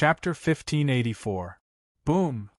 Chapter 1584. Boom!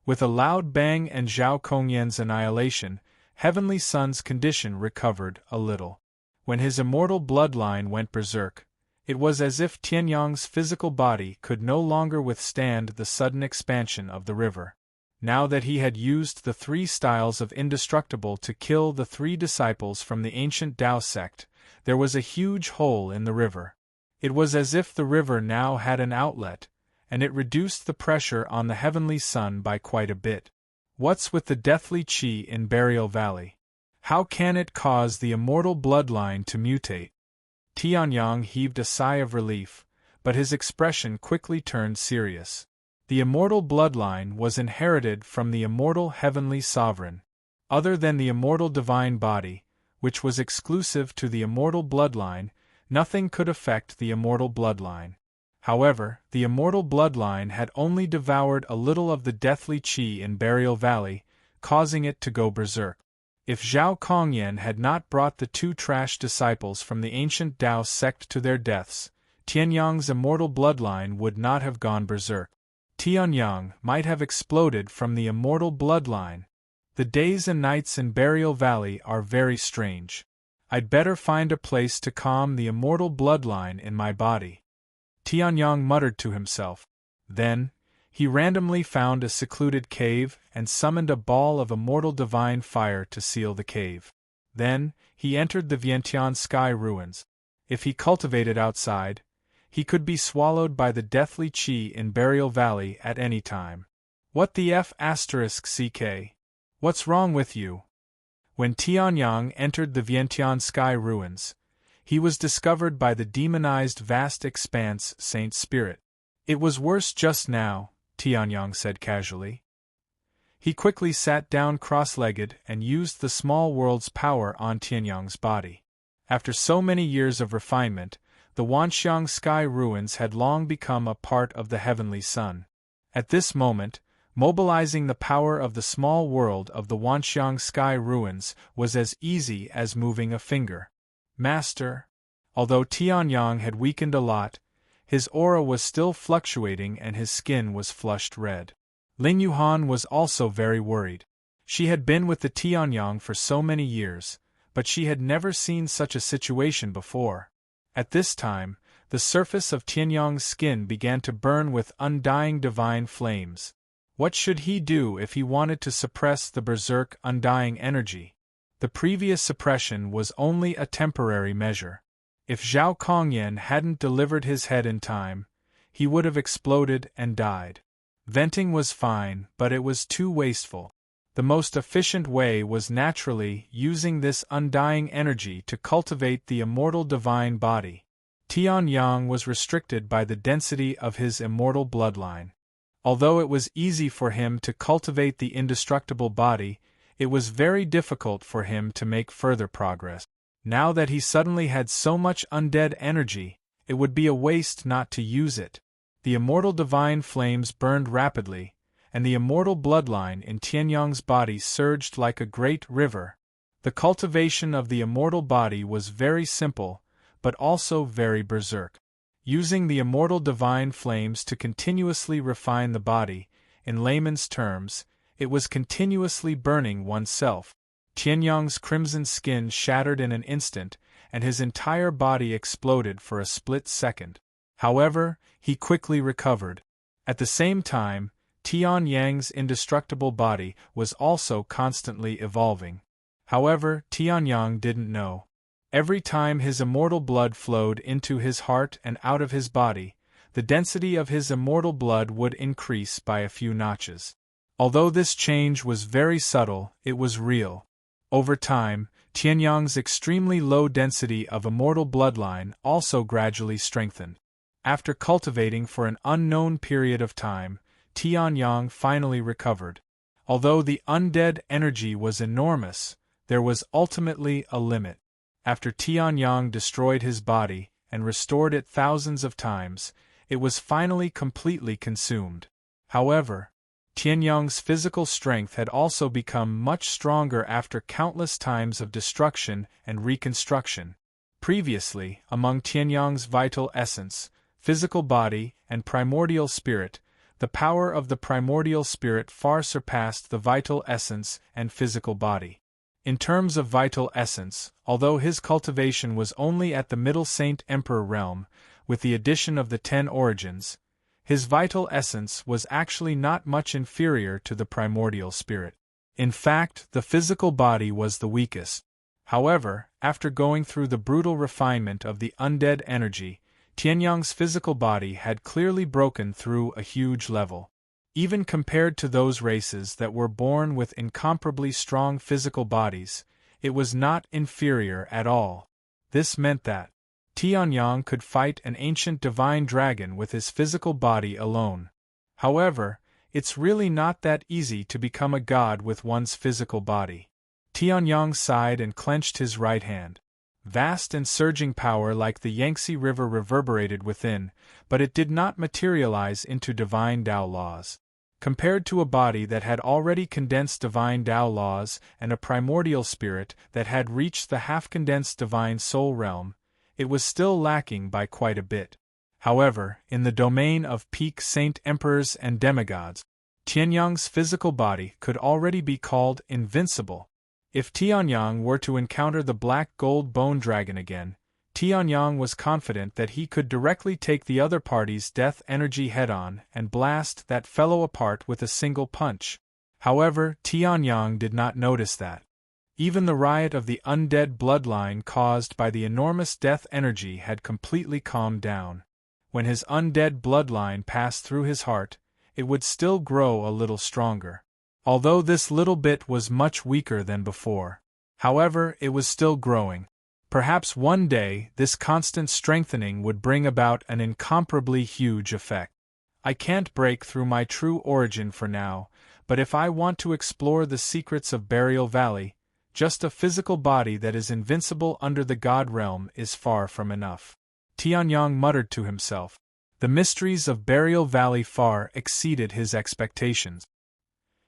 With a loud bang and Zhao Kongyan's annihilation, Heavenly Sun's condition recovered a little. When his immortal bloodline went berserk, it was as if Tianyang's physical body could no longer withstand the sudden expansion of the river. Now that he had used the 3 styles of indestructible to kill the 3 disciples from the ancient Tao sect, there was a huge hole in the river. It was as if the river now had an outlet, and it reduced the pressure on the Heavenly Sun by quite a bit. What's with the deathly qi in Burial Valley? How can it cause the immortal bloodline to mutate? Tianyang heaved a sigh of relief, but his expression quickly turned serious. The immortal bloodline was inherited from the immortal heavenly sovereign. Other than the immortal divine body, which was exclusive to the immortal bloodline, nothing could affect the immortal bloodline. However, the immortal bloodline had only devoured a little of the deathly qi in Burial Valley, causing it to go berserk. If Zhao Kongyan had not brought the 2 trash disciples from the ancient Tao sect to their deaths, Tianyang's immortal bloodline would not have gone berserk. Tianyang might have exploded from the immortal bloodline. The days and nights in Burial Valley are very strange. I'd better find a place to calm the immortal bloodline in my body. Tianyang muttered to himself. Then, he randomly found a secluded cave and summoned a ball of immortal divine fire to seal the cave. Then, he entered the Vientiane sky ruins. If he cultivated outside, he could be swallowed by the deathly qi in Burial Valley at any time. What the f***ck? What's wrong with you? When Tianyang entered the Vientiane sky ruins, he was discovered by the demonized vast expanse Saint Spirit. It was worse just now, Tianyang said casually. He quickly sat down cross-legged and used the small world's power on Tianyang's body. After so many years of refinement, the Wanxiang sky ruins had long become a part of the Heavenly Sun. At this moment, mobilizing the power of the small world of the Wanxiang sky ruins was as easy as moving a finger. Master. Although Tianyang had weakened a lot, his aura was still fluctuating and his skin was flushed red. Ling Yuhan was also very worried. She had been with the Tianyang for so many years, but she had never seen such a situation before. At this time, the surface of Tianyang's skin began to burn with undying divine flames. What should he do if he wanted to suppress the berserk undying energy? The previous suppression was only a temporary measure. If Zhao Kongyan hadn't delivered his head in time, he would have exploded and died. Venting was fine, but it was too wasteful. The most efficient way was naturally using this undying energy to cultivate the immortal divine body. Tianyang was restricted by the density of his immortal bloodline. Although it was easy for him to cultivate the indestructible body, it was very difficult for him to make further progress. Now that he suddenly had so much undead energy, it would be a waste not to use it. The immortal divine flames burned rapidly, and the immortal bloodline in Tianyang's body surged like a great river. The cultivation of the immortal body was very simple, but also very berserk. Using the immortal divine flames to continuously refine the body, in layman's terms, it was continuously burning oneself. Tianyang's crimson skin shattered in an instant, and his entire body exploded for a split second. However, he quickly recovered. At the same time, Tianyang's indestructible body was also constantly evolving. However, Tianyang didn't know. Every time his immortal blood flowed into his heart and out of his body, the density of his immortal blood would increase by a few notches. Although this change was very subtle, it was real. Over time, Tianyang's extremely low density of immortal bloodline also gradually strengthened. After cultivating for an unknown period of time, Tianyang finally recovered. Although the undead energy was enormous, there was ultimately a limit. After Tianyang destroyed his body and restored it thousands of times, it was finally completely consumed. However, Tianyang's physical strength had also become much stronger after countless times of destruction and reconstruction. Previously, among Tianyang's vital essence, physical body, and primordial spirit, the power of the primordial spirit far surpassed the vital essence and physical body. In terms of vital essence, although his cultivation was only at the Middle Saint Emperor realm, with the addition of the 10 origins, his vital essence was actually not much inferior to the primordial spirit. In fact, the physical body was the weakest. However, after going through the brutal refinement of the undead energy, Tianyang's physical body had clearly broken through a huge level. Even compared to those races that were born with incomparably strong physical bodies, it was not inferior at all. This meant that Tianyang could fight an ancient divine dragon with his physical body alone. However, it's really not that easy to become a god with one's physical body. Tianyang sighed and clenched his right hand. Vast and surging power like the Yangtze River reverberated within, but it did not materialize into divine Tao laws. Compared to a body that had already condensed divine Tao laws and a primordial spirit that had reached the half-condensed divine soul realm, it was still lacking by quite a bit. However, in the domain of peak saint emperors and demigods, Tianyang's physical body could already be called invincible. If Tianyang were to encounter the black gold bone dragon again, Tianyang was confident that he could directly take the other party's death energy head-on and blast that fellow apart with a single punch. However, Tianyang did not notice that. Even the riot of the undead bloodline caused by the enormous death energy had completely calmed down. When his undead bloodline passed through his heart, it would still grow a little stronger. Although this little bit was much weaker than before. However, it was still growing. Perhaps one day this constant strengthening would bring about an incomparably huge effect. I can't break through my true origin for now, but if I want to explore the secrets of Burial Valley, just a physical body that is invincible under the god realm is far from enough. Tianyang muttered to himself. The mysteries of Burial Valley far exceeded his expectations.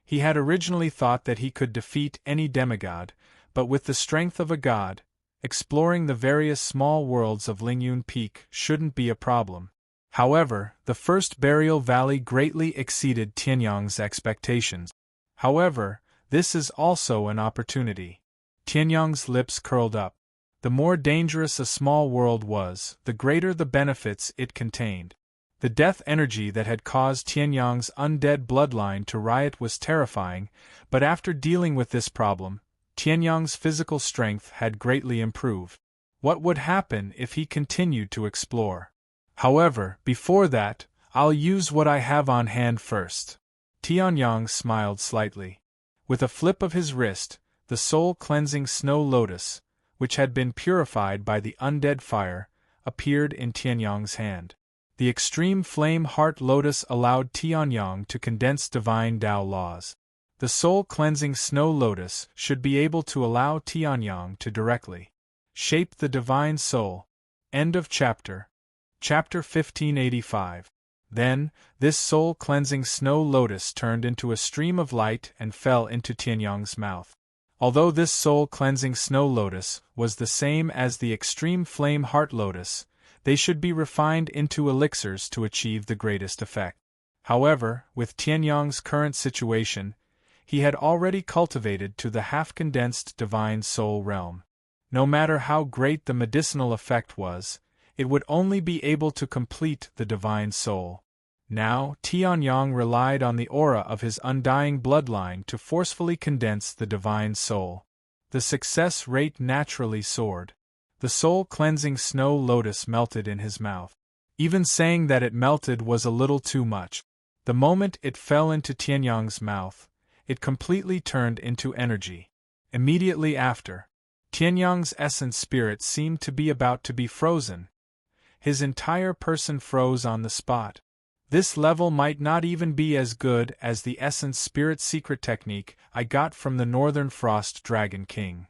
He had originally thought that he could defeat any demigod, but with the strength of a god, exploring the various small worlds of Lingyun Peak shouldn't be a problem. However, the first Burial Valley greatly exceeded Tianyang's expectations. However, this is also an opportunity. Tianyang's lips curled up. The more dangerous a small world was, the greater the benefits it contained. The death energy that had caused Tianyang's undead bloodline to riot was terrifying, but after dealing with this problem, Tianyang's physical strength had greatly improved. What would happen if he continued to explore? However, before that, I'll use what I have on hand first. Tianyang smiled slightly. With a flip of his wrist, the soul-cleansing snow lotus, which had been purified by the undead fire, appeared in Tianyang's hand. The extreme flame heart lotus allowed Tianyang to condense divine Tao laws. The soul-cleansing snow lotus should be able to allow Tianyang to directly shape the divine soul. End of chapter. Chapter 1585. Then, this soul-cleansing snow lotus turned into a stream of light and fell into Tianyang's mouth. Although this soul-cleansing snow lotus was the same as the extreme flame heart lotus, they should be refined into elixirs to achieve the greatest effect. However, with Tianyang's current situation, he had already cultivated to the half-condensed divine soul realm. No matter how great the medicinal effect was, it would only be able to complete the divine soul. Now, Tianyang relied on the aura of his undying bloodline to forcefully condense the divine soul. The success rate naturally soared. The soul-cleansing snow lotus melted in his mouth. Even saying that it melted was a little too much. The moment it fell into Tianyang's mouth, it completely turned into energy. Immediately after, Tianyang's essence spirit seemed to be about to be frozen. His entire person froze on the spot. This level might not even be as good as the essence spirit secret technique I got from the Northern Frost Dragon King.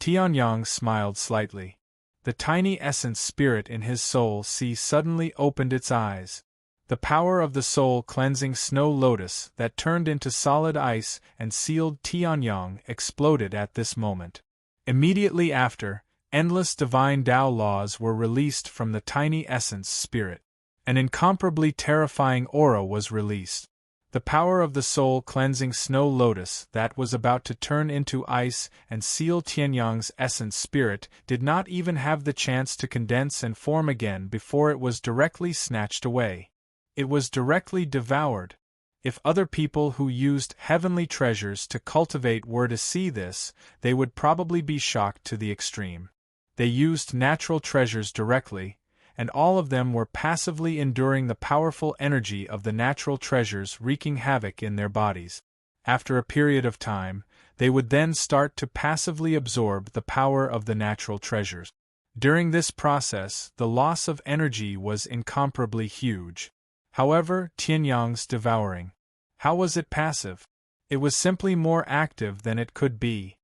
Tianyang smiled slightly. The tiny essence spirit in his soul suddenly opened its eyes. The power of the soul-cleansing snow lotus that turned into solid ice and sealed Tianyang exploded at this moment. Immediately after, endless divine Tao laws were released from the tiny essence spirit. An incomparably terrifying aura was released. The power of the soul-cleansing snow lotus that was about to turn into ice and seal Tianyang's essence spirit did not even have the chance to condense and form again before it was directly snatched away. It was directly devoured. If other people who used heavenly treasures to cultivate were to see this, they would probably be shocked to the extreme. They used natural treasures directly, and all of them were passively enduring the powerful energy of the natural treasures wreaking havoc in their bodies. After a period of time, they would then start to passively absorb the power of the natural treasures. During this process, the loss of energy was incomparably huge. However, Tianyang's devouring. How was it passive? It was simply more active than it could be.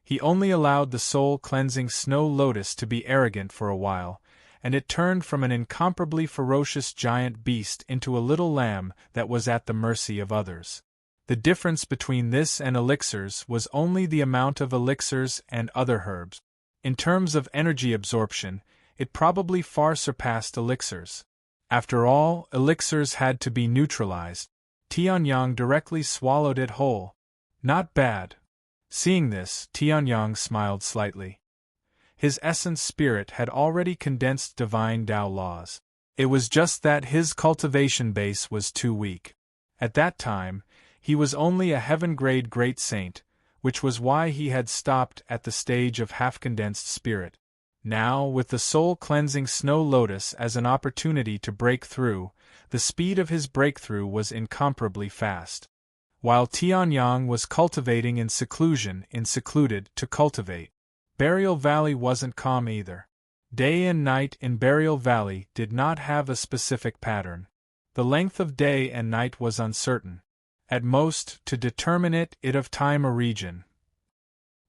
He only allowed the soul-cleansing snow lotus to be arrogant for a while, and it turned from an incomparably ferocious giant beast into a little lamb that was at the mercy of others. The difference between this and elixirs was only the amount of elixirs and other herbs. In terms of energy absorption, it probably far surpassed elixirs. After all, elixirs had to be neutralized. Tianyang directly swallowed it whole. Not bad. Seeing this, Tianyang smiled slightly. His essence spirit had already condensed divine Tao laws. It was just that his cultivation base was too weak. At that time, he was only a heaven-grade great saint, which was why he had stopped at the stage of half-condensed spirit. Now, with the soul-cleansing snow lotus as an opportunity to break through, the speed of his breakthrough was incomparably fast. While Tianyang was cultivating in secluded to cultivate. Burial Valley wasn't calm either. Day and night in Burial Valley did not have a specific pattern. The length of day and night was uncertain. At most, to determine it of time a region.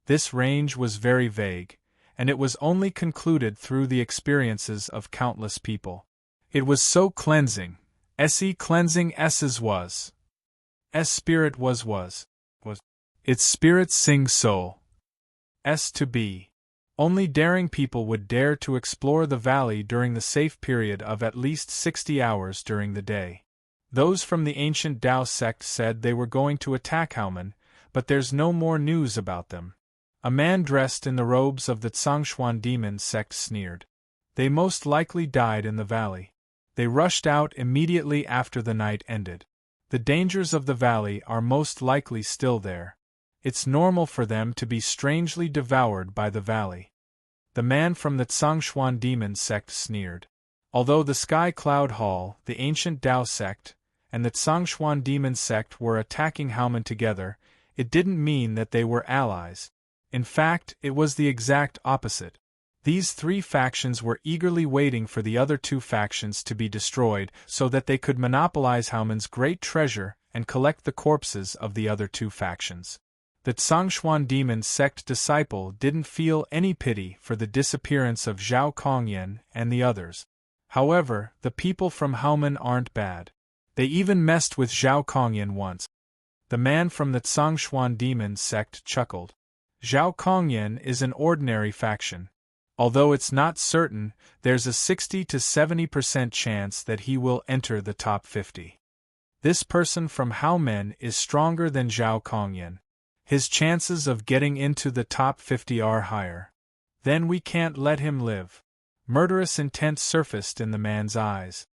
This range was very vague, and it was only concluded through the experiences of countless people. It was so cleansing. Cleansing S's was. S spirit was. Its spirit sing soul. S to be. Only daring people would dare to explore the valley during the safe period of at least 60 hours during the day. Those from the ancient Tao sect said they were going to attack Haomen, but there's no more news about them. A man dressed in the robes of the Zhongshuan demon sect sneered. They most likely died in the valley. They rushed out immediately after the night ended. The dangers of the valley are most likely still there. It's normal for them to be strangely devoured by the valley. The man from the Zhongshuan demon sect sneered. Although the Sky Cloud Hall, the ancient Tao sect, and the Zhongshuan demon sect were attacking Haomen together, it didn't mean that they were allies. In fact, it was the exact opposite. These three factions were eagerly waiting for the other two factions to be destroyed so that they could monopolize Haomen's great treasure and collect the corpses of the other two factions. The Zhongshuan demon sect disciple didn't feel any pity for the disappearance of Zhao Kongyan and the others. However, the people from Haomen aren't bad. They even messed with Zhao Kongyan once. The man from the Zhongshuan demon sect chuckled. Zhao Kongyan is an ordinary faction. Although it's not certain, there's a 60 to 70% chance that he will enter the top 50. This person from Haomen is stronger than Zhao Kongyan. His chances of getting into the top 50 are higher. Then we can't let him live. Murderous intent surfaced in the man's eyes.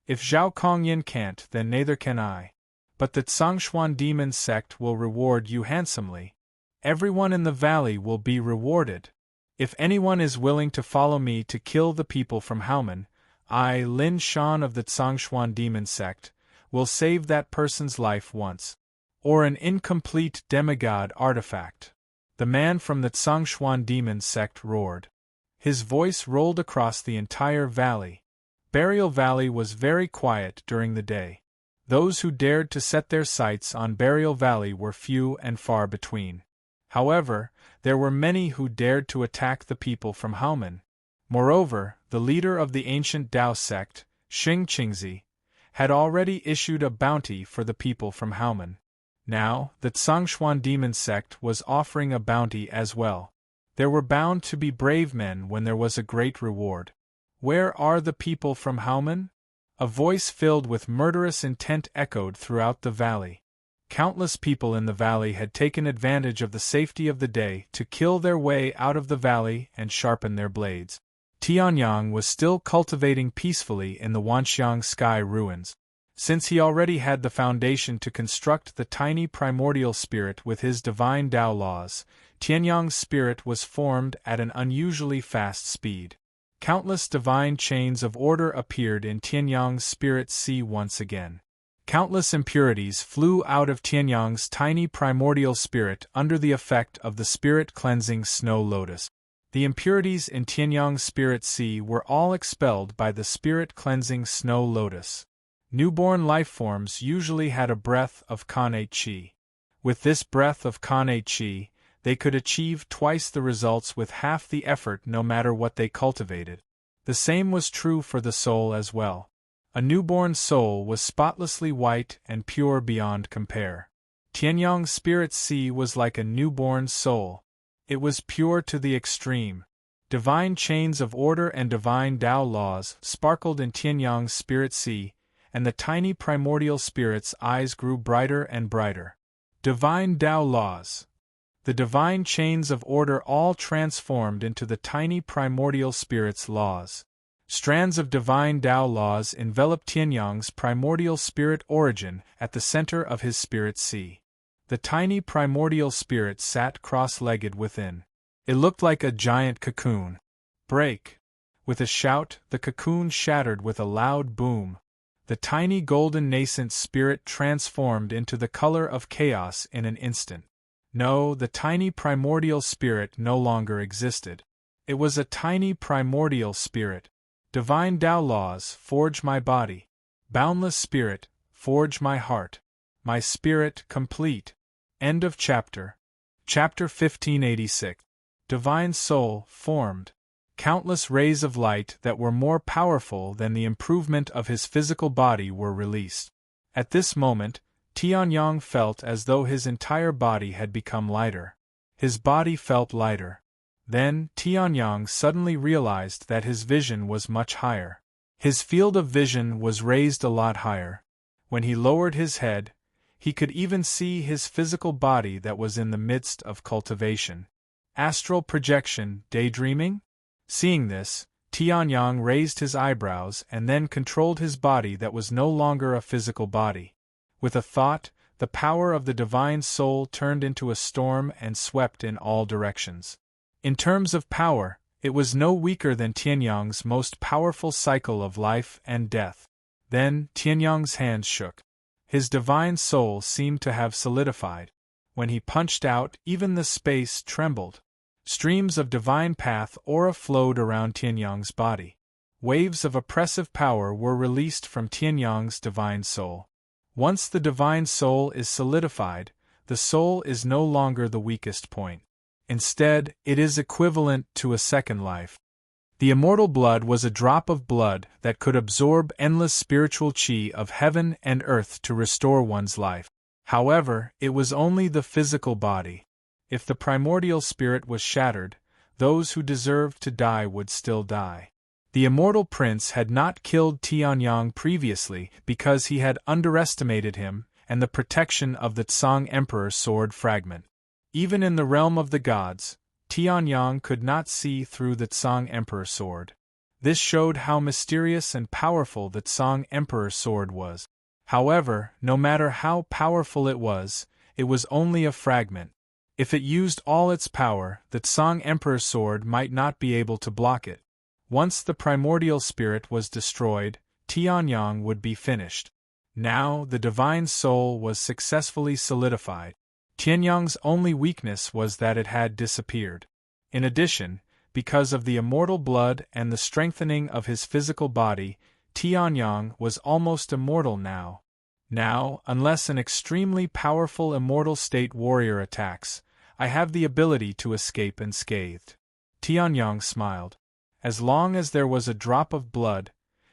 If Zhao Kongyan can't, then neither can I. But the Zhongshuan demon sect will reward you handsomely. Everyone in the valley will be rewarded. If anyone is willing to follow me to kill the people from Haomen, I, Lin Shan of the Zhongshuan demon sect, will save that person's life once. Or an incomplete demigod artifact. The man from the Zhongshuan demon sect roared. His voice rolled across the entire valley. Burial Valley was very quiet during the day. Those who dared to set their sights on Burial Valley were few and far between. However, there were many who dared to attack the people from Haomen. Moreover, the leader of the ancient Tao sect, Xing Qingzi, had already issued a bounty for the people from Haomen. Now, the Zhongshuan demon sect was offering a bounty as well. There were bound to be brave men when there was a great reward. Where are the people from Haomen? A voice filled with murderous intent echoed throughout the valley. Countless people in the valley had taken advantage of the safety of the day to kill their way out of the valley and sharpen their blades. Tianyang was still cultivating peacefully in the Wanxiang sky ruins. Since he already had the foundation to construct the tiny primordial spirit with his divine Tao laws, Tianyang's spirit was formed at an unusually fast speed. Countless divine chains of order appeared in Tianyang's spirit sea once again. Countless impurities flew out of Tianyang's tiny primordial spirit under the effect of the spirit-cleansing snow lotus. The impurities in Tianyang's spirit sea were all expelled by the spirit-cleansing snow lotus. Newborn lifeforms usually had a breath of Kan'e Qi. With this breath of Kan'e Qi, they could achieve twice the results with half the effort no matter what they cultivated. The same was true for the soul as well. A newborn soul was spotlessly white and pure beyond compare. Tianyang's spirit sea was like a newborn soul. It was pure to the extreme. Divine chains of order and divine Tao laws sparkled in Tianyang's spirit sea, and the tiny primordial spirit's eyes grew brighter and brighter. Divine Tao laws. The divine chains of order all transformed into the tiny primordial spirit's laws. Strands of divine Tao laws enveloped Tianyang's primordial spirit origin at the center of his spirit sea. The tiny primordial spirit sat cross-legged within. It looked like a giant cocoon. Break! With a shout, the cocoon shattered with a loud boom. The tiny golden nascent spirit transformed into the color of chaos in an instant. No, the tiny primordial spirit no longer existed. It was a tiny primordial spirit. Divine Tao laws, forge my body. Boundless spirit, forge my heart. My spirit complete. End of chapter. Chapter 1586. Divine soul, formed. Countless rays of light that were more powerful than the improvement of his physical body were released. At this moment, Tianyang felt as though his entire body had become lighter. His body felt lighter. Then, Tianyang suddenly realized that his vision was much higher. His field of vision was raised a lot higher. When he lowered his head, he could even see his physical body that was in the midst of cultivation. Astral projection, daydreaming? Seeing this, Tianyang raised his eyebrows and then controlled his body that was no longer a physical body. With a thought, the power of the divine soul turned into a storm and swept in all directions. In terms of power, it was no weaker than Tianyang's most powerful cycle of life and death. Then, Tianyang's hands shook. His divine soul seemed to have solidified. When he punched out, even the space trembled. Streams of divine path aura flowed around Tianyang's body. Waves of oppressive power were released from Tianyang's divine soul. Once the divine soul is solidified, the soul is no longer the weakest point. Instead, it is equivalent to a second life. The immortal blood was a drop of blood that could absorb endless spiritual qi of heaven and earth to restore one's life. However, it was only the physical body. If the primordial spirit was shattered, those who deserved to die would still die. The immortal prince had not killed Tianyang previously because he had underestimated him and the protection of the Tsang Emperor sword fragment. Even in the realm of the gods, Tianyang could not see through the Tsang Emperor sword. This showed how mysterious and powerful the Tsang Emperor sword was. However, no matter how powerful it was only a fragment. If it used all its power, the Tsang Emperor sword might not be able to block it. Once the primordial spirit was destroyed, Tianyang would be finished. Now, the divine soul was successfully solidified. Tianyang's only weakness was that it had disappeared. In addition, because of the immortal blood and the strengthening of his physical body, Tianyang was almost immortal now. Now, unless an extremely powerful immortal state warrior attacks, I have the ability to escape unscathed. Tianyang smiled. As long as there was a drop of blood,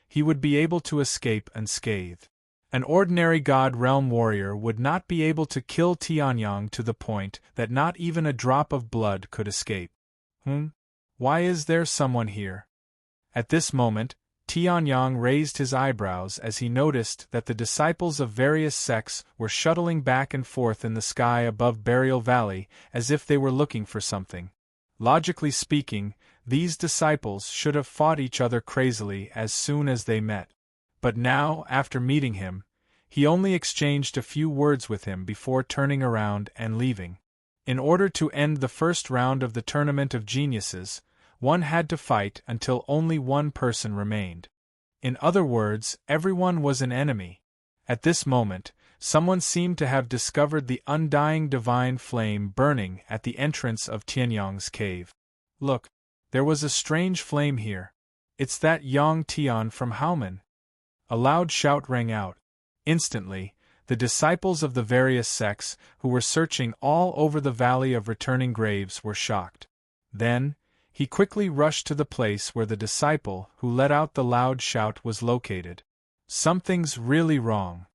he would be able to escape unscathed. An ordinary God Realm warrior would not be able to kill Tianyang to the point that not even a drop of blood could escape. Why is there someone here? At this moment, Tianyang raised his eyebrows as he noticed that the disciples of various sects were shuttling back and forth in the sky above Burial Valley as if they were looking for something. Logically speaking, these disciples should have fought each other crazily as soon as they met. But now, after meeting him, he only exchanged a few words with him before turning around and leaving. In order to end the first round of the Tournament of Geniuses, one had to fight until only one person remained. In other words, everyone was an enemy. At this moment, someone seemed to have discovered the undying divine flame burning at the entrance of Tianyang's cave. Look, there was a strange flame here. It's that Yang Tian from Haomen. A loud shout rang out. Instantly, the disciples of the various sects who were searching all over the Valley of Returning Graves were shocked. Then, he quickly rushed to the place where the disciple who let out the loud shout was located. Something's really wrong.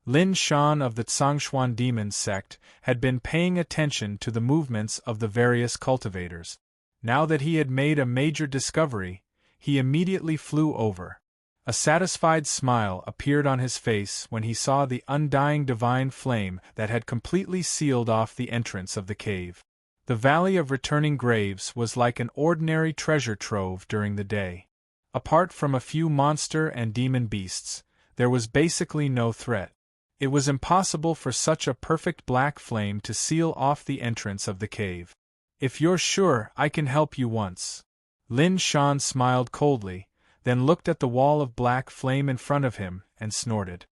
Lin Shan of the Zhongshuan demon sect had been paying attention to the movements of the various cultivators. Now that he had made a major discovery, he immediately flew over. A satisfied smile appeared on his face when he saw the undying divine flame that had completely sealed off the entrance of the cave. The Valley of Returning Graves was like an ordinary treasure trove during the day. Apart from a few monster and demon beasts, there was basically no threat. It was impossible for such a perfect black flame to seal off the entrance of the cave. If you're sure, I can help you once. Lin Shan smiled coldly, then looked at the wall of black flame in front of him and snorted.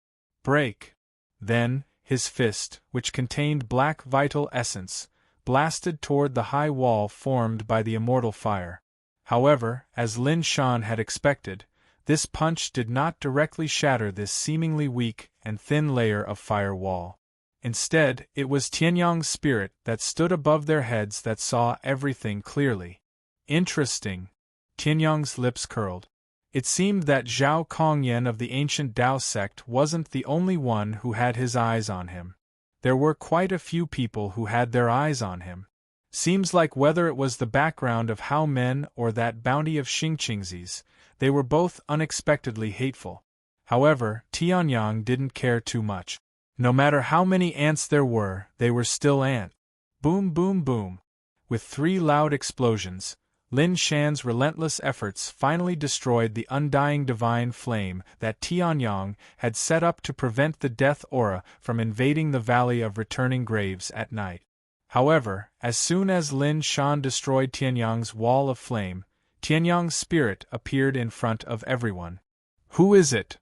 Break! Then, his fist, which contained black vital essence, blasted toward the high wall formed by the immortal fire. However, as Lin Shan had expected, this punch did not directly shatter this seemingly weak and thin layer of fire wall. Instead, it was Tianyang's spirit that stood above their heads that saw everything clearly. Interesting. Tianyang's lips curled. It seemed that Zhao Kongyan of the ancient Tao sect wasn't the only one who had his eyes on him. There were quite a few people who had their eyes on him. Seems like whether it was the background of Hao Men or that bounty of Xingqingzi's, they were both unexpectedly hateful. However, Tianyang didn't care too much. No matter how many ants there were, they were still ant. Boom boom boom. With 3 loud explosions, Lin Shan's relentless efforts finally destroyed the undying divine flame that Tianyang had set up to prevent the death aura from invading the Valley of Returning Graves at night. However, as soon as Lin Shan destroyed Tianyang's wall of flame, Tianyang's spirit appeared in front of everyone. Who is it?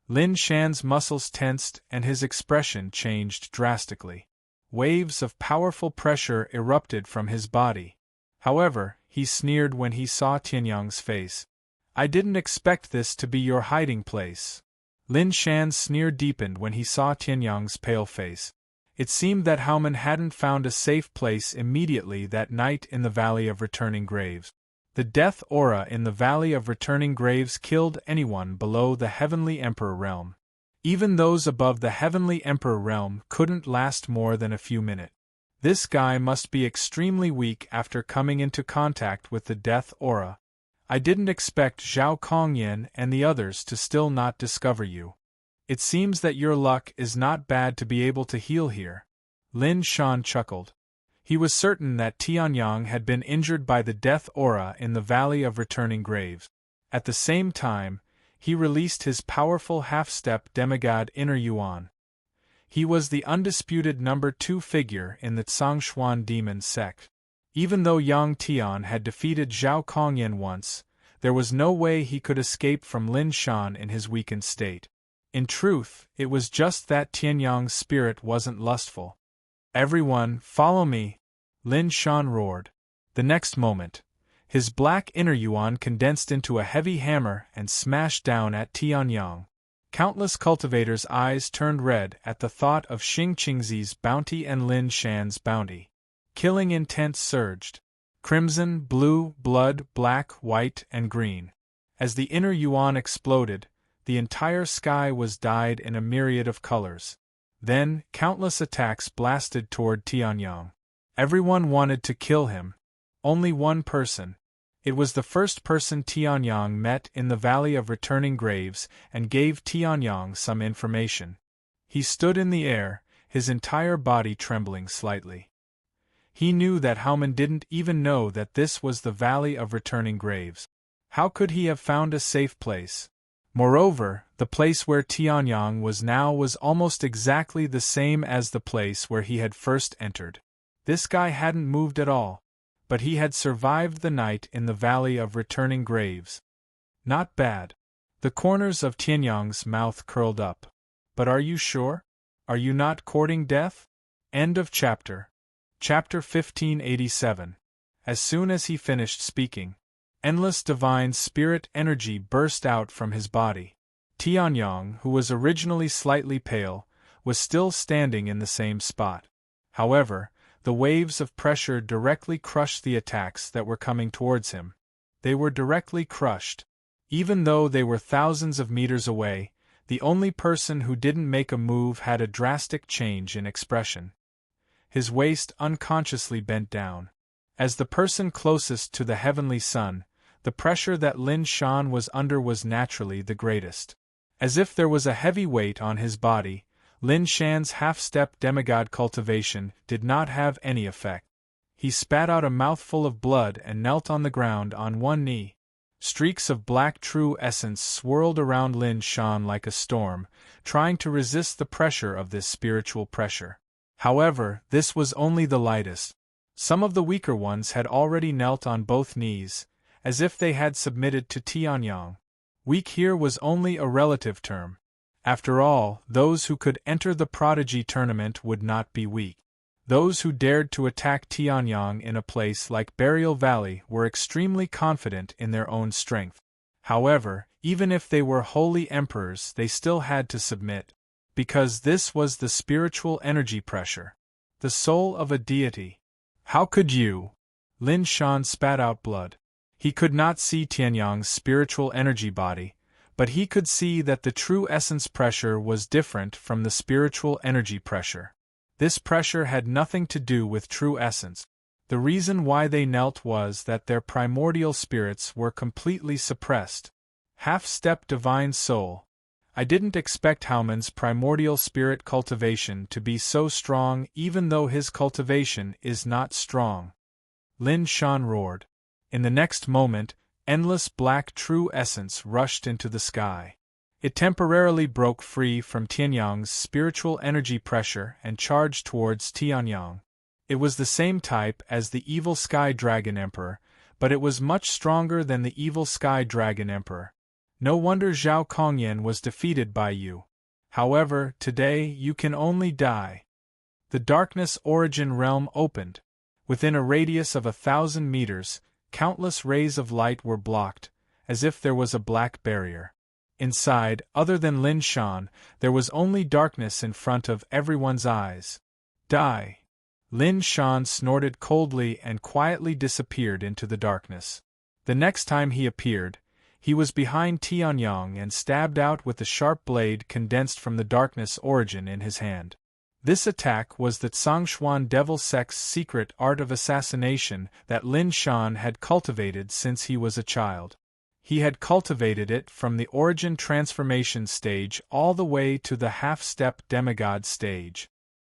Lin Shan's muscles tensed and his expression changed drastically. Waves of powerful pressure erupted from his body. However, he sneered when he saw Tianyang's face. I didn't expect this to be your hiding place. Lin Shan's sneer deepened when he saw Tianyang's pale face. It seemed that Haomen hadn't found a safe place immediately that night in the Valley of Returning Graves. The death aura in the Valley of Returning Graves killed anyone below the Heavenly Emperor realm. Even those above the Heavenly Emperor realm couldn't last more than a few minutes. This guy must be extremely weak after coming into contact with the death aura. I didn't expect Zhao Kongyan and the others to still not discover you. It seems that your luck is not bad to be able to heal here. Lin Shan chuckled. He was certain that Tianyang had been injured by the death aura in the Valley of Returning Graves. At the same time, he released his powerful half-step demigod Inner Yuan. He was the undisputed number 2 figure in the Zhongshuan demon sect. Even though Yang Tian had defeated Zhao Kongyan once, there was no way he could escape from Lin Shan in his weakened state. In truth, it was just that Tianyang's spirit wasn't lustful. Everyone, follow me! Lin Shan roared. The next moment, his black inner yuan condensed into a heavy hammer and smashed down at Tianyang. Countless cultivators' eyes turned red at the thought of Xingqingzi's bounty and Lin Shan's bounty. Killing intent surged. Crimson, blue, blood, black, white, and green. As the inner yuan exploded, the entire sky was dyed in a myriad of colors. Then, countless attacks blasted toward Tianyang. Everyone wanted to kill him. Only one person. It was the first person Tianyang met in the Valley of Returning Graves and gave Tianyang some information. He stood in the air, his entire body trembling slightly. He knew that Haoman didn't even know that this was the Valley of Returning Graves. How could he have found a safe place? Moreover, the place where Tianyang was now was almost exactly the same as the place where he had first entered. This guy hadn't moved at all, but he had survived the night in the Valley of Returning Graves. Not bad. The corners of Tianyang's mouth curled up. But are you sure? Are you not courting death? End of chapter. Chapter 1587. As soon as he finished speaking, endless divine spirit energy burst out from his body. Tianyang, who was originally slightly pale, was still standing in the same spot. However, the waves of pressure directly crushed the attacks that were coming towards him. They were directly crushed. Even though they were thousands of meters away, the only person who didn't make a move had a drastic change in expression. His waist unconsciously bent down. As the person closest to the heavenly sun, the pressure that Lin Shan was under was naturally the greatest. As if there was a heavy weight on his body, Lin Shan's half-step demigod cultivation did not have any effect. He spat out a mouthful of blood and knelt on the ground on one knee. Streaks of black true essence swirled around Lin Shan like a storm, trying to resist the pressure of this spiritual pressure. However, this was only the lightest. Some of the weaker ones had already knelt on both knees, as if they had submitted to Tianyang. Weak here was only a relative term. After all, those who could enter the prodigy tournament would not be weak. Those who dared to attack Tianyang in a place like Burial Valley were extremely confident in their own strength. However, even if they were holy emperors, they still had to submit. Because this was the spiritual energy pressure. The soul of a deity. How could you? Lin Shan spat out blood. He could not see Tianyang's spiritual energy body, but he could see that the true essence pressure was different from the spiritual energy pressure. This pressure had nothing to do with true essence. The reason why they knelt was that their primordial spirits were completely suppressed. Half-step divine soul. I didn't expect Haoman's primordial spirit cultivation to be so strong even though his cultivation is not strong. Lin Shan roared. In the next moment, endless black true essence rushed into the sky. It temporarily broke free from Tianyang's spiritual energy pressure and charged towards Tianyang. It was the same type as the evil Sky Dragon Emperor, but it was much stronger than the evil Sky Dragon Emperor. No wonder Zhao Kongyan was defeated by you. However, today you can only die. The Darkness Origin Realm opened. Within a radius of 1,000 meters, countless rays of light were blocked, as if there was a black barrier. Inside, other than Lin Shan, there was only darkness in front of everyone's eyes. Die! Lin Shan snorted coldly and quietly disappeared into the darkness. The next time he appeared, he was behind Tianyang and stabbed out with the sharp blade condensed from the Darkness Origin in his hand. This attack was the Zhongshuan Devil Sect's secret art of assassination that Lin Shan had cultivated since he was a child. He had cultivated it from the origin transformation stage all the way to the half-step demigod stage.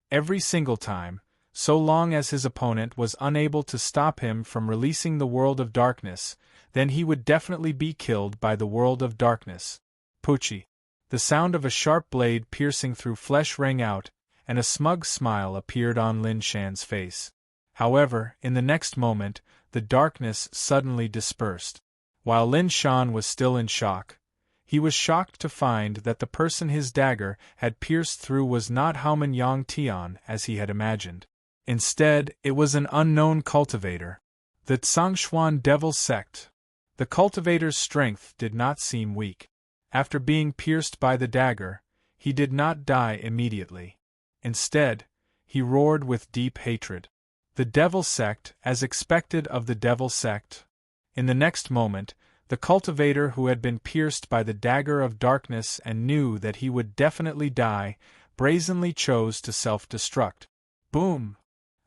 Every single time, so long as his opponent was unable to stop him from releasing the world of darkness, then he would definitely be killed by the world of darkness. Puchi. The sound of a sharp blade piercing through flesh rang out, and a smug smile appeared on Lin Shan's face. However, in the next moment, the darkness suddenly dispersed. While Lin Shan was still in shock, he was shocked to find that the person his dagger had pierced through was not Haoman Yang Tian as he had imagined. Instead, it was an unknown cultivator. The Zhongshuan Devil Sect. The cultivator's strength did not seem weak. After being pierced by the dagger, he did not die immediately. Instead, he roared with deep hatred. The Devil Sect, as expected of the Devil Sect. In the next moment, the cultivator who had been pierced by the dagger of darkness and knew that he would definitely die, brazenly chose to self-destruct. Boom!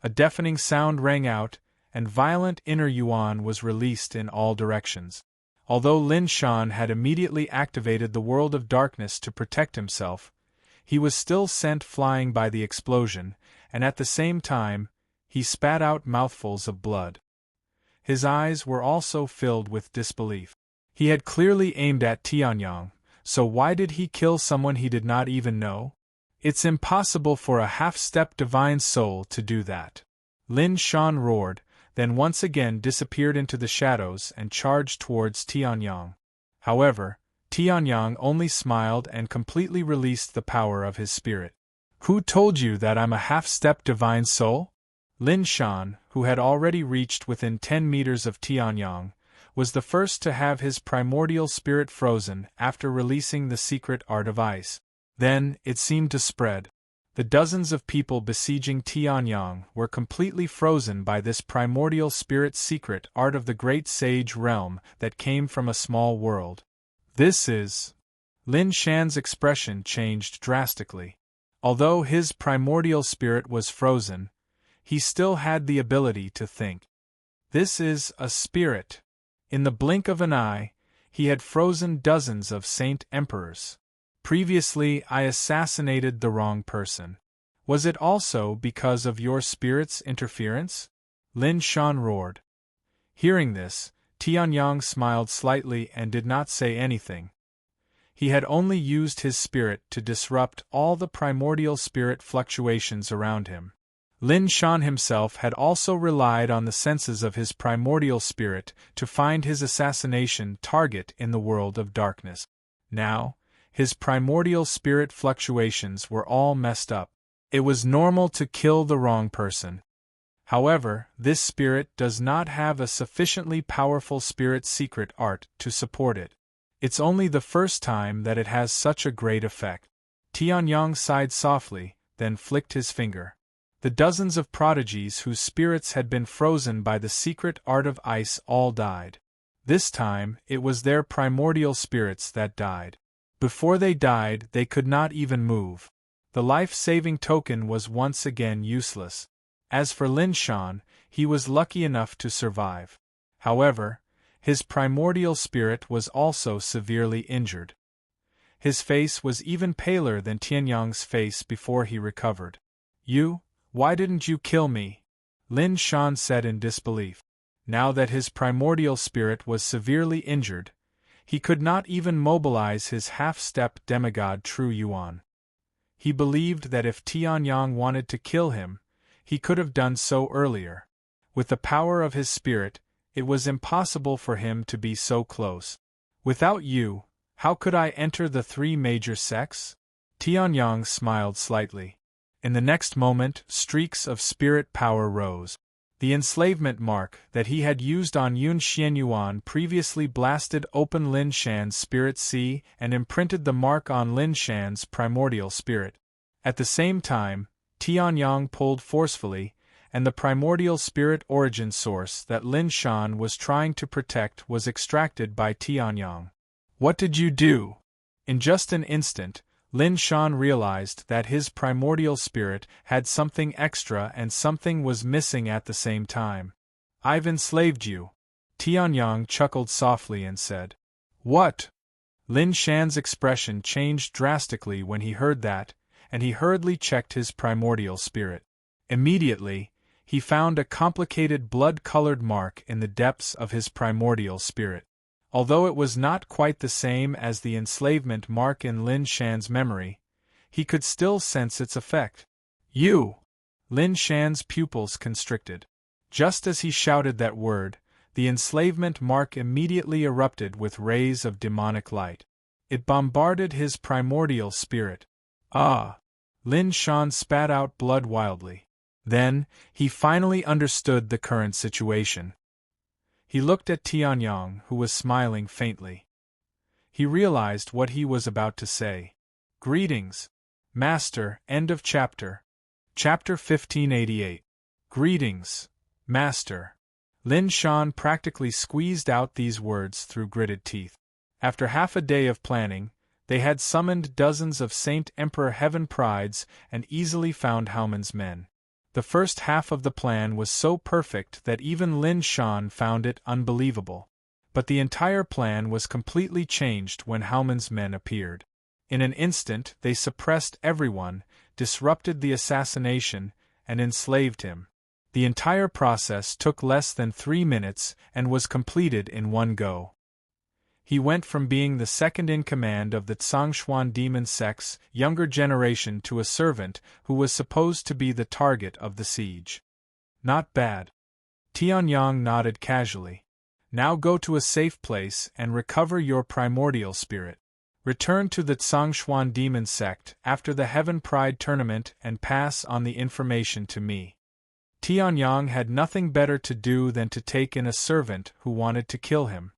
A deafening sound rang out, and violent inner yuan was released in all directions. Although Lin Shan had immediately activated the world of darkness to protect himself, he was still sent flying by the explosion, and at the same time, he spat out mouthfuls of blood. His eyes were also filled with disbelief. He had clearly aimed at Tianyang, so why did he kill someone he did not even know? It's impossible for a half-step divine soul to do that. Lin Shan roared, then once again disappeared into the shadows and charged towards Tianyang. However, Tianyang only smiled and completely released the power of his spirit. Who told you that I'm a half-step divine soul? Lin Shan, who had already reached within 10 meters of Tianyang, was the first to have his primordial spirit frozen after releasing the secret art of ice. Then, it seemed to spread. The dozens of people besieging Tianyang were completely frozen by this primordial spirit secret art of the great sage realm that came from a small world. This is... Lin Shan's expression changed drastically. Although his primordial spirit was frozen, he still had the ability to think. This is a spirit. In the blink of an eye, he had frozen dozens of saint emperors. Previously, I assassinated the wrong person. Was it also because of your spirit's interference? Lin Shan roared. Hearing this, Tianyang smiled slightly and did not say anything. He had only used his spirit to disrupt all the primordial spirit fluctuations around him. Lin Shan himself had also relied on the senses of his primordial spirit to find his assassination target in the world of darkness. Now, his primordial spirit fluctuations were all messed up. It was normal to kill the wrong person. However, this spirit does not have a sufficiently powerful spirit secret art to support it. It's only the first time that it has such a great effect. Tianyang sighed softly, then flicked his finger. The dozens of prodigies whose spirits had been frozen by the secret art of ice all died. This time, it was their primordial spirits that died. Before they died, they could not even move. The life-saving token was once again useless. As for Lin Shan, he was lucky enough to survive. However, his primordial spirit was also severely injured. His face was even paler than Tianyang's face before he recovered. Why didn't you kill me? Lin Shan said in disbelief. Now that his primordial spirit was severely injured, he could not even mobilize his half-step demigod True Yuan. He believed that if Tianyang wanted to kill him, he could have done so earlier. With the power of his spirit, it was impossible for him to be so close. Without you, how could I enter the 3 major sects? Tianyang smiled slightly. In the next moment, streaks of spirit power rose. The enslavement mark that he had used on Yun Xianyuan previously blasted open Lin Shan's spirit sea and imprinted the mark on Lin Shan's primordial spirit. At the same time, Tianyang pulled forcefully, and the primordial spirit origin source that Lin Shan was trying to protect was extracted by Tianyang. What did you do? In just an instant, Lin Shan realized that his primordial spirit had something extra and something was missing at the same time. I've enslaved you. Tianyang chuckled softly and said. What? Lin Shan's expression changed drastically when he heard that, and he hurriedly checked his primordial spirit. Immediately, he found a complicated blood-colored mark in the depths of his primordial spirit. Although it was not quite the same as the enslavement mark in Lin Shan's memory, he could still sense its effect. You! Lin Shan's pupils constricted. Just as he shouted that word, the enslavement mark immediately erupted with rays of demonic light. It bombarded his primordial spirit. Ah! Lin Shan spat out blood wildly. Then, he finally understood the current situation. He looked at Tianyang, who was smiling faintly. He realized what he was about to say. Greetings, Master. End of chapter. Chapter 1588. Greetings, Master. Lin Shan practically squeezed out these words through gritted teeth. After half a day of planning, they had summoned dozens of Saint Emperor Heaven Prides and easily found Haoman's men. The first half of the plan was so perfect that even Lin Shan found it unbelievable. But the entire plan was completely changed when Haoman's men appeared. In an instant they suppressed everyone, disrupted the assassination, and enslaved him. The entire process took less than 3 minutes and was completed in one go. He went from being the second in command of the Zhongshuan demon sect's younger generation to a servant who was supposed to be the target of the siege. Not bad. Tianyang nodded casually. Now go to a safe place and recover your primordial spirit. Return to the Zhongshuan demon sect after the Heaven Pride tournament and pass on the information to me. Tianyang had nothing better to do than to take in a servant who wanted to kill him.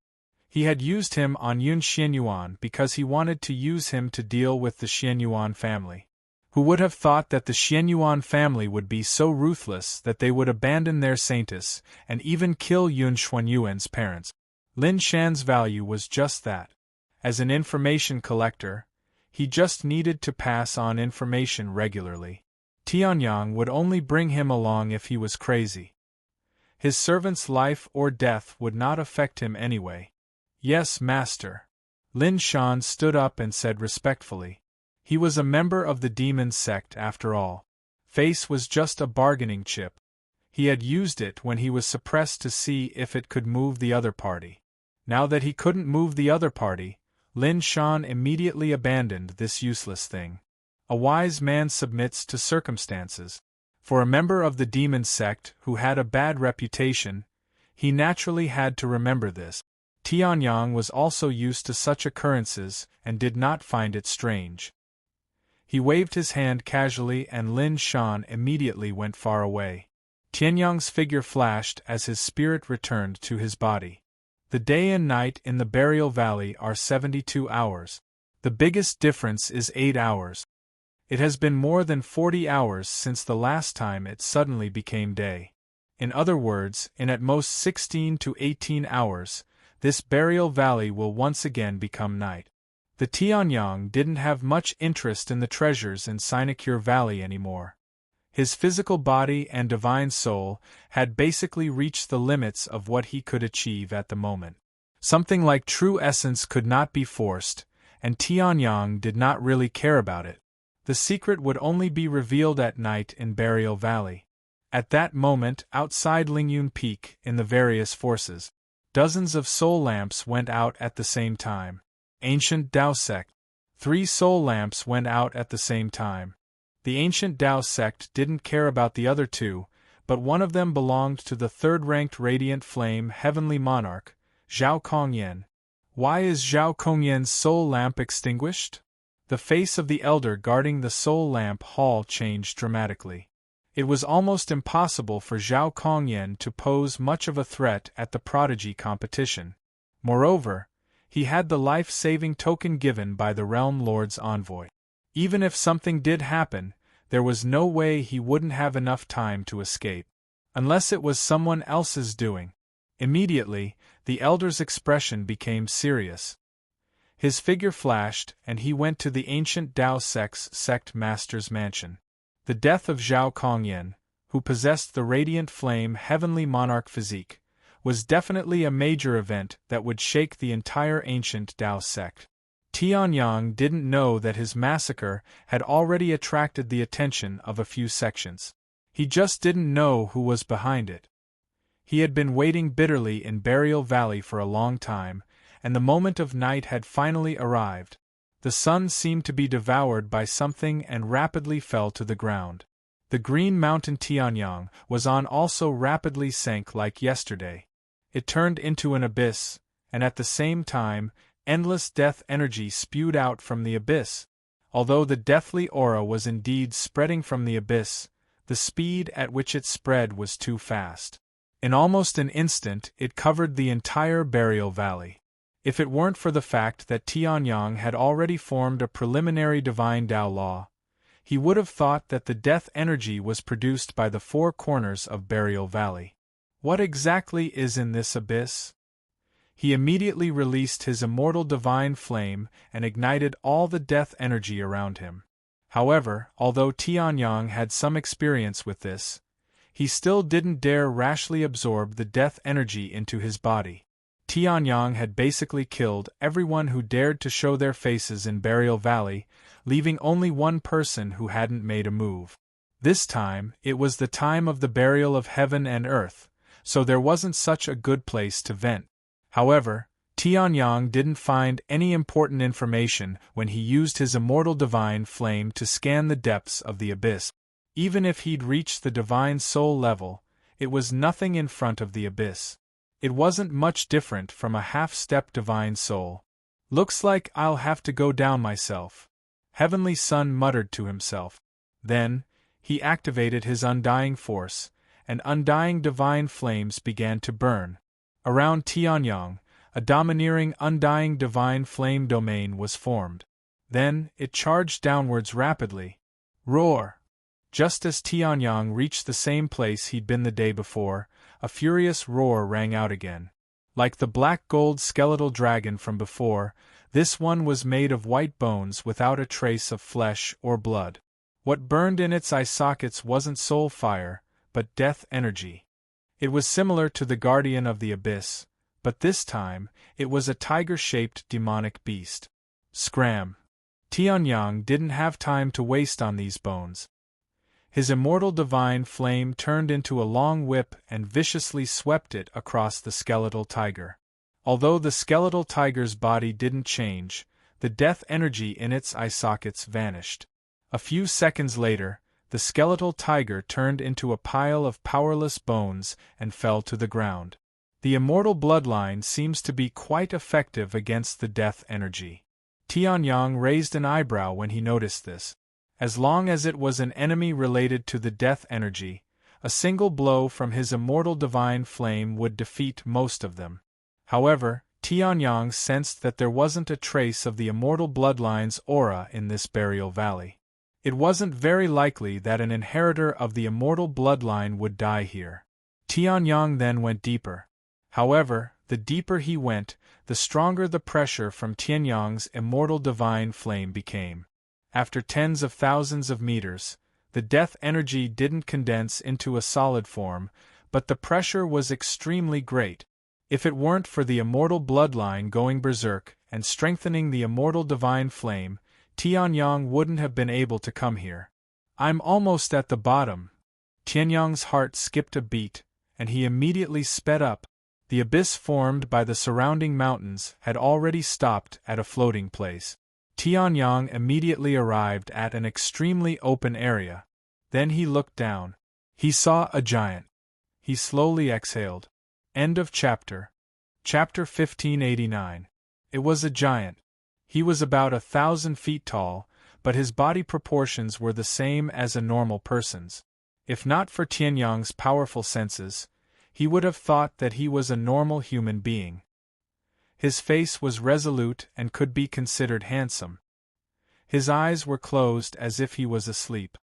He had used him on Yun Xianyuan because he wanted to use him to deal with the Xianyuan family. Who would have thought that the Xianyuan family would be so ruthless that they would abandon their saintess and even kill Yun Xuanyuan's parents? Lin Shan's value was just that. As an information collector, he just needed to pass on information regularly. Tianyang would only bring him along if he was crazy. His servant's life or death would not affect him anyway. Yes, master. Lin Shan stood up and said respectfully. He was a member of the demon sect after all. Face was just a bargaining chip. He had used it when he was suppressed to see if it could move the other party. Now that he couldn't move the other party, Lin Shan immediately abandoned this useless thing. A wise man submits to circumstances. For a member of the demon sect who had a bad reputation, he naturally had to remember this. Tianyang was also used to such occurrences and did not find it strange. He waved his hand casually and Lin Shan immediately went far away. Tianyang's figure flashed as his spirit returned to his body. The day and night in the burial valley are 72 hours. The biggest difference is 8 hours. It has been more than 40 hours since the last time it suddenly became day. In other words, in at most 16 to 18 hours, this burial valley will once again become night. The Tianyang didn't have much interest in the treasures in Sinecure Valley anymore. His physical body and divine soul had basically reached the limits of what he could achieve at the moment. Something like true essence could not be forced, and Tianyang did not really care about it. The secret would only be revealed at night in Burial Valley. At that moment, outside Lingyun Peak, in the various forces, dozens of soul lamps went out at the same time. Ancient Tao sect. 3 soul lamps went out at the same time. The ancient Tao sect didn't care about the other 2, but one of them belonged to the third-ranked radiant flame heavenly monarch, Zhao Kongyan. Why is Zhao Kongyan's soul lamp extinguished? The face of the elder guarding the soul lamp hall changed dramatically. It was almost impossible for Zhao Kongyan to pose much of a threat at the prodigy competition. Moreover, he had the life-saving token given by the Realm Lord's envoy. Even if something did happen, there was no way he wouldn't have enough time to escape. Unless it was someone else's doing. Immediately, the elder's expression became serious. His figure flashed, and he went to the ancient Tao sect's sect master's mansion. The death of Zhao Kongyan, who possessed the radiant flame heavenly monarch physique, was definitely a major event that would shake the entire ancient Tao sect. Tianyang didn't know that his massacre had already attracted the attention of a few sections. He just didn't know who was behind it. He had been waiting bitterly in Burial Valley for a long time, and the moment of night had finally arrived. The sun seemed to be devoured by something and rapidly fell to the ground. The green mountain Tianyang was on also rapidly sank like yesterday. It turned into an abyss, and at the same time, endless death energy spewed out from the abyss. Although the deathly aura was indeed spreading from the abyss, the speed at which it spread was too fast. In almost an instant, it covered the entire Burial Valley. If it weren't for the fact that Tianyang had already formed a preliminary divine Tao law, he would have thought that the death energy was produced by the 4 corners of Burial Valley. What exactly is in this abyss? He immediately released his immortal divine flame and ignited all the death energy around him. However, although Tianyang had some experience with this, he still didn't dare rashly absorb the death energy into his body. Tianyang had basically killed everyone who dared to show their faces in Burial Valley, leaving only one person who hadn't made a move. This time, it was the time of the burial of heaven and earth, so there wasn't such a good place to vent. However, Tianyang didn't find any important information when he used his immortal divine flame to scan the depths of the abyss. Even if he'd reached the divine soul level, it was nothing in front of the abyss. It wasn't much different from a half-step divine soul. "Looks like I'll have to go down myself," Heavenly Son muttered to himself. Then, he activated his undying force, and undying divine flames began to burn. Around Tianyang, a domineering undying divine flame domain was formed. Then, it charged downwards rapidly. Roar! Just as Tianyang reached the same place he'd been the day before, a furious roar rang out again. Like the black-gold skeletal dragon from before, this one was made of white bones without a trace of flesh or blood. What burned in its eye sockets wasn't soul fire, but death energy. It was similar to the guardian of the abyss, but this time, it was a tiger-shaped demonic beast. Scram! Tianyang didn't have time to waste on these bones. His immortal divine flame turned into a long whip and viciously swept it across the skeletal tiger. Although the skeletal tiger's body didn't change, the death energy in its eye sockets vanished. A few seconds later, the skeletal tiger turned into a pile of powerless bones and fell to the ground. The immortal bloodline seems to be quite effective against the death energy. Tianyang raised an eyebrow when he noticed this. As long as it was an enemy related to the death energy, a single blow from his immortal divine flame would defeat most of them. However, Tianyang sensed that there wasn't a trace of the immortal bloodline's aura in this burial valley. It wasn't very likely that an inheritor of the immortal bloodline would die here. Tianyang then went deeper. However, the deeper he went, the stronger the pressure from Tianyang's immortal divine flame became. After tens of thousands of meters, the death energy didn't condense into a solid form, but the pressure was extremely great. If it weren't for the immortal bloodline going berserk and strengthening the immortal divine flame, Tianyang wouldn't have been able to come here. "I'm almost at the bottom." Tianyang's heart skipped a beat, and he immediately sped up. The abyss formed by the surrounding mountains had already stopped at a floating place. Tianyang immediately arrived at an extremely open area. Then he looked down. He saw a giant. He slowly exhaled. End of chapter. Chapter 1589. It was a giant. He was about 1,000 feet tall, but his body proportions were the same as a normal person's. If not for Tianyang's powerful senses, he would have thought that he was a normal human being. His face was resolute and could be considered handsome. His eyes were closed as if he was asleep.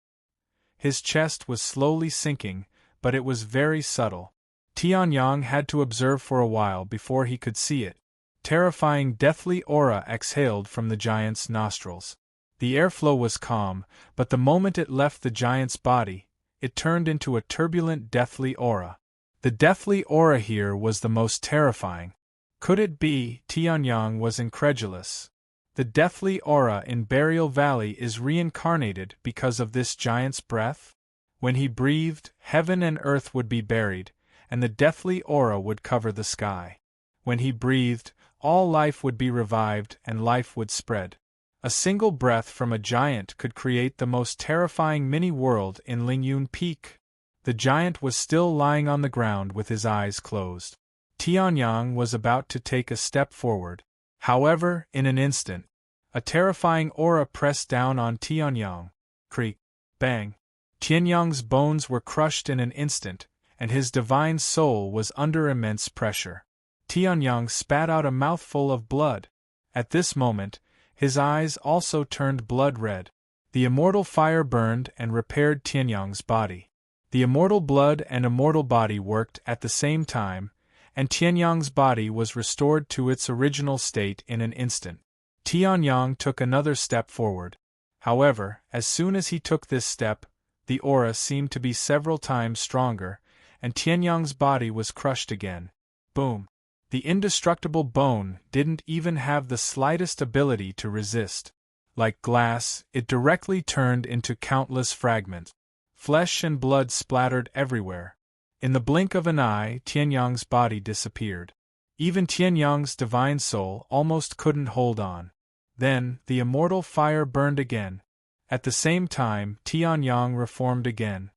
His chest was slowly sinking, but it was very subtle. Tianyang had to observe for a while before he could see it. Terrifying deathly aura exhaled from the giant's nostrils. The airflow was calm, but the moment it left the giant's body, it turned into a turbulent deathly aura. The deathly aura here was the most terrifying. Could it be? Tianyang was incredulous. The deathly aura in Burial Valley is reincarnated because of this giant's breath? When he breathed, heaven and earth would be buried, and the deathly aura would cover the sky. When he breathed, all life would be revived and life would spread. A single breath from a giant could create the most terrifying mini-world in Lingyun Peak. The giant was still lying on the ground with his eyes closed. Tianyang was about to take a step forward. However, in an instant, a terrifying aura pressed down on Tianyang. Creak, bang. Tianyang's bones were crushed in an instant, and his divine soul was under immense pressure. Tianyang spat out a mouthful of blood. At this moment, his eyes also turned blood red. The immortal fire burned and repaired Tianyang's body. The immortal blood and immortal body worked at the same time, and Tianyang's body was restored to its original state in an instant. Tianyang took another step forward. However, as soon as he took this step, The aura seemed to be several times stronger, and Tianyang's body was crushed again. Boom! The indestructible bone didn't even have the slightest ability to resist. Like glass, it directly turned into countless fragments. Flesh and blood splattered everywhere. In the blink of an eye, Tianyang's body disappeared. Even Tianyang's divine soul almost couldn't hold on. Then, the immortal fire burned again. At the same time, Tianyang reformed again.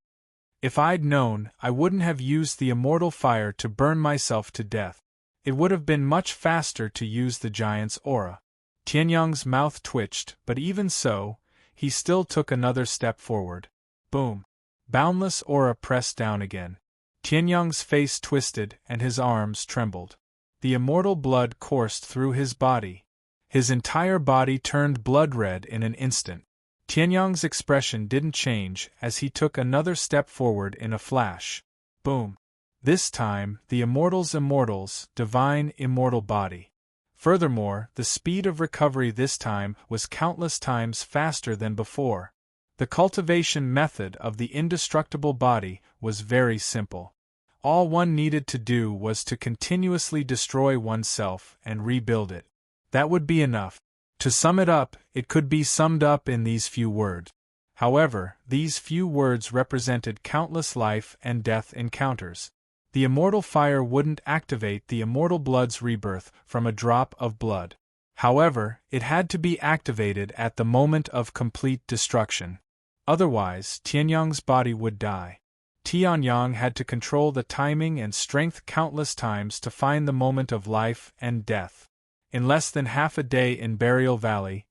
If I'd known, I wouldn't have used the immortal fire to burn myself to death. It would have been much faster to use the giant's aura. Tianyang's mouth twitched, but even so, he still took another step forward. Boom! Boundless aura pressed down again. Tianyang's face twisted and his arms trembled. The immortal blood coursed through his body. His entire body turned blood red in an instant. Tianyang's expression didn't change as he took another step forward in a flash. Boom! This time, the immortal's divine immortal body. Furthermore, the speed of recovery this time was countless times faster than before. The cultivation method of the indestructible body was very simple. All one needed to do was to continuously destroy oneself and rebuild it. That would be enough. To sum it up, it could be summed up in these few words. However, these few words represented countless life and death encounters. The immortal fire wouldn't activate the immortal blood's rebirth from a drop of blood. However, it had to be activated at the moment of complete destruction. Otherwise, Tianyang's body would die. Tianyang had to control the timing and strength countless times to find the moment of life and death. In less than half a day in Burial Valley,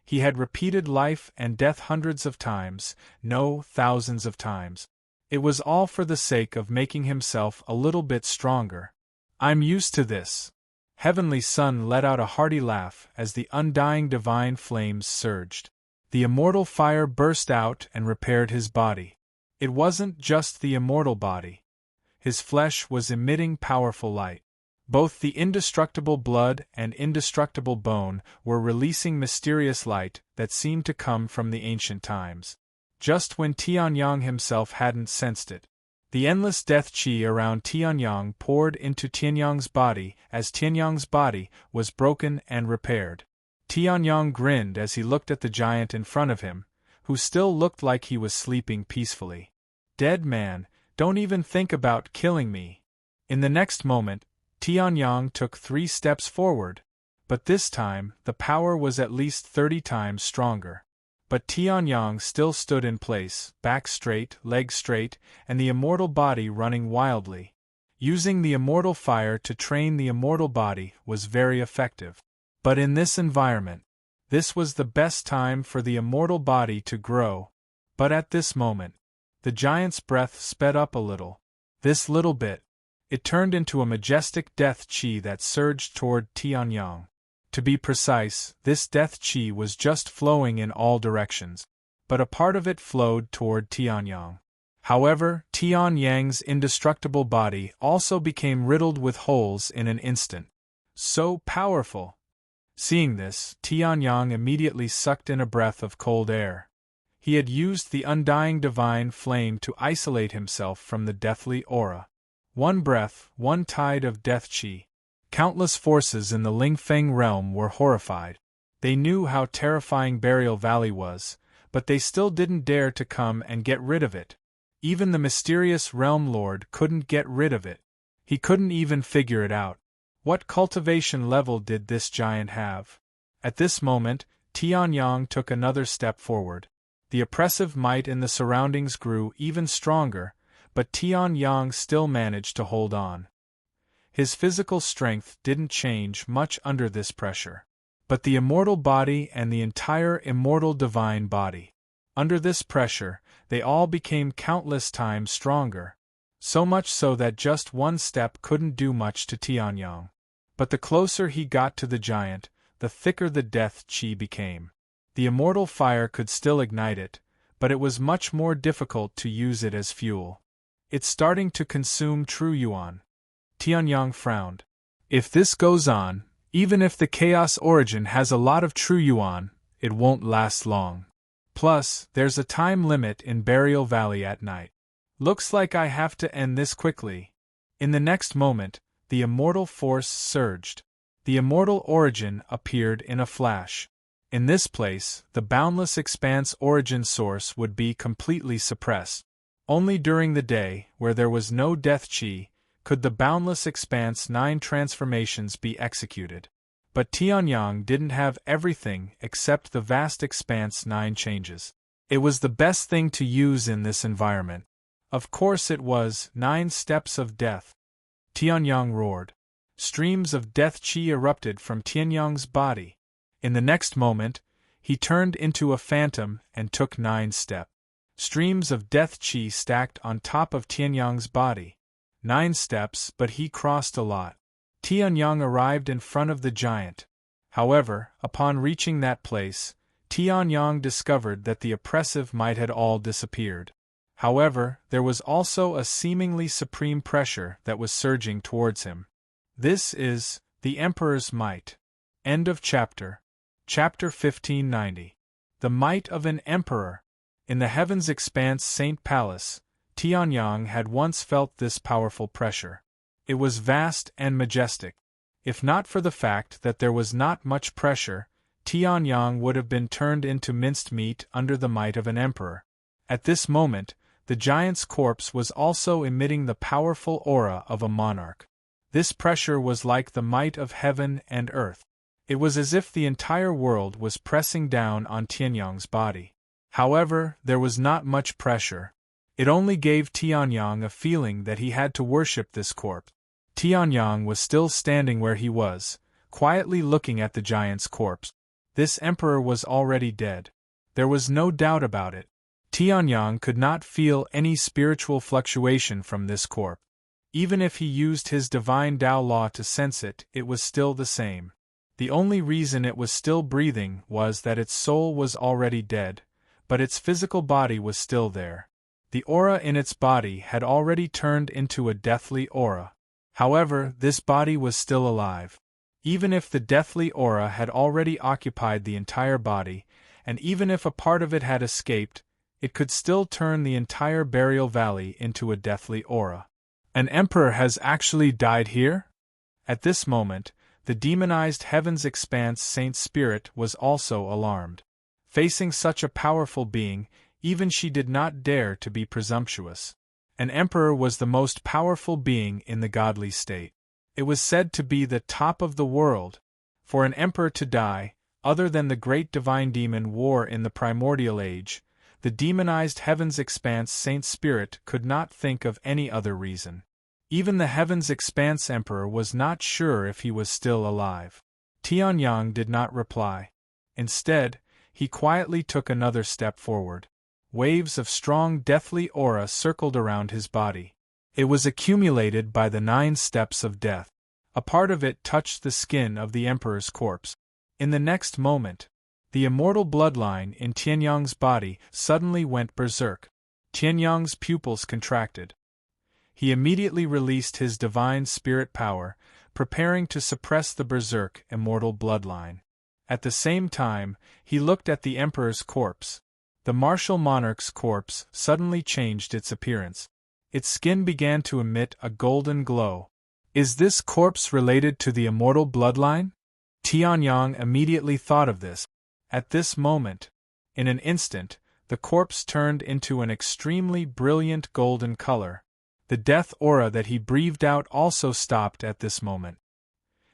he had repeated life and death hundreds of times, no, thousands of times. It was all for the sake of making himself a little bit stronger. I'm used to this. Heavenly Son let out a hearty laugh as the undying divine flames surged. The immortal fire burst out and repaired his body. It wasn't just the immortal body. His flesh was emitting powerful light. Both the indestructible blood and indestructible bone were releasing mysterious light that seemed to come from the ancient times. Just when Tianyang himself hadn't sensed it. The endless death chi around Tianyang poured into Tianyang's body as Tianyang's body was broken and repaired. Tianyang grinned as he looked at the giant in front of him, who still looked like he was sleeping peacefully. Dead man, don't even think about killing me. In the next moment, Tianyang took 3 steps forward, but this time the power was at least 30 times stronger. But Tianyang still stood in place, back straight, legs straight, and the immortal body running wildly. Using the immortal fire to train the immortal body was very effective. But in this environment, this was the best time for the immortal body to grow. But at this moment, the giant's breath sped up a little. This little bit. It turned into a majestic death chi that surged toward Tianyang. To be precise, this death chi was just flowing in all directions, but a part of it flowed toward Tianyang. However, Tianyang's indestructible body also became riddled with holes in an instant. So powerful! Seeing this, Tianyang immediately sucked in a breath of cold air. He had used the undying divine flame to isolate himself from the deathly aura. One breath, one tide of death chi. Countless forces in the Lingfeng realm were horrified. They knew how terrifying Burial Valley was, but they still didn't dare to come and get rid of it. Even the mysterious Realm Lord couldn't get rid of it. He couldn't even figure it out. What cultivation level did this giant have? At this moment, Tianyang took another step forward. The oppressive might in the surroundings grew even stronger, but Tianyang still managed to hold on. His physical strength didn't change much under this pressure. But the immortal body and the entire immortal divine body. Under this pressure, they all became countless times stronger. So much so that just one step couldn't do much to Tianyang. But the closer he got to the giant, the thicker the death chi became. The immortal fire could still ignite it, but it was much more difficult to use it as fuel. It's starting to consume true yuan. Tianyang frowned. If this goes on, even if the Chaos Origin has a lot of true yuan, it won't last long. Plus, there's a time limit in Burial Valley at night. Looks like I have to end this quickly. In the next moment, the immortal force surged. The immortal origin appeared in a flash. In this place, the boundless expanse origin source would be completely suppressed. Only during the day, where there was no death chi, could the boundless expanse 9 transformations be executed. But Tianyang didn't have everything except the vast expanse 9 changes. It was the best thing to use in this environment. Of course it was 9 steps of death. Tianyang roared. Streams of death chi erupted from Tianyang's body. In the next moment, he turned into a phantom and took 9 steps. Streams of death chi stacked on top of Tianyang's body. 9 steps, but he crossed a lot. Tianyang arrived in front of the giant. However, upon reaching that place, Tianyang discovered that the oppressive might had all disappeared. However, there was also a seemingly supreme pressure that was surging towards him. This is the Emperor's might. End of chapter. Chapter 1590. The might of an emperor. In the heavens expanse Saint Palace, Tianyang had once felt this powerful pressure. It was vast and majestic. If not for the fact that there was not much pressure, Tianyang would have been turned into minced meat under the might of an emperor. At this moment, the giant's corpse was also emitting the powerful aura of a monarch. This pressure was like the might of heaven and earth. It was as if the entire world was pressing down on Tianyang's body. However, there was not much pressure. It only gave Tianyang a feeling that he had to worship this corpse. Tianyang was still standing where he was, quietly looking at the giant's corpse. This emperor was already dead. There was no doubt about it. Tianyang could not feel any spiritual fluctuation from this corpse. Even if he used his divine Tao law to sense it, it was still the same. The only reason it was still breathing was that its soul was already dead, but its physical body was still there. The aura in its body had already turned into a deathly aura. However, this body was still alive. Even if the deathly aura had already occupied the entire body, and even if a part of it had escaped, it could still turn the entire Burial Valley into a deathly aura. An emperor has actually died here? At this moment, the demonized heavens expanse Saint Spirit was also alarmed. Facing such a powerful being, even she did not dare to be presumptuous. An emperor was the most powerful being in the godly state. It was said to be the top of the world. For an emperor to die, other than the great divine demon war in the primordial age, the demonized heavens expanse Saint Spirit could not think of any other reason. Even the heavens expanse emperor was not sure if he was still alive. Tianyang did not reply. Instead, he quietly took another step forward. Waves of strong deathly aura circled around his body. It was accumulated by the 9 steps of death. A part of it touched the skin of the emperor's corpse. In the next moment, the immortal bloodline in Tianyang's body suddenly went berserk. Tianyang's pupils contracted. He immediately released his divine spirit power, preparing to suppress the berserk immortal bloodline. At the same time, he looked at the emperor's corpse. The martial monarch's corpse suddenly changed its appearance. Its skin began to emit a golden glow. Is this corpse related to the immortal bloodline? Tianyang immediately thought of this. At this moment, in an instant, the corpse turned into an extremely brilliant golden color. The death aura that he breathed out also stopped at this moment.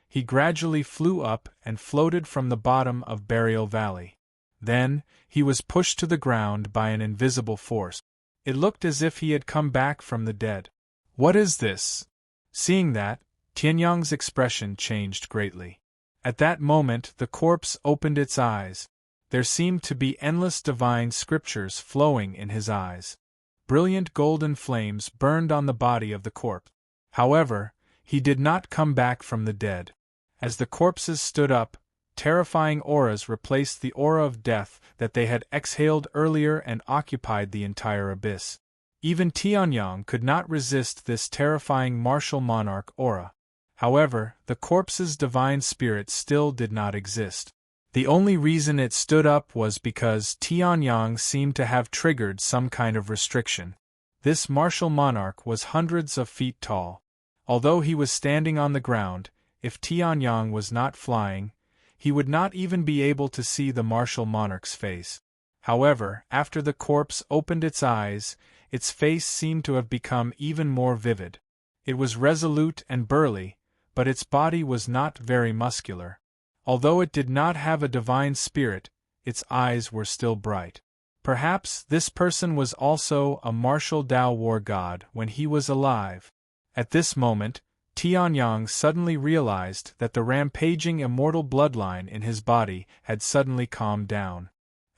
He gradually flew up and floated from the bottom of Burial Valley. Then, he was pushed to the ground by an invisible force. It looked as if he had come back from the dead. What is this? Seeing that, Tianyang's expression changed greatly. At that moment the corpse opened its eyes. There seemed to be endless divine scriptures flowing in his eyes. Brilliant golden flames burned on the body of the corpse. However, he did not come back from the dead. As the corpses stood up, terrifying auras replaced the aura of death that they had exhaled earlier and occupied the entire abyss. Even Tianyang could not resist this terrifying martial monarch aura. However, the corpse's divine spirit still did not exist. The only reason it stood up was because Tianyang seemed to have triggered some kind of restriction. This martial monarch was hundreds of feet tall. Although he was standing on the ground, if Tianyang was not flying, he would not even be able to see the martial monarch's face. However, after the corpse opened its eyes, its face seemed to have become even more vivid. It was resolute and burly, but its body was not very muscular. Although it did not have a divine spirit, its eyes were still bright. Perhaps this person was also a martial Tao war god when he was alive. At this moment, Tianyang suddenly realized that the rampaging immortal bloodline in his body had suddenly calmed down.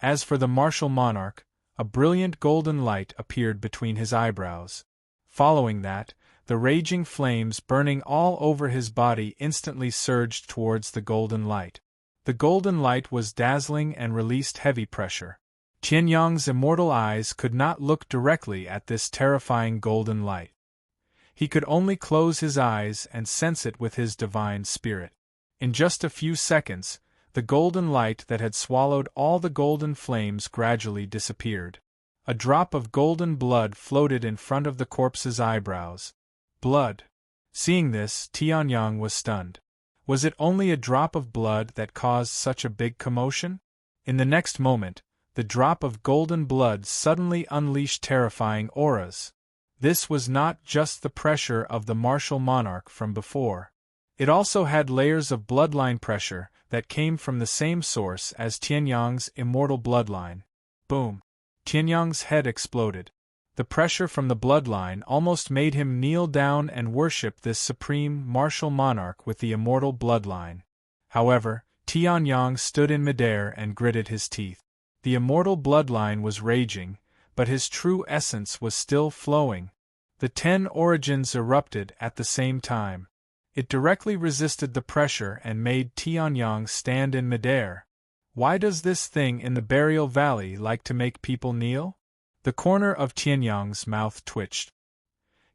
As for the martial monarch, a brilliant golden light appeared between his eyebrows. Following that, the raging flames burning all over his body instantly surged towards the golden light. The golden light was dazzling and released heavy pressure. Tianyang's immortal eyes could not look directly at this terrifying golden light. He could only close his eyes and sense it with his divine spirit. In just a few seconds, the golden light that had swallowed all the golden flames gradually disappeared. A drop of golden blood floated in front of the corpse's eyebrows. Blood. Seeing this, Tianyang was stunned. Was it only a drop of blood that caused such a big commotion? In the next moment, the drop of golden blood suddenly unleashed terrifying auras. This was not just the pressure of the martial monarch from before. It also had layers of bloodline pressure that came from the same source as Tianyang's immortal bloodline. Boom! Tianyang's head exploded. The pressure from the bloodline almost made him kneel down and worship this supreme martial monarch with the immortal bloodline. However, Tianyang stood in midair and gritted his teeth. The immortal bloodline was raging, but his true essence was still flowing. The 10 origins erupted at the same time. It directly resisted the pressure and made Tianyang stand in midair. Why does this thing in the burial valley like to make people kneel? The corner of Tianyang's mouth twitched.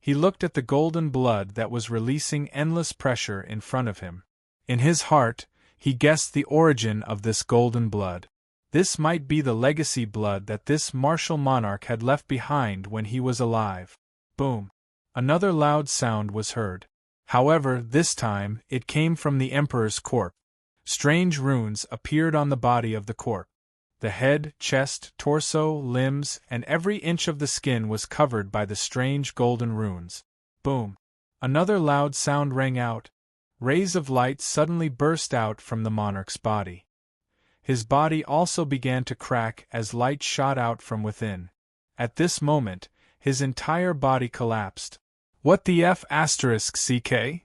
He looked at the golden blood that was releasing endless pressure in front of him. In his heart, he guessed the origin of this golden blood. This might be the legacy blood that this martial monarch had left behind when he was alive. Boom! Another loud sound was heard. However, this time, it came from the emperor's corpse. Strange runes appeared on the body of the corpse. The head, chest, torso, limbs, and every inch of the skin was covered by the strange golden runes. Boom! Another loud sound rang out. Rays of light suddenly burst out from the monarch's body. His body also began to crack as light shot out from within. At this moment, his entire body collapsed. What the F***CK?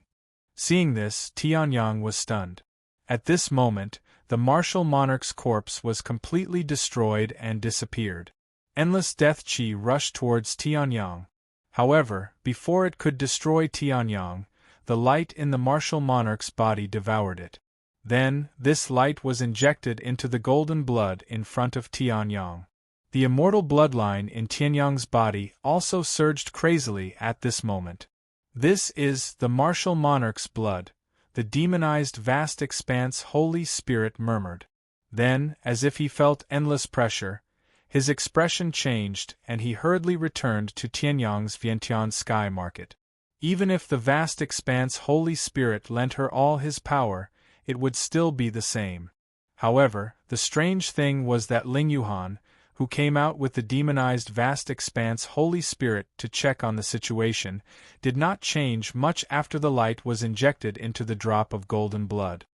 Seeing this, Tianyang was stunned. At this moment, the martial monarch's corpse was completely destroyed and disappeared. Endless death chi rushed towards Tianyang. However, before it could destroy Tianyang, the light in the martial monarch's body devoured it. Then, this light was injected into the golden blood in front of Tianyang. The immortal bloodline in Tianyang's body also surged crazily at this moment. This is the martial monarch's blood. The demonized vast expanse Holy Spirit murmured. Then, as if he felt endless pressure, his expression changed and he hurriedly returned to Tianyang's Vientiane sky market. Even if the vast expanse Holy Spirit lent her all his power, it would still be the same. However, the strange thing was that Ling Yuhan, who came out with the demonized vast expanse Holy Spirit to check on the situation, did not change much after the light was injected into the drop of golden blood.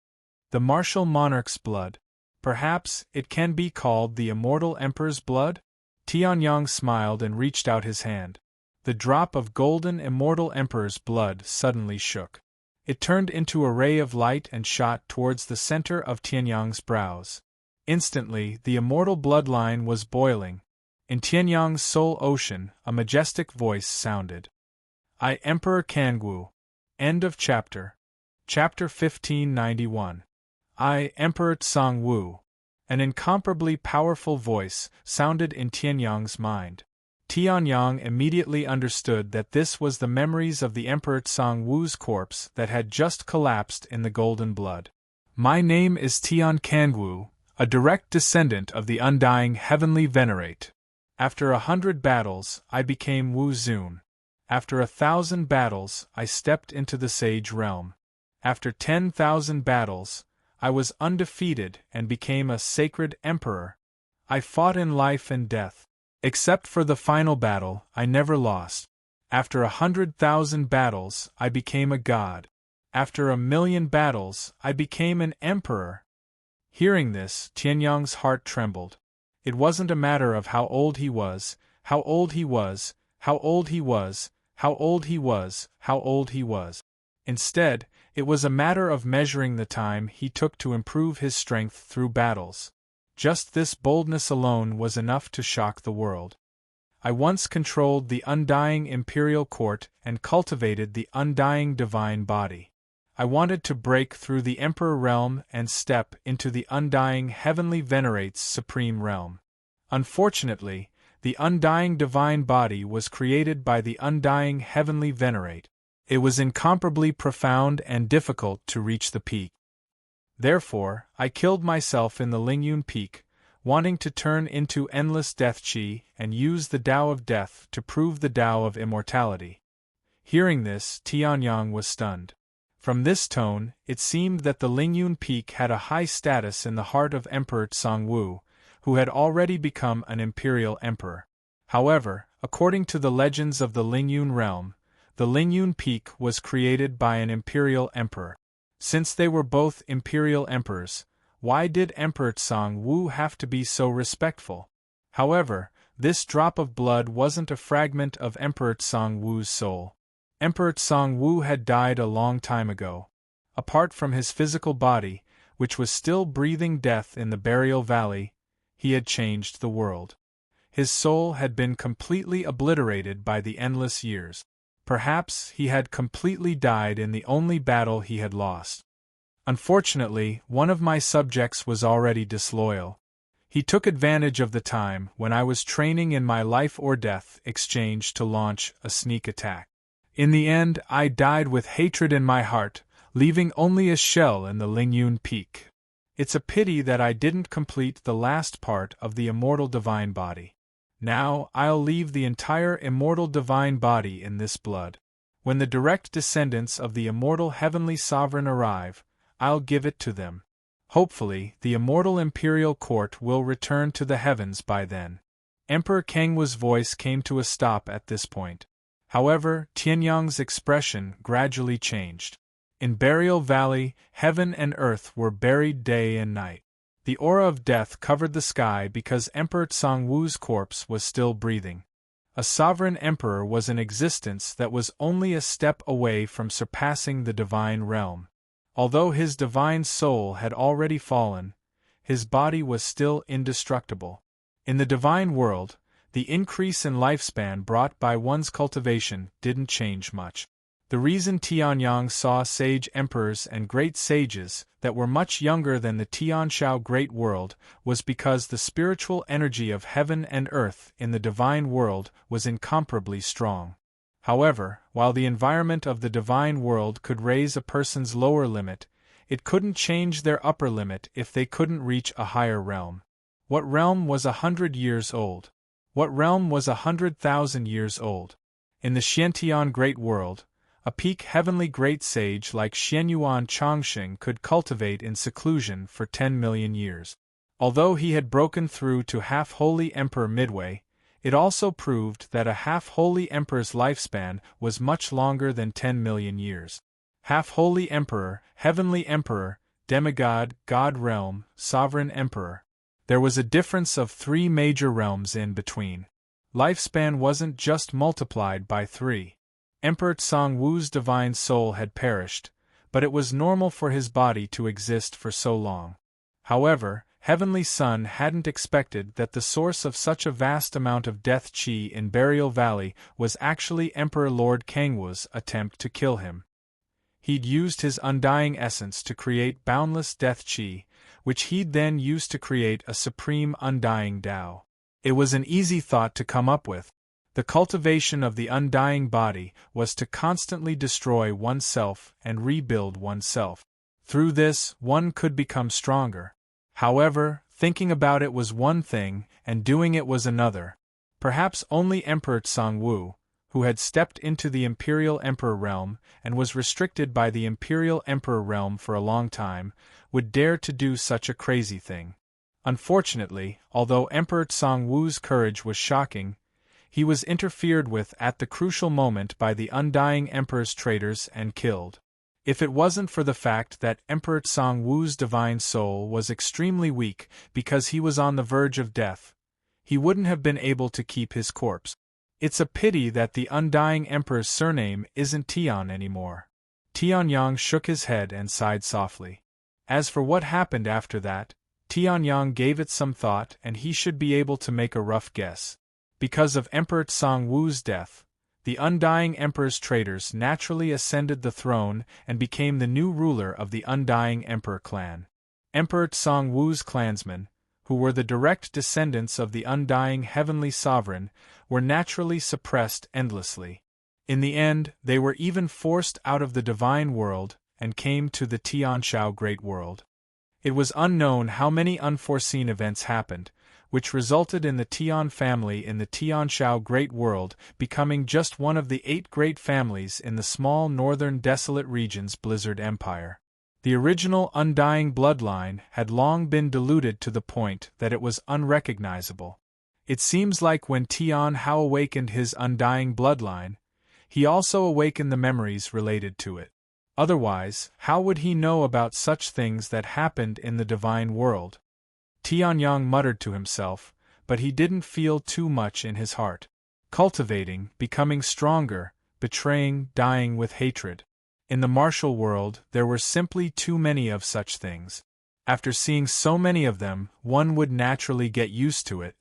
The martial monarch's blood. Perhaps it can be called the immortal emperor's blood? Tianyang smiled and reached out his hand. The drop of golden immortal emperor's blood suddenly shook. It turned into a ray of light and shot towards the center of Tianyang's brows. Instantly, the immortal bloodline was boiling. In Tianyang's soul ocean, a majestic voice sounded. I, Emperor Kangwu. End of chapter. Chapter 1591. I, Emperor Tsang Wu. An incomparably powerful voice sounded in Tianyang's mind. Tianyang immediately understood that this was the memories of the Emperor Tsang Wu's corpse that had just collapsed in the golden blood. My name is Tian Kangwu, a direct descendant of the undying heavenly venerate. After 100 battles, I became Wu Zun. After 1,000 battles, I stepped into the sage realm. After 10,000 battles, I was undefeated and became a sacred emperor. I fought in life and death. Except for the final battle, I never lost. After 100,000 battles, I became a god. After 1,000,000 battles, I became an emperor. Hearing this, Tianyang's heart trembled. It wasn't a matter of how old he was, how old he was, how old he was, how old he was, how old he was. Instead, it was a matter of measuring the time he took to improve his strength through battles. Just this boldness alone was enough to shock the world. I once controlled the undying imperial court and cultivated the undying divine body. I wanted to break through the emperor realm and step into the undying heavenly venerate's supreme realm. Unfortunately, the undying divine body was created by the undying heavenly venerate. It was incomparably profound and difficult to reach the peak. Therefore, I killed myself in the Lingyun Peak, wanting to turn into endless death chi and use the Tao of death to prove the Tao of immortality. Hearing this, Tianyang was stunned. From this tone, it seemed that the Lingyun Peak had a high status in the heart of Emperor Tsangwu, who had already become an imperial emperor. However, according to the legends of the Lingyun realm, the Lingyun Peak was created by an imperial emperor. Since they were both imperial emperors, why did Emperor Tsangwu have to be so respectful? However, this drop of blood wasn't a fragment of Emperor Tsangwu's soul. Emperor Tsangwu had died a long time ago. Apart from his physical body, which was still breathing death in the burial valley, he had changed the world. His soul had been completely obliterated by the endless years. Perhaps he had completely died in the only battle he had lost. Unfortunately, one of my subjects was already disloyal. He took advantage of the time when I was training in my life or death exchange to launch a sneak attack. In the end, I died with hatred in my heart, leaving only a shell in the Lingyun Peak. It's a pity that I didn't complete the last part of the immortal divine body. Now, I'll leave the entire immortal divine body in this blood. When the direct descendants of the immortal heavenly sovereign arrive, I'll give it to them. Hopefully, the immortal imperial court will return to the heavens by then. Emperor Kangwu's voice came to a stop at this point. However, Tianyang's expression gradually changed. In Burial Valley, heaven and earth were buried day and night. The aura of death covered the sky because Emperor Tsangwu's corpse was still breathing. A sovereign emperor was in existence that was only a step away from surpassing the divine realm. Although his divine soul had already fallen, his body was still indestructible. In the divine world, the increase in lifespan brought by one's cultivation didn't change much. The reason Tianyang saw sage emperors and great sages that were much younger than the Tianshao Great World was because the spiritual energy of heaven and earth in the divine world was incomparably strong. However, while the environment of the divine world could raise a person's lower limit, it couldn't change their upper limit if they couldn't reach a higher realm. What realm was 100 years old? What realm was 100,000 years old? In the Xiantian Great World, a peak heavenly great sage like Xianyuan Chongxing could cultivate in seclusion for 10 million years. Although he had broken through to half-holy emperor midway, it also proved that a half-holy emperor's lifespan was much longer than 10 million years. Half-holy emperor, heavenly emperor, demigod, god realm, sovereign emperor. There was a difference of 3 major realms in between. Lifespan wasn't just multiplied by 3. Emperor Tsangwu's divine soul had perished, but it was normal for his body to exist for so long. However, Heavenly Sun hadn't expected that the source of such a vast amount of death chi in Burial Valley was actually Emperor Lord Kangwu's attempt to kill him. He'd used his undying essence to create boundless death chi, which he'd then used to create a supreme undying Tao. It was an easy thought to come up with. The cultivation of the undying body was to constantly destroy oneself and rebuild oneself. Through this, one could become stronger. However, thinking about it was one thing, and doing it was another. Perhaps only Emperor Tsang-Wu, who had stepped into the Imperial Emperor realm and was restricted by the Imperial Emperor realm for a long time, would dare to do such a crazy thing. Unfortunately, although Emperor Tsang-Wu's courage was shocking, he was interfered with at the crucial moment by the Undying Emperor's traitors and killed. If it wasn't for the fact that Emperor Tsang-Wu's divine soul was extremely weak because he was on the verge of death, he wouldn't have been able to keep his corpse. It's a pity that the Undying Emperor's surname isn't Tian anymore. Tianyang shook his head and sighed softly. As for what happened after that, Tianyang gave it some thought and he should be able to make a rough guess. Because of Emperor Tsang-Wu's death, the Undying Emperor's traitors naturally ascended the throne and became the new ruler of the Undying Emperor clan. Emperor Tsang-Wu's clansmen, who were the direct descendants of the Undying Heavenly Sovereign, were naturally suppressed endlessly. In the end, they were even forced out of the divine world and came to the Tianshao Great World. It was unknown how many unforeseen events happened, which resulted in the Tian family in the Tianshao Great World becoming just one of the 8 great families in the small northern desolate region's Blizzard Empire. The original Undying bloodline had long been diluted to the point that it was unrecognizable. It seems like when Tian Hao awakened his Undying bloodline, he also awakened the memories related to it. Otherwise, how would he know about such things that happened in the divine world? Tianyang muttered to himself, but he didn't feel too much in his heart. Cultivating, becoming stronger, betraying, dying with hatred. In the martial world, there were simply too many of such things. After seeing so many of them, one would naturally get used to it.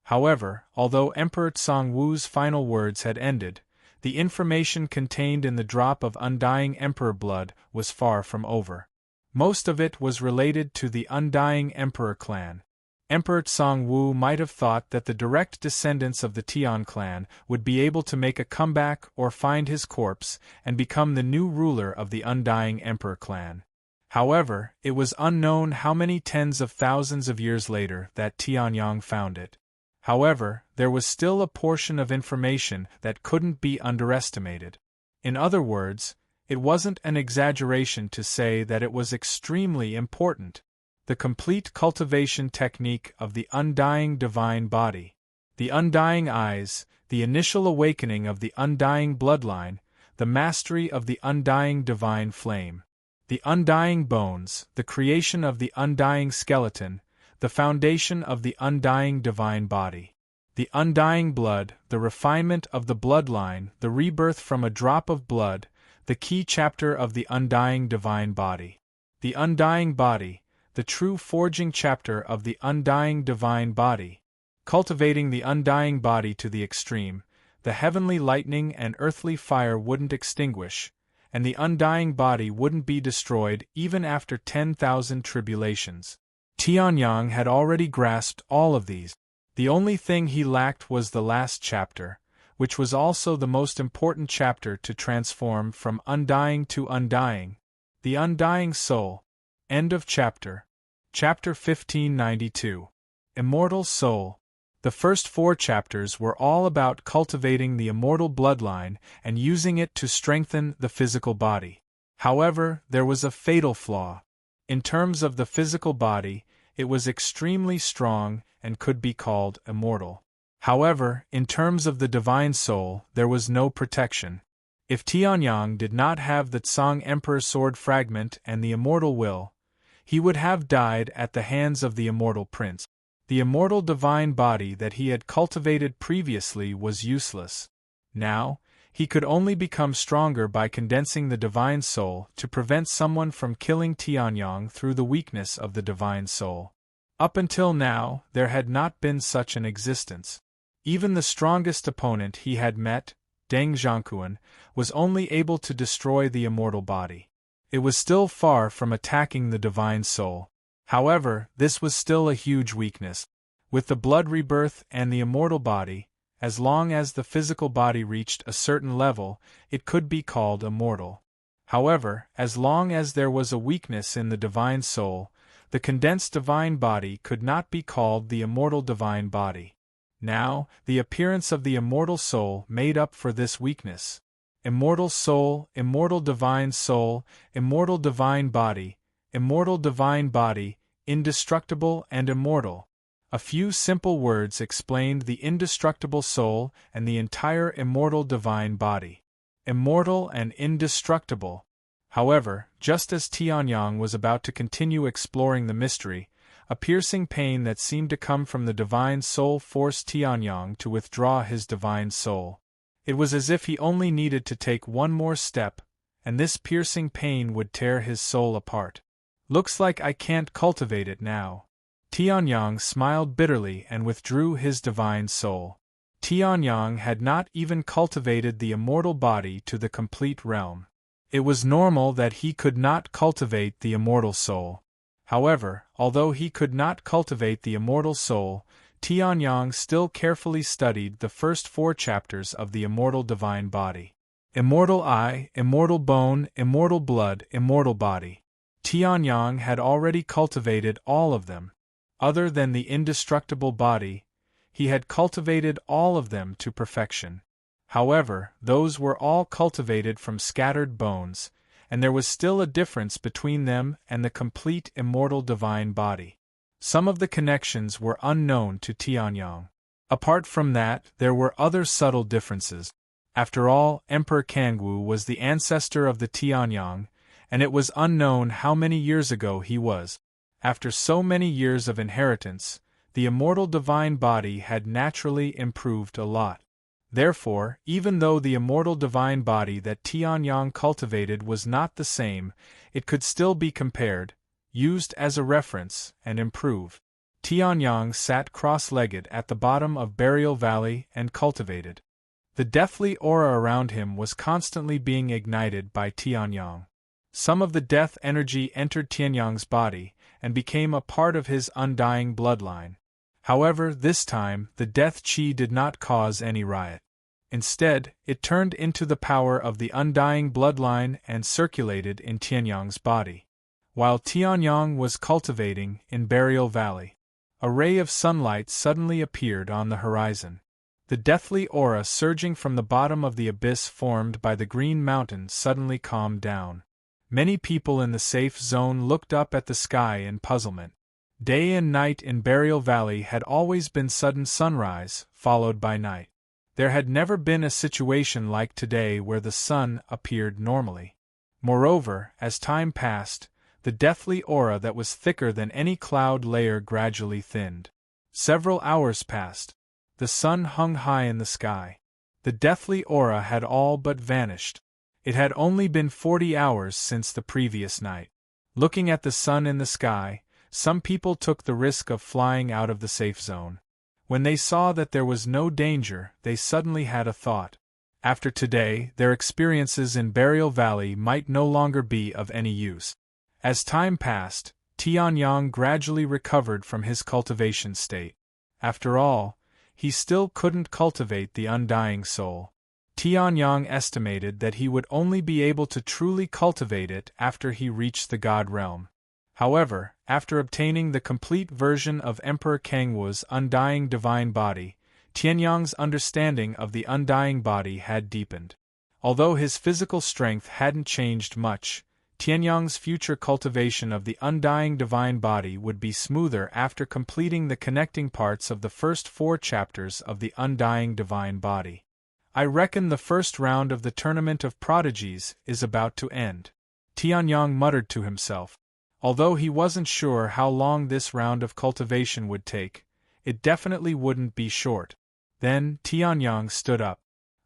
However, although Emperor Tsang-Wu's final words had ended, the information contained in the drop of Undying Emperor blood was far from over. Most of it was related to the Undying Emperor clan. Emperor Tsang-Wu might have thought that the direct descendants of the Tian clan would be able to make a comeback or find his corpse and become the new ruler of the Undying Emperor clan. However, it was unknown how many tens of thousands of years later that Tianyang found it. However, there was still a portion of information that couldn't be underestimated. In other words, it wasn't an exaggeration to say that it was extremely important. The complete cultivation technique of the Undying Divine Body, the Undying Eyes, the initial awakening of the Undying Bloodline, the mastery of the Undying Divine Flame, the Undying Bones, the creation of the Undying Skeleton, the foundation of the Undying Divine Body, the Undying Blood, the refinement of the Bloodline, the rebirth from a drop of blood, the key chapter of the Undying Divine Body, the Undying Body, the true forging chapter of the Undying Divine Body. Cultivating the Undying Body to the extreme, the heavenly lightning and earthly fire wouldn't extinguish, and the Undying Body wouldn't be destroyed even after 10,000 tribulations. Tianyang had already grasped all of these. The only thing he lacked was the last chapter, which was also the most important chapter to transform from undying to undying, the Undying Soul. End of chapter. Chapter 1592. Immortal Soul. The first 4 chapters were all about cultivating the immortal bloodline and using it to strengthen the physical body. However, there was a fatal flaw. In terms of the physical body, it was extremely strong and could be called immortal. However, in terms of the divine soul, there was no protection. If Tianyang did not have the Tsang Emperor sword fragment and the immortal will, he would have died at the hands of the immortal prince. The immortal divine body that he had cultivated previously was useless. Now, he could only become stronger by condensing the divine soul to prevent someone from killing Tianyang through the weakness of the divine soul. Up until now, there had not been such an existence. Even the strongest opponent he had met, Deng Zhangquan, was only able to destroy the immortal body. It was still far from attacking the divine soul. However, this was still a huge weakness. With the blood rebirth and the immortal body, as long as the physical body reached a certain level, it could be called immortal. However, as long as there was a weakness in the divine soul, the condensed divine body could not be called the immortal divine body. Now, the appearance of the immortal soul made up for this weakness. Immortal soul, immortal divine soul, immortal divine body, indestructible and immortal. A few simple words explained the indestructible soul and the entire immortal divine body. Immortal and indestructible. However, just as Tianyang was about to continue exploring the mystery, a piercing pain that seemed to come from the divine soul forced Tianyang to withdraw his divine soul. It was as if he only needed to take one more step, and this piercing pain would tear his soul apart. Looks like I can't cultivate it now. Tianyang smiled bitterly and withdrew his divine soul. Tianyang had not even cultivated the immortal body to the complete realm. It was normal that he could not cultivate the immortal soul. However, although he could not cultivate the immortal soul, Tianyang still carefully studied the first 4 chapters of the immortal divine body. Immortal eye, immortal bone, immortal blood, immortal body. Tianyang had already cultivated all of them. Other than the indestructible body, he had cultivated all of them to perfection. However, those were all cultivated from scattered bones, and there was still a difference between them and the complete immortal divine body. Some of the connections were unknown to Tianyang. Apart from that, there were other subtle differences. After all, Emperor Kangwu was the ancestor of the Tianyang, and it was unknown how many years ago he was. After so many years of inheritance, the immortal divine body had naturally improved a lot. Therefore, even though the immortal divine body that Tianyang cultivated was not the same, it could still be compared, used as a reference, and improved. Tianyang sat cross-legged at the bottom of Burial Valley and cultivated. The deathly aura around him was constantly being ignited by Tianyang. Some of the death energy entered Tianyang's body and became a part of his undying bloodline. However, this time, the death chi did not cause any riot. Instead, it turned into the power of the undying bloodline and circulated in Tianyang's body. While Tianyang was cultivating in Burial Valley, a ray of sunlight suddenly appeared on the horizon. The deathly aura surging from the bottom of the abyss formed by the Green Mountain suddenly calmed down. Many people in the safe zone looked up at the sky in puzzlement. Day and night in Burial Valley had always been sudden sunrise, followed by night. There had never been a situation like today where the sun appeared normally. Moreover, as time passed, the deathly aura that was thicker than any cloud layer gradually thinned. Several hours passed. The sun hung high in the sky. The deathly aura had all but vanished. It had only been 40 hours since the previous night. Looking at the sun in the sky, some people took the risk of flying out of the safe zone. When they saw that there was no danger, they suddenly had a thought. After today, their experiences in Burial Valley might no longer be of any use. As time passed, Tianyang gradually recovered from his cultivation state. After all, he still couldn't cultivate the undying soul. Tianyang estimated that he would only be able to truly cultivate it after he reached the God realm. However, after obtaining the complete version of Emperor Kangwu's undying divine body, Tianyang's understanding of the undying body had deepened. Although his physical strength hadn't changed much, Tianyang's future cultivation of the undying divine body would be smoother after completing the connecting parts of the first 4 chapters of the undying divine body. I reckon the first round of the Tournament of Prodigies is about to end. Tianyang muttered to himself. Although he wasn't sure how long this round of cultivation would take, it definitely wouldn't be short. Then, Tianyang stood up.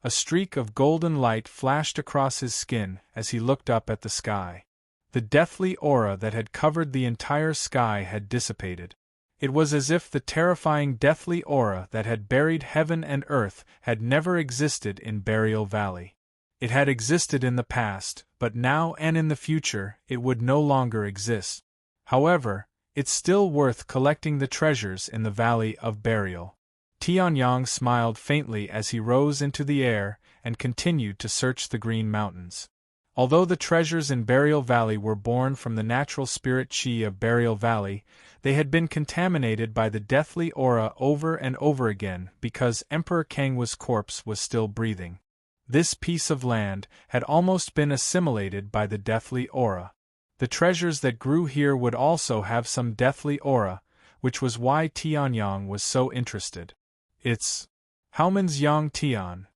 A streak of golden light flashed across his skin as he looked up at the sky. The deathly aura that had covered the entire sky had dissipated. It was as if the terrifying deathly aura that had buried heaven and earth had never existed in Burial Valley. It had existed in the past, but now and in the future it would no longer exist. However, it's still worth collecting the treasures in the Valley of Burial. Tianyang smiled faintly as he rose into the air and continued to search the Green Mountains. Although the treasures in Burial Valley were born from the natural spirit chi of Burial Valley, they had been contaminated by the deathly aura over and over again because Emperor Kangwa's corpse was still breathing. This piece of land had almost been assimilated by the deathly aura. The treasures that grew here would also have some deathly aura, which was why Tianyang was so interested. It's Haoman's Yang Tian.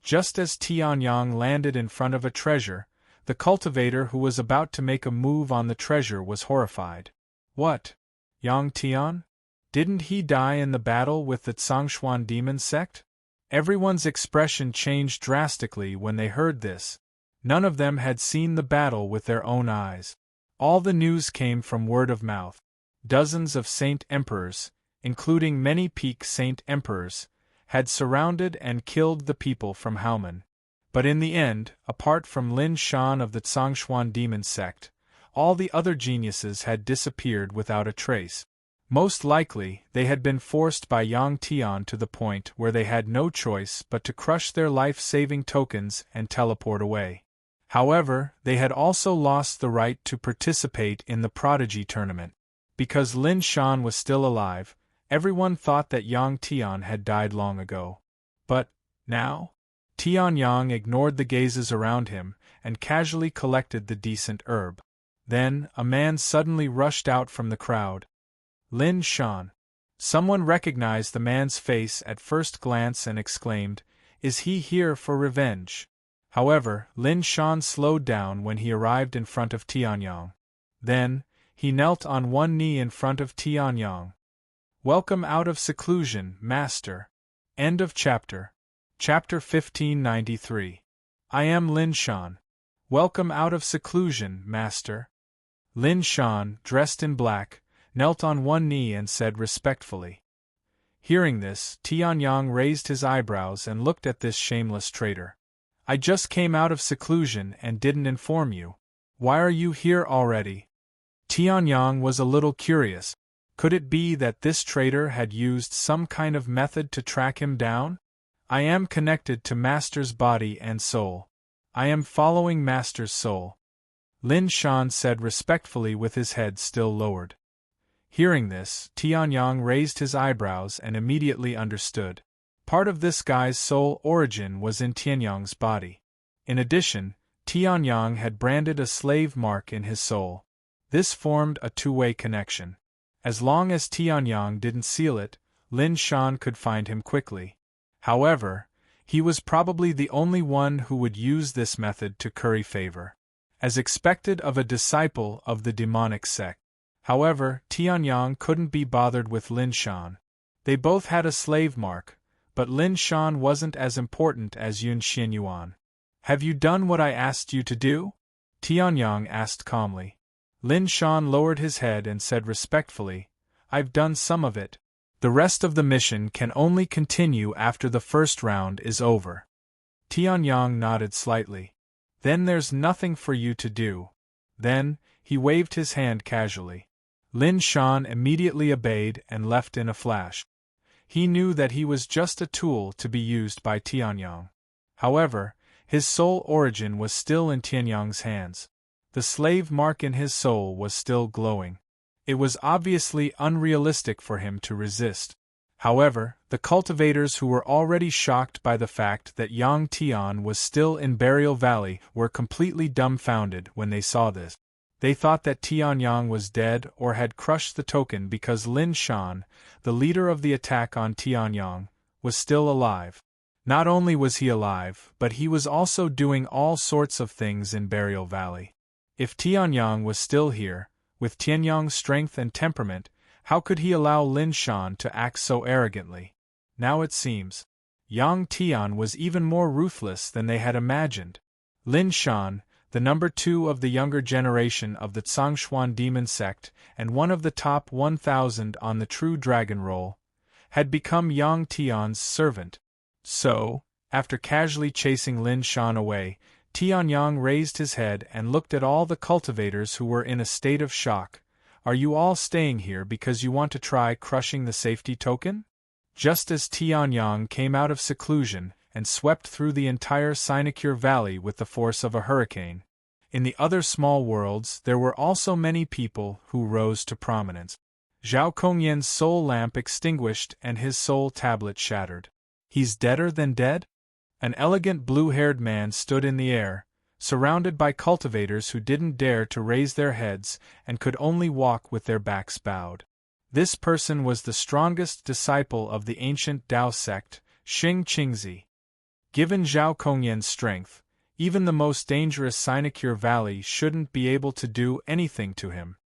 Just as Tianyang landed in front of a treasure, the cultivator who was about to make a move on the treasure was horrified. What? Yang Tian? Didn't he die in the battle with the Zhongshuan demon sect? Everyone's expression changed drastically when they heard this. None of them had seen the battle with their own eyes. All the news came from word of mouth. Dozens of saint emperors, including many peak saint emperors, had surrounded and killed the people from Haoman. But in the end, apart from Lin Shan of the Zhongshuan demon sect, all the other geniuses had disappeared without a trace. Most likely, they had been forced by Yang Tian to the point where they had no choice but to crush their life-saving tokens and teleport away. However, they had also lost the right to participate in the Prodigy tournament. Because Lin Shan was still alive, everyone thought that Yang Tian had died long ago. But, now? Tianyang ignored the gazes around him and casually collected the decent herb. Then, a man suddenly rushed out from the crowd. Lin Shan. Someone recognized the man's face at first glance and exclaimed, "Is he here for revenge?" However, Lin Shan slowed down when he arrived in front of Tianyang. Then, he knelt on one knee in front of Tianyang. "Welcome out of seclusion, Master." End of chapter. Chapter 1593. I am Lin Shan. Welcome out of seclusion, Master. Lin Shan, dressed in black, knelt on one knee and said respectfully. Hearing this, Tianyang raised his eyebrows and looked at this shameless traitor. "I just came out of seclusion and didn't inform you. Why are you here already?" Tianyang was a little curious. Could it be that this traitor had used some kind of method to track him down? "I am connected to Master's body and soul. I am following Master's soul," Lin Shan said respectfully with his head still lowered. Hearing this, Tianyang raised his eyebrows and immediately understood. Part of this guy's soul origin was in Tianyang's body. In addition, Tianyang had branded a slave mark in his soul. This formed a two-way connection. As long as Tianyang didn't seal it, Lin Shan could find him quickly. However, he was probably the only one who would use this method to curry favor, as expected of a disciple of the demonic sect. However, Tianyang couldn't be bothered with Lin Shan. They both had a slave mark, but Lin Shan wasn't as important as Yun Xinyuan. "Have you done what I asked you to do?" Tianyang asked calmly. Lin Shan lowered his head and said respectfully, "I've done some of it. The rest of the mission can only continue after the first round is over." Tianyang nodded slightly. "Then there's nothing for you to do." Then, he waved his hand casually. Lin Shan immediately obeyed and left in a flash. He knew that he was just a tool to be used by Tianyang. However, his soul origin was still in Tianyang's hands. The slave mark in his soul was still glowing. It was obviously unrealistic for him to resist. However, the cultivators who were already shocked by the fact that Yang Tian was still in Burial Valley were completely dumbfounded when they saw this. They thought that Tianyang was dead or had crushed the token because Lin Shan, the leader of the attack on Tianyang, was still alive. Not only was he alive, but he was also doing all sorts of things in Burial Valley. If Tianyang was still here, with Tianyang's strength and temperament, how could he allow Lin Shan to act so arrogantly? Now it seems, Yang Tian was even more ruthless than they had imagined. Lin Shan, the number 2 of the younger generation of the Zhongshuan demon sect and one of the top 1,000 on the True Dragon Roll, had become Yang Tian's servant. So, after casually chasing Lin Shan away, Tianyang raised his head and looked at all the cultivators who were in a state of shock. "Are you all staying here because you want to try crushing the safety token?" Just as Tianyang came out of seclusion and swept through the entire Sinecure Valley with the force of a hurricane, In the other small worlds there were also many people who rose to prominence. Zhao Kongyan's soul lamp extinguished and his soul tablet shattered. He's deader than dead? An elegant blue-haired man stood in the air, surrounded by cultivators who didn't dare to raise their heads and could only walk with their backs bowed. This person was the strongest disciple of the ancient Tao sect, Xing Qingzi. Given Zhao Kongyan's strength, even the most dangerous sinecure valley shouldn't be able to do anything to him.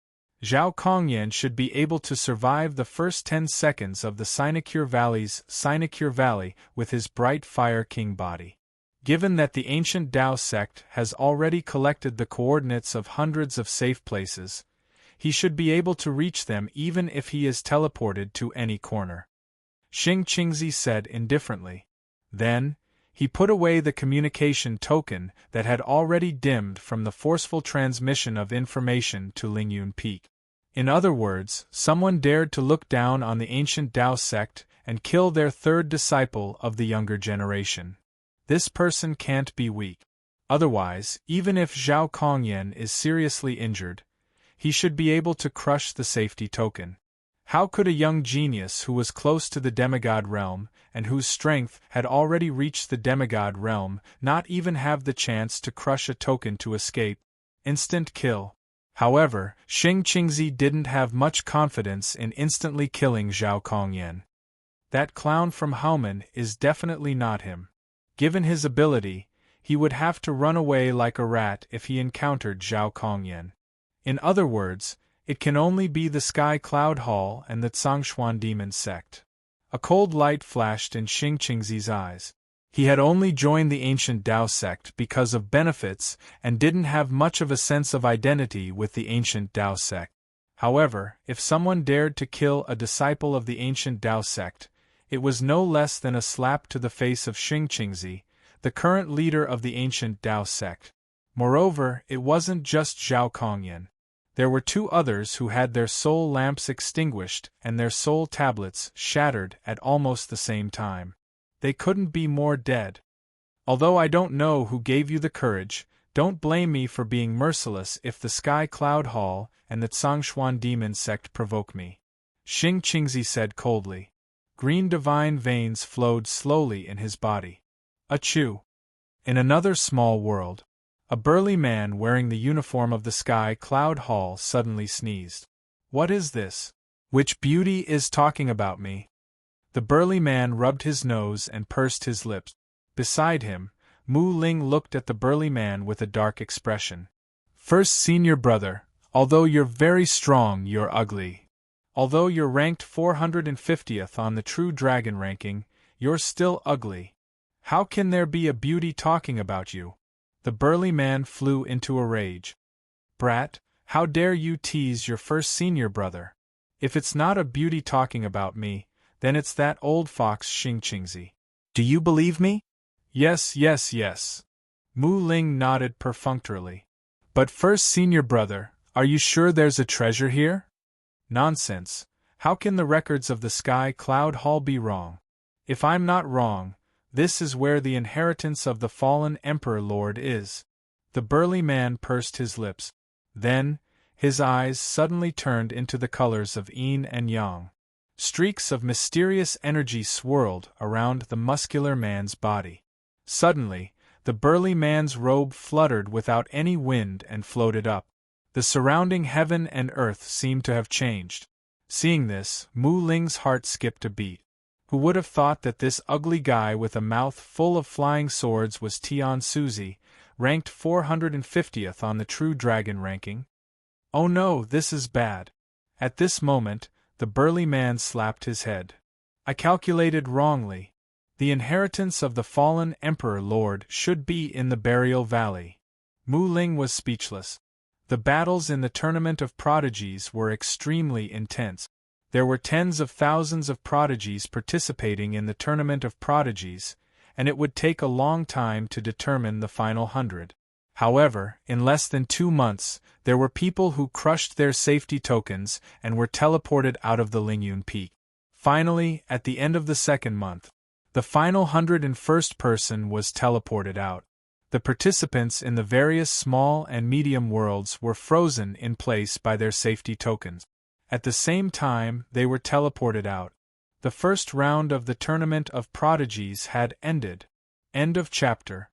Zhao Kongyan should be able to survive the first 10 seconds of the Sinecure Valley's Sinecure Valley with his bright Fire King body. Given that the ancient Tao sect has already collected the coordinates of hundreds of safe places, he should be able to reach them even if he is teleported to any corner. Xing Qingzi said indifferently. Then, he put away the communication token that had already dimmed from the forceful transmission of information to Lingyun Peak. In other words, someone dared to look down on the ancient Tao sect and kill their third disciple of the younger generation. This person can't be weak. Otherwise, even if Zhao Kongyan is seriously injured, he should be able to crush the safety token. How could a young genius who was close to the demigod realm, and whose strength had already reached the demigod realm, not even have the chance to crush a token to escape? Instant kill. However, Xing Qingzi didn't have much confidence in instantly killing Zhao Kongyan. That clown from Haomen is definitely not him. Given his ability, he would have to run away like a rat if he encountered Zhao Kongyan. In other words, it can only be the Sky Cloud Hall and the Zhongshuan Demon sect. A cold light flashed in Xing Qingzi's eyes. He had only joined the ancient Tao sect because of benefits and didn't have much of a sense of identity with the ancient Tao sect. However, if someone dared to kill a disciple of the ancient Tao sect, it was no less than a slap to the face of Xing Qingzi, the current leader of the ancient Tao sect. Moreover, it wasn't just Zhao Kongyan. There were 2 others who had their soul lamps extinguished and their soul tablets shattered at almost the same time. They couldn't be more dead. Although I don't know who gave you the courage, don't blame me for being merciless if the Sky Cloud Hall and the Zhongshuan Demon sect provoke me. Xing Qingzi said coldly. Green divine veins flowed slowly in his body. Achoo! In another small world, a burly man wearing the uniform of the Sky Cloud Hall suddenly sneezed. What is this? Which beauty is talking about me? The burly man rubbed his nose and pursed his lips. Beside him, Mu Ling looked at the burly man with a dark expression. First senior brother, although you're very strong, you're ugly. Although you're ranked 450th on the True Dragon ranking, you're still ugly. How can there be a beauty talking about you? The burly man flew into a rage. Brat, how dare you tease your first senior brother? If it's not a beauty talking about me, then it's that old fox Xing Qingzi. Do you believe me? Yes, yes, yes. Mu Ling nodded perfunctorily. But first senior brother, are you sure there's a treasure here? Nonsense. How can the records of the Sky Cloud Hall be wrong? If I'm not wrong, this is where the inheritance of the fallen Emperor Lord is. The burly man pursed his lips. Then, his eyes suddenly turned into the colors of yin and yang. Streaks of mysterious energy swirled around the muscular man's body. Suddenly, the burly man's robe fluttered without any wind and floated up. The surrounding heaven and earth seemed to have changed. Seeing this, Mu Ling's heart skipped a beat. Who would have thought that this ugly guy with a mouth full of flying swords was Tian Suzi, ranked 450th on the True Dragon ranking? Oh no, this is bad. At this moment, the burly man slapped his head. I calculated wrongly. The inheritance of the fallen Emperor Lord should be in the Burial Valley. Mu Ling was speechless. The battles in the Tournament of Prodigies were extremely intense. There were tens of thousands of prodigies participating in the Tournament of Prodigies, and it would take a long time to determine the final 100. However, in less than 2 months, there were people who crushed their safety tokens and were teleported out of the Lingyun Peak. Finally, at the end of the 2nd month, the final 101st person was teleported out. The participants in the various small and medium worlds were frozen in place by their safety tokens. At the same time, they were teleported out. The first round of the Tournament of Prodigies had ended. End of chapter.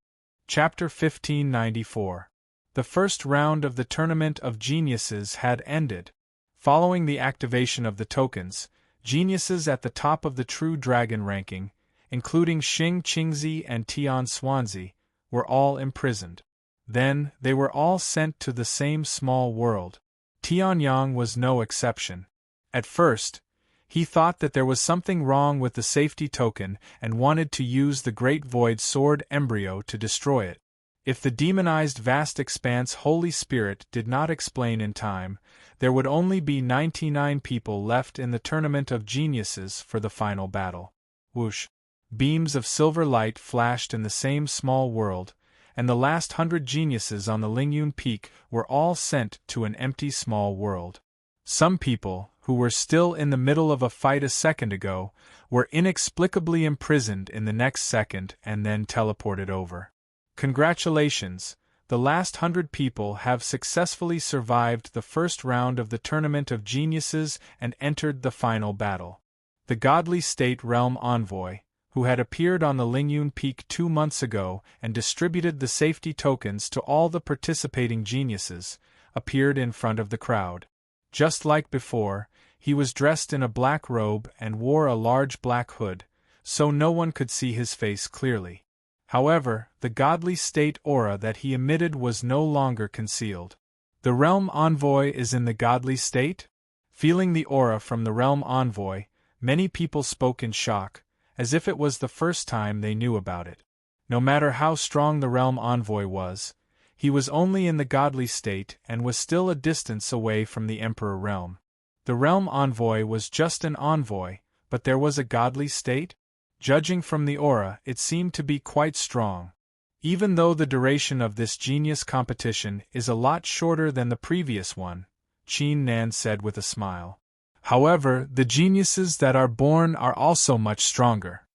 Chapter 1594. The first round of the Tournament of Geniuses had ended. Following the activation of the tokens, geniuses at the top of the True Dragon ranking, including Xing Qingzi and Tian Xuanzi, were all imprisoned. Then, they were all sent to the same small world. Tianyang was no exception. At first, he thought that there was something wrong with the safety token and wanted to use the Great Void Sword embryo to destroy it. If the demonized vast expanse Holy Spirit did not explain in time, there would only be 99 people left in the Tournament of Geniuses for the final battle. Whoosh! Beams of silver light flashed in the same small world, and the last 100 geniuses on the Lingyun Peak were all sent to an empty small world. Some people, who were still in the middle of a fight a second ago, were inexplicably imprisoned in the next second and then teleported over. Congratulations, the last 100 people have successfully survived the first round of the Tournament of Geniuses and entered the final battle. The Godly State Realm Envoy, who had appeared on the Lingyun Peak 2 months ago and distributed the safety tokens to all the participating geniuses, appeared in front of the crowd. Just like before, he was dressed in a black robe and wore a large black hood, so no one could see his face clearly. However, the godly state aura that he emitted was no longer concealed. The Realm Envoy is in the godly state? Feeling the aura from the Realm Envoy, many people spoke in shock, as if it was the first time they knew about it. No matter how strong the Realm Envoy was, he was only in the godly state and was still a distance away from the Emperor Realm. The Realm Envoy was just an envoy, but there was a godly state? Judging from the aura, it seemed to be quite strong. Even though the duration of this genius competition is a lot shorter than the previous one, Qin Nan said with a smile. However, the geniuses that are born are also much stronger.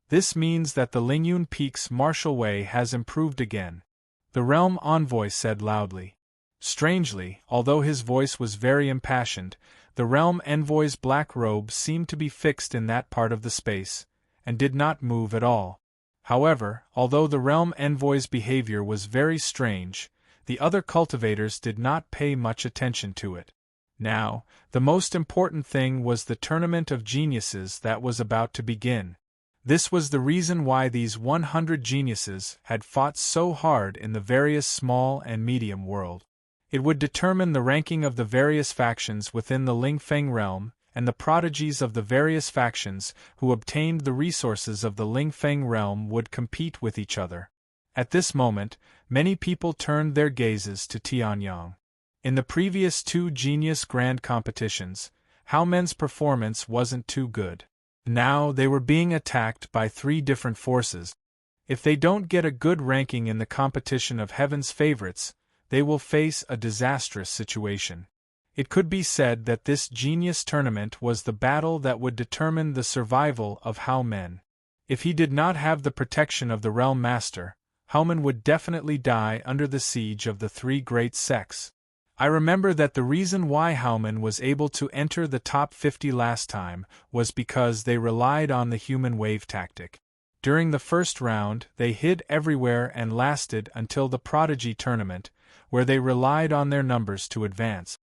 This means that the Lingyun Peak's martial way has improved again, the Realm Envoy said loudly. Strangely, although his voice was very impassioned, the Realm Envoy's black robe seemed to be fixed in that part of the space, and did not move at all. However, although the Realm Envoy's behavior was very strange, the other cultivators did not pay much attention to it. Now, the most important thing was the Tournament of Geniuses that was about to begin. This was the reason why these 100 geniuses had fought so hard in the various small and medium world. It would determine the ranking of the various factions within the Lingfeng realm, and the prodigies of the various factions who obtained the resources of the Lingfeng realm would compete with each other. At this moment, many people turned their gazes to Tianyang. In the previous 2 genius grand competitions, Haomen's performance wasn't too good. Now they were being attacked by 3 different forces. If they don't get a good ranking in the competition of Heaven's favorites, they will face a disastrous situation. It could be said that this genius tournament was the battle that would determine the survival of Haomen. If he did not have the protection of the Realm Master, Haomen would definitely die under the siege of the 3 great sects. I remember that the reason why Haomen was able to enter the top 50 last time was because they relied on the human wave tactic. During the first round, they hid everywhere and lasted until the Prodigy tournament, where they relied on their numbers to advance.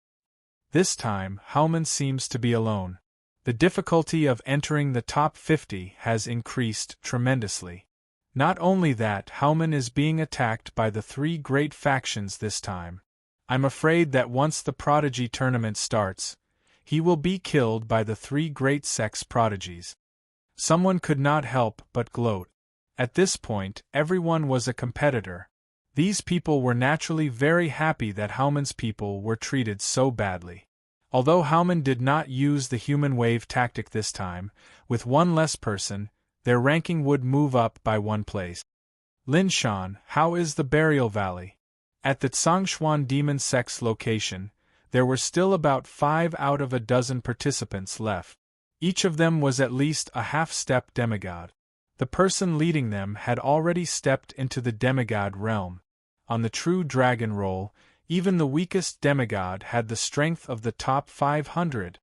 This time, Haomen seems to be alone. The difficulty of entering the top 50 has increased tremendously. Not only that, Haomen is being attacked by the 3 great factions this time. I'm afraid that once the Prodigy tournament starts, he will be killed by the 3 great sex prodigies. Someone could not help but gloat. At this point, everyone was a competitor. These people were naturally very happy that Haomen's people were treated so badly. Although Haomen did not use the human wave tactic this time, with 1 less person, their ranking would move up by 1 place. Linshan, how is the Burial Valley? At the Tsangshuan Demon Sect's location, there were still about 5 out of a dozen participants left. Each of them was at least a half-step demigod. The person leading them had already stepped into the demigod realm. On the true dragon roll, even the weakest demigod had the strength of the top 500.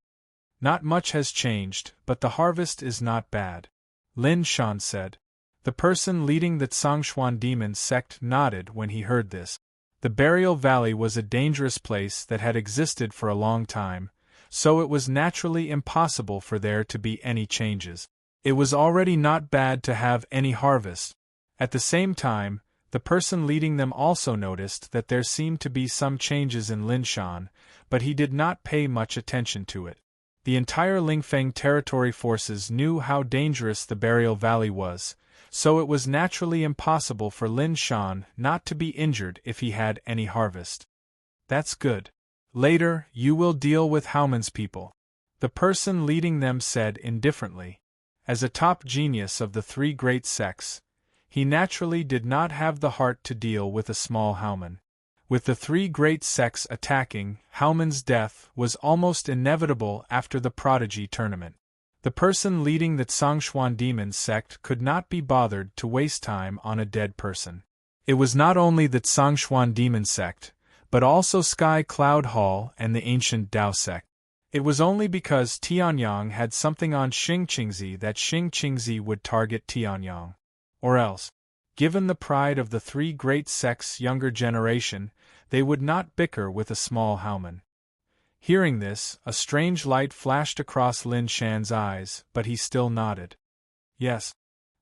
Not much has changed, but the harvest is not bad, Lin Shan said. The person leading the Zhongshuan demon sect nodded when he heard this. The burial valley was a dangerous place that had existed for a long time, so it was naturally impossible for there to be any changes. It was already not bad to have any harvest. At the same time, the person leading them also noticed that there seemed to be some changes in Linshan, but he did not pay much attention to it. The entire Lingfeng territory forces knew how dangerous the burial valley was, so it was naturally impossible for Lin Shan not to be injured if he had any harvest. That's good. Later, you will deal with Haoman's people, the person leading them said indifferently. As a top genius of the three great sects, he naturally did not have the heart to deal with a small Haoman. With the three great sects attacking, Haoman's death was almost inevitable after the Prodigy tournament. The person leading the Zhongshuan demon sect could not be bothered to waste time on a dead person. It was not only the Zhongshuan demon sect, but also Sky Cloud Hall and the ancient Dao sect. It was only because Tianyang had something on Xing Qingzi that Xing Qingzi would target Tianyang. Or else, given the pride of the three great sects' younger generation, they would not bicker with a small Haoman. Hearing this, a strange light flashed across Lin Shan's eyes, but he still nodded. Yes.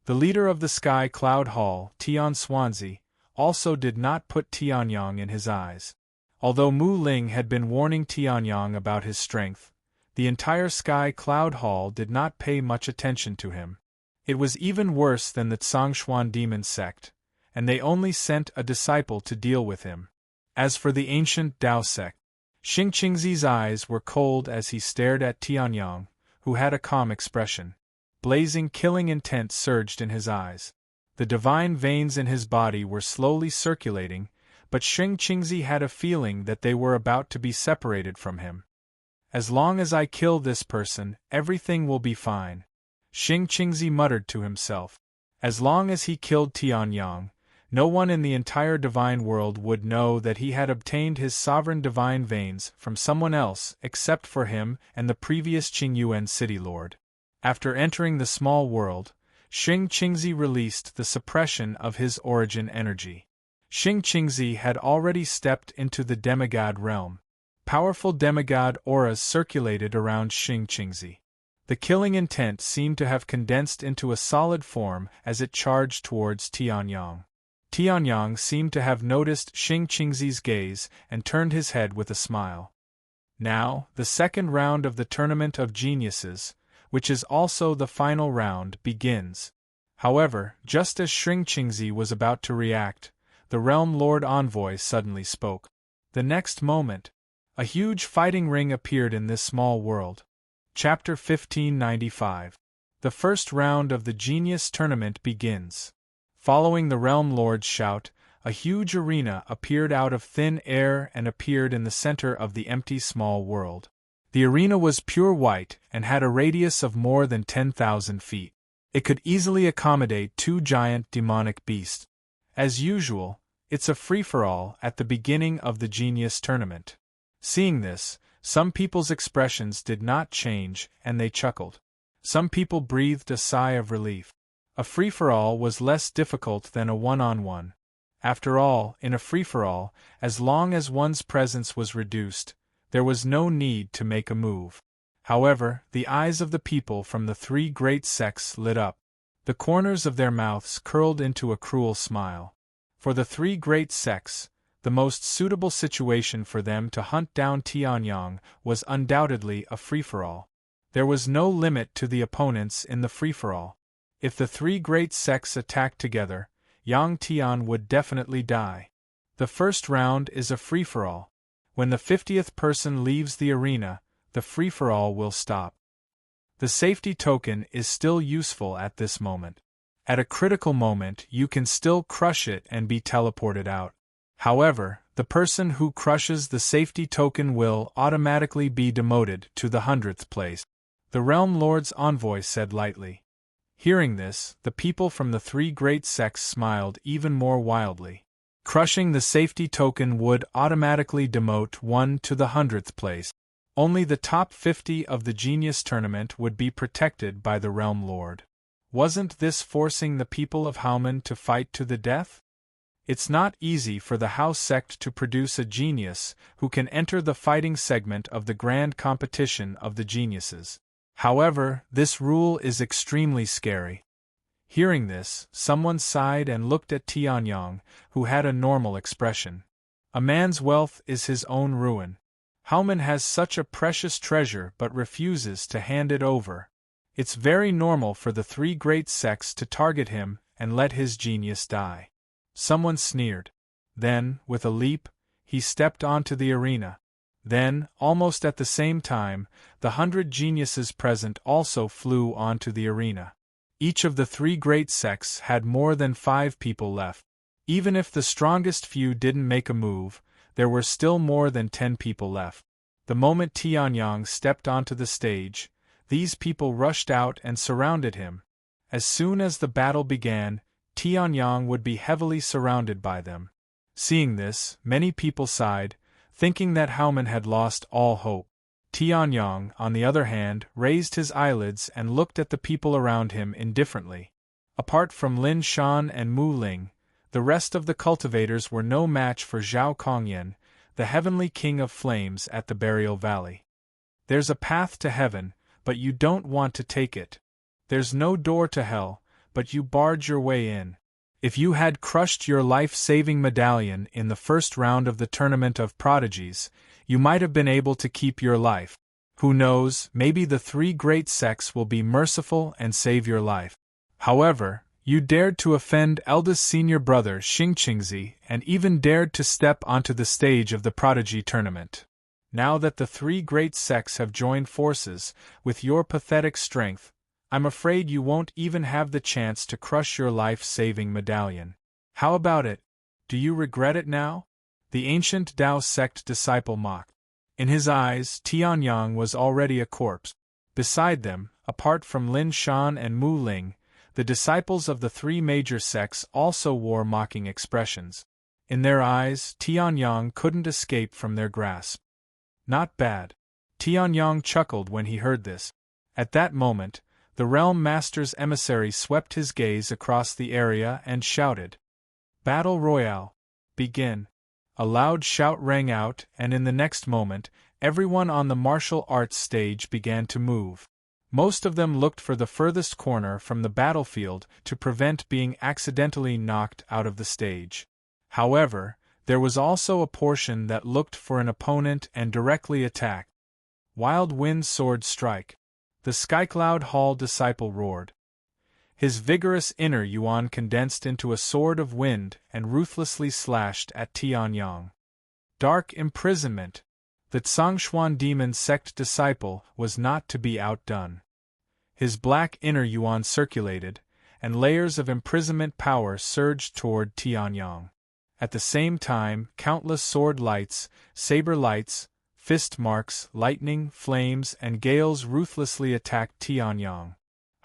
The leader of the Sky Cloud Hall, Tian Swansea, also did not put Tianyang in his eyes. Although Mu Ling had been warning Tianyang about his strength, the entire Sky Cloud Hall did not pay much attention to him. It was even worse than the Zhongshuan demon sect, and they only sent a disciple to deal with him. As for the ancient Dao sect, Xing Qingzi's eyes were cold as he stared at Tianyang, who had a calm expression. Blazing killing intent surged in his eyes. The divine veins in his body were slowly circulating, but Xing Qingzi had a feeling that they were about to be separated from him. As long as I kill this person, everything will be fine, Xing Qingzi muttered to himself. As long as he killed Tianyang, no one in the entire divine world would know that he had obtained his sovereign divine veins from someone else except for him and the previous Qingyuan city lord. After entering the small world, Xing Qingzi released the suppression of his origin energy. Xing Qingzi had already stepped into the demigod realm. Powerful demigod auras circulated around Xing Qingzi. The killing intent seemed to have condensed into a solid form as it charged towards Tianyang. Tianyang seemed to have noticed Xing Qingzi's gaze and turned his head with a smile. Now, the second round of the Tournament of Geniuses, which is also the final round, begins. However, just as Xing Qingzi was about to react, the Realm Lord Envoy suddenly spoke. The next moment, a huge fighting ring appeared in this small world. Chapter 1595. The first round of the Genius Tournament begins. Following the Realm Lord's shout, a huge arena appeared out of thin air and appeared in the center of the empty small world. The arena was pure white and had a radius of more than 10,000 feet. It could easily accommodate 2 giant demonic beasts. As usual, it's a free-for-all at the beginning of the Genius Tournament. Seeing this, some people's expressions did not change and they chuckled. Some people breathed a sigh of relief. A free-for-all was less difficult than a one-on-one. After all, in a free-for-all, as long as one's presence was reduced, there was no need to make a move. However, the eyes of the people from the three great sects lit up. The corners of their mouths curled into a cruel smile. For the three great sects, the most suitable situation for them to hunt down Tianyang was undoubtedly a free-for-all. There was no limit to the opponents in the free-for-all. If the three great sects attacked together, Yang Tian would definitely die. The first round is a free-for-all. When the 50th person leaves the arena, the free-for-all will stop. The safety token is still useful at this moment. At a critical moment you can still crush it and be teleported out. However, the person who crushes the safety token will automatically be demoted to the 100th place. The Realm Lord's envoy said lightly. Hearing this, the people from the three great sects smiled even more wildly. Crushing the safety token would automatically demote one to the 100th place. Only the top 50 of the Genius Tournament would be protected by the Realm Lord. Wasn't this forcing the people of Howman to fight to the death? It's not easy for the House sect to produce a genius who can enter the fighting segment of the grand competition of the geniuses. However, this rule is extremely scary. Hearing this, someone sighed and looked at Tianyong, who had a normal expression. A man's wealth is his own ruin. Howman has such a precious treasure but refuses to hand it over. It's very normal for the three great sects to target him and let his genius die. Someone sneered. Then, with a leap, he stepped onto the arena. Then, almost at the same time, the 100 geniuses present also flew onto the arena. Each of the three great sects had more than 5 people left. Even if the strongest few didn't make a move, there were still more than 10 people left. The moment Tianyong stepped onto the stage, these people rushed out and surrounded him. As soon as the battle began, Tianyong would be heavily surrounded by them. Seeing this, many people sighed, thinking that Howman had lost all hope. Tianyong, on the other hand, raised his eyelids and looked at the people around him indifferently. Apart from Lin Shan and Mu Ling, the rest of the cultivators were no match for Zhao Kongyan, the heavenly king of flames at the Burial Valley. There's a path to heaven, but you don't want to take it. There's no door to hell, but you barge your way in. If you had crushed your life-saving medallion in the first round of the Tournament of Prodigies, you might have been able to keep your life. Who knows, maybe the three great sects will be merciful and save your life. However, you dared to offend eldest senior brother Xingqingzi and even dared to step onto the stage of the Prodigy Tournament. Now that the three great sects have joined forces, with your pathetic strength, I'm afraid you won't even have the chance to crush your life-saving medallion. How about it? Do you regret it now? The ancient Tao sect disciple mocked. In his eyes, Tianyong was already a corpse. Beside them, apart from Lin Shan and Mu Ling, the disciples of the three major sects also wore mocking expressions. In their eyes, Tianyong couldn't escape from their grasp. Not bad. Tianyong chuckled when he heard this. At that moment, the Realm Master's emissary swept his gaze across the area and shouted, "Battle Royale! Begin!" A loud shout rang out, and in the next moment, everyone on the martial arts stage began to move. Most of them looked for the furthest corner from the battlefield to prevent being accidentally knocked out of the stage. However, there was also a portion that looked for an opponent and directly attacked. Wild Wind Sword Strike. The Skycloud Hall disciple roared. His vigorous inner yuan condensed into a sword of wind and ruthlessly slashed at Tianyong. Dark Imprisonment. The Tsangxuan demon sect disciple was not to be outdone. His black inner yuan circulated, and layers of imprisonment power surged toward Tianyong. At the same time, countless sword lights, saber lights, fist marks, lightning, flames, and gales ruthlessly attacked Tianyong.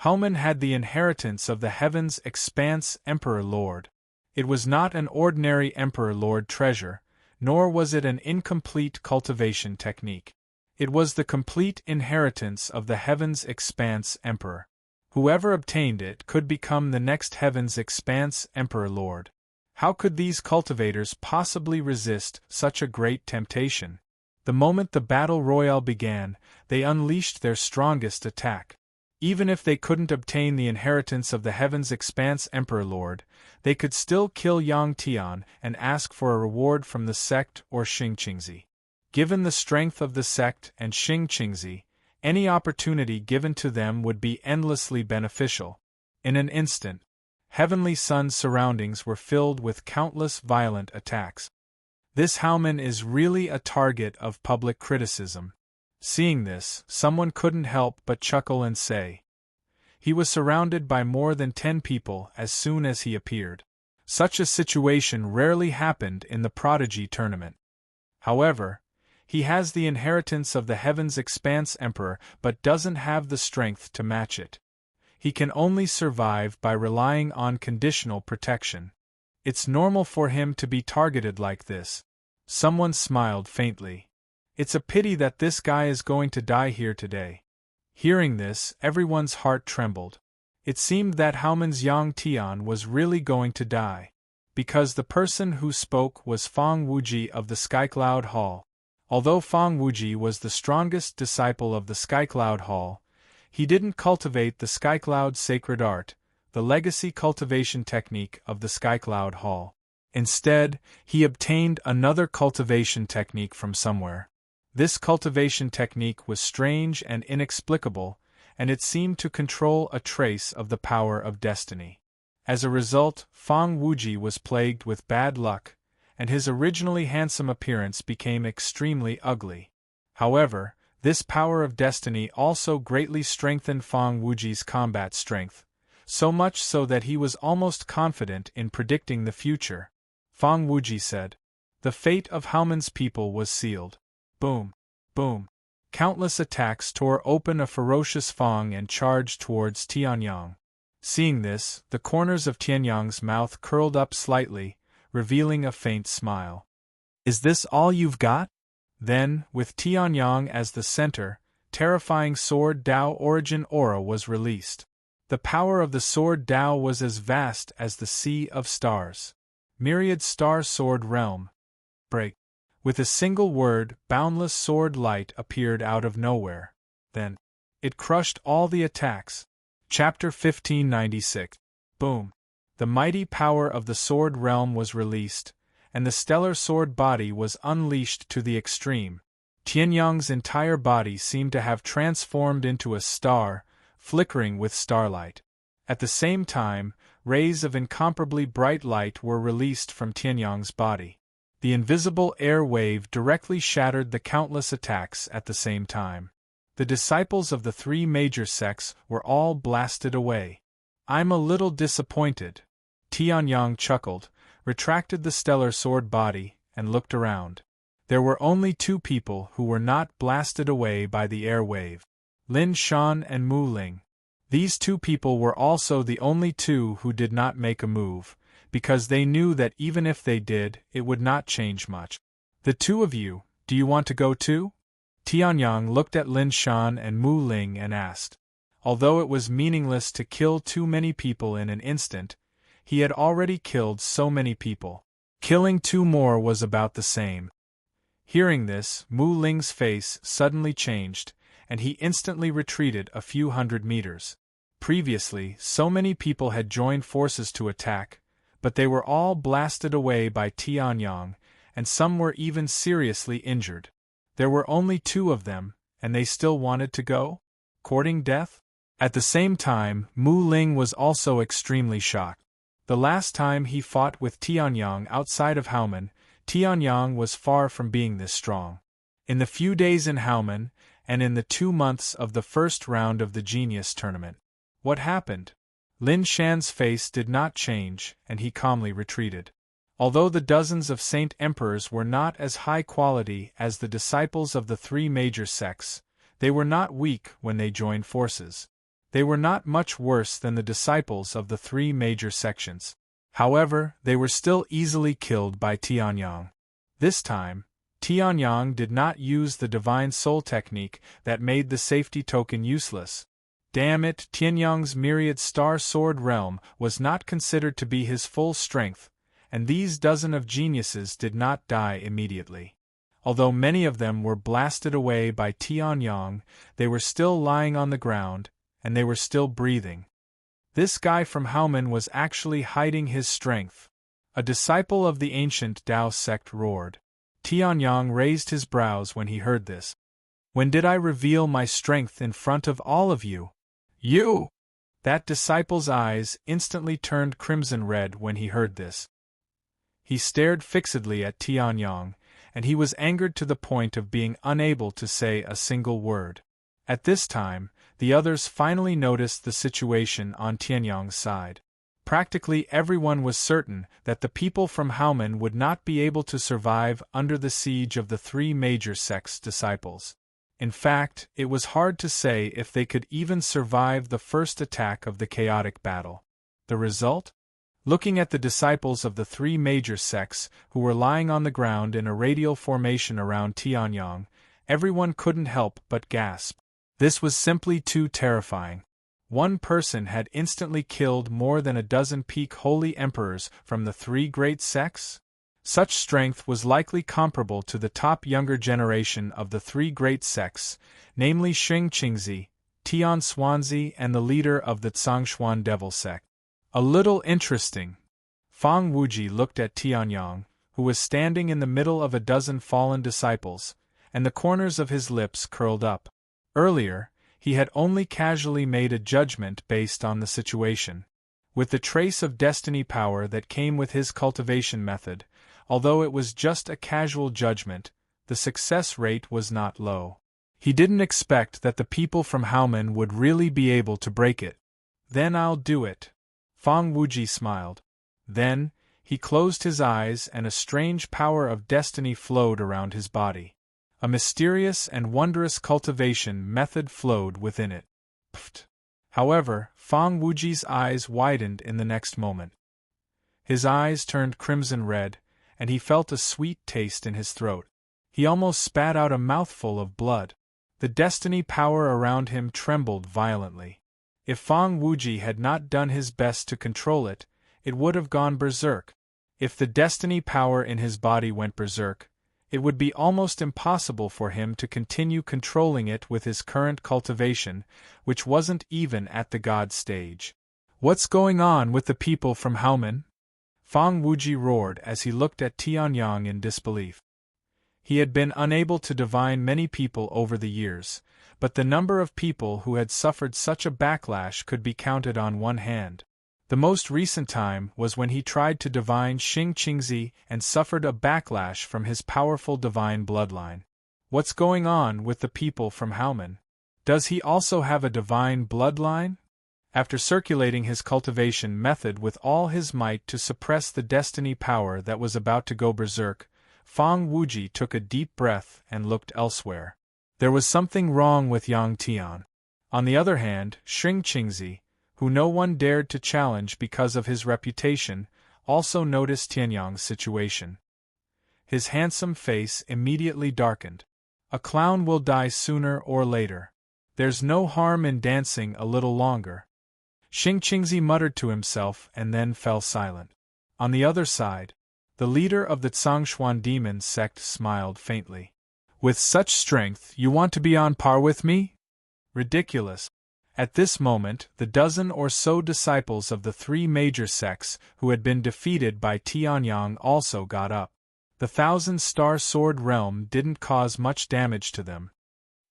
Howman had the inheritance of the Heaven's Expanse Emperor Lord. It was not an ordinary Emperor Lord treasure, nor was it an incomplete cultivation technique. It was the complete inheritance of the Heaven's Expanse Emperor. Whoever obtained it could become the next Heaven's Expanse Emperor Lord. How could these cultivators possibly resist such a great temptation? The moment the battle royale began, they unleashed their strongest attack. Even if they couldn't obtain the inheritance of the Heaven's Expanse Emperor Lord, they could still kill Yang Tian and ask for a reward from the sect or Xingqingzi. Given the strength of the sect and Xingqingzi, any opportunity given to them would be endlessly beneficial. In an instant, Heavenly Sun's surroundings were filled with countless violent attacks. This Howman is really a target of public criticism. Seeing this, someone couldn't help but chuckle and say, "He was surrounded by more than 10 people as soon as he appeared." Such a situation rarely happened in the Prodigy Tournament. However, he has the inheritance of the Heaven's Expanse Emperor but doesn't have the strength to match it. he can only survive by relying on conditional protection. It's normal for him to be targeted like this. Someone smiled faintly. It's a pity that this guy is going to die here today. Hearing this, everyone's heart trembled. It seemed that Haoman's Yang Tian was really going to die. Because the person who spoke was Feng Wuji of the Skycloud Hall. Although Feng Wuji was the strongest disciple of the Skycloud Hall, he didn't cultivate the Skycloud sacred art, the legacy cultivation technique of the Skycloud Hall. Instead, he obtained another cultivation technique from somewhere. This cultivation technique was strange and inexplicable, and it seemed to control a trace of the power of destiny. As a result, Feng Wuji was plagued with bad luck, and his originally handsome appearance became extremely ugly. However, this power of destiny also greatly strengthened Feng Wuji's combat strength, so much so that he was almost confident in predicting the future. Feng Wuji said, "The fate of Haoman's people was sealed." Boom! Boom! Countless attacks tore open a ferocious Feng and charged towards Tianyang. Seeing this, the corners of Tianyang's mouth curled up slightly, revealing a faint smile. "Is this all you've got?" Then, with Tianyang as the center, terrifying Sword Dao Origin Aura was released. The power of the Sword Dao was as vast as the sea of stars. Myriad Star Sword Realm. Break. With a single word, boundless sword light appeared out of nowhere. Then, it crushed all the attacks. Chapter 1596. Boom. The mighty power of the Sword Realm was released, and the stellar sword body was unleashed to the extreme. Tianyang's entire body seemed to have transformed into a star, flickering with starlight. At the same time, rays of incomparably bright light were released from Tianyang's body. The invisible air wave directly shattered the countless attacks at the same time. The disciples of the three major sects were all blasted away. "I'm a little disappointed." Tianyang chuckled, retracted the stellar sword body, and looked around. There were only two people who were not blasted away by the air wave: Lin Shan and Mu Ling. These two people were also the only two who did not make a move, because they knew that even if they did, it would not change much. "The two of you, do you want to go too?" Tianyang looked at Lin Shan and Mu Ling and asked. Although it was meaningless to kill too many people in an instant, he had already killed so many people. Killing two more was about the same. Hearing this, Mu Ling's face suddenly changed, and he instantly retreated a few hundred meters. Previously, so many people had joined forces to attack, but they were all blasted away by Tianyang, and some were even seriously injured. There were only two of them, and they still wanted to go? Courting death? At the same time, Mu Ling was also extremely shocked. The last time he fought with Tianyang outside of Haoman, Tianyang was far from being this strong. In the few days in Haoman, and in the 2 months of the first round of the Genius Tournament. What happened? Lin Shan's face did not change, and he calmly retreated. Although the dozens of Saint Emperors were not as high quality as the disciples of the three major sects, they were not weak when they joined forces. They were not much worse than the disciples of the three major sections. However, they were still easily killed by Tianyang. This time, Tianyang did not use the Divine Soul technique that made the safety token useless. Damn it, Tianyang's Myriad Star Sword Realm was not considered to be his full strength, and these dozen of geniuses did not die immediately. Although many of them were blasted away by Tianyang, they were still lying on the ground, and they were still breathing. This guy from Haoman was actually hiding his strength. A disciple of the ancient Dao sect roared. Tianyang raised his brows when he heard this. "When did I reveal my strength in front of all of you?" "You!" That disciple's eyes instantly turned crimson red when he heard this. He stared fixedly at Tianyang, and he was angered to the point of being unable to say a single word. At this time, the others finally noticed the situation on Tianyang's side. Practically everyone was certain that the people from Haoman would not be able to survive under the siege of the three major sects' disciples. In fact, it was hard to say if they could even survive the first attack of the chaotic battle. The result? Looking at the disciples of the three major sects who were lying on the ground in a radial formation around Tianyang, everyone couldn't help but gasp. This was simply too terrifying. One person had instantly killed more than a dozen peak holy emperors from the three great sects? Such strength was likely comparable to the top younger generation of the three great sects, namely Xing Qingzi, Tian Xuanzi, and the leader of the Zhongshuan Devil sect. A little interesting. Fang Wuji looked at Tianyang, who was standing in the middle of a dozen fallen disciples, and the corners of his lips curled up. Earlier, he had only casually made a judgment based on the situation. With the trace of destiny power that came with his cultivation method, although it was just a casual judgment, the success rate was not low. He didn't expect that the people from Haomen would really be able to break it. Then I'll do it. Fang Wuji smiled. Then, he closed his eyes and a strange power of destiny flowed around his body. A mysterious and wondrous cultivation method flowed within it. Pfft. However, Fang Wuji's eyes widened in the next moment. His eyes turned crimson red, and he felt a sweet taste in his throat. He almost spat out a mouthful of blood. The destiny power around him trembled violently. If Fang Wuji had not done his best to control it, it would have gone berserk. If the destiny power in his body went berserk, it would be almost impossible for him to continue controlling it with his current cultivation, which wasn't even at the god stage. What's going on with the people from Haomen? Fang Wuji roared as he looked at Tianyang in disbelief. He had been unable to divine many people over the years, but the number of people who had suffered such a backlash could be counted on one hand. The most recent time was when he tried to divine Xing Qingzi and suffered a backlash from his powerful divine bloodline. What's going on with the people from Haomen? Does he also have a divine bloodline? After circulating his cultivation method with all his might to suppress the destiny power that was about to go berserk, Fang Wuji took a deep breath and looked elsewhere. There was something wrong with Yang Tian. On the other hand, Xing Qingzi, who no one dared to challenge because of his reputation, also noticed Tianyang's situation. His handsome face immediately darkened. A clown will die sooner or later. There's no harm in dancing a little longer. Xing Qingzi muttered to himself and then fell silent. On the other side, the leader of the Zhongshuan demon sect smiled faintly. With such strength, you want to be on par with me? Ridiculous. At this moment, the dozen or so disciples of the three major sects who had been defeated by Tianyang also got up. The thousand-star sword realm didn't cause much damage to them.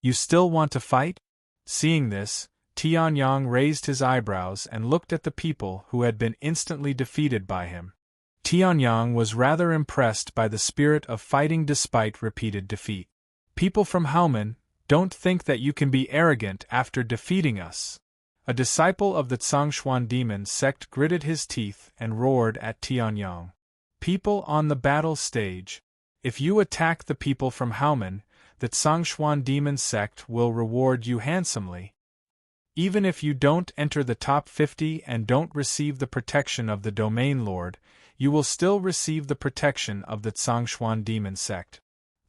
You still want to fight? Seeing this, Tianyang raised his eyebrows and looked at the people who had been instantly defeated by him. Tianyang was rather impressed by the spirit of fighting despite repeated defeat. People from Haomen, don't think that you can be arrogant after defeating us. A disciple of the Zhongshuan demon sect gritted his teeth and roared at Tianyang. People on the battle stage. If you attack the people from Haomen, the Zhongshuan demon sect will reward you handsomely. Even if you don't enter the top 50 and don't receive the protection of the domain lord, you will still receive the protection of the Zhongshuan demon sect.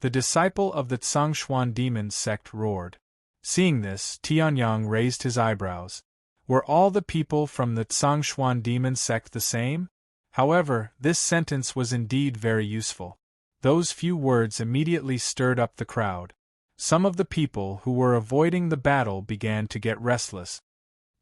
The disciple of the Zhongshuan demon sect roared. Seeing this, Tianyang raised his eyebrows. Were all the people from the Zhongshuan demon sect the same? However, this sentence was indeed very useful. Those few words immediately stirred up the crowd. Some of the people who were avoiding the battle began to get restless.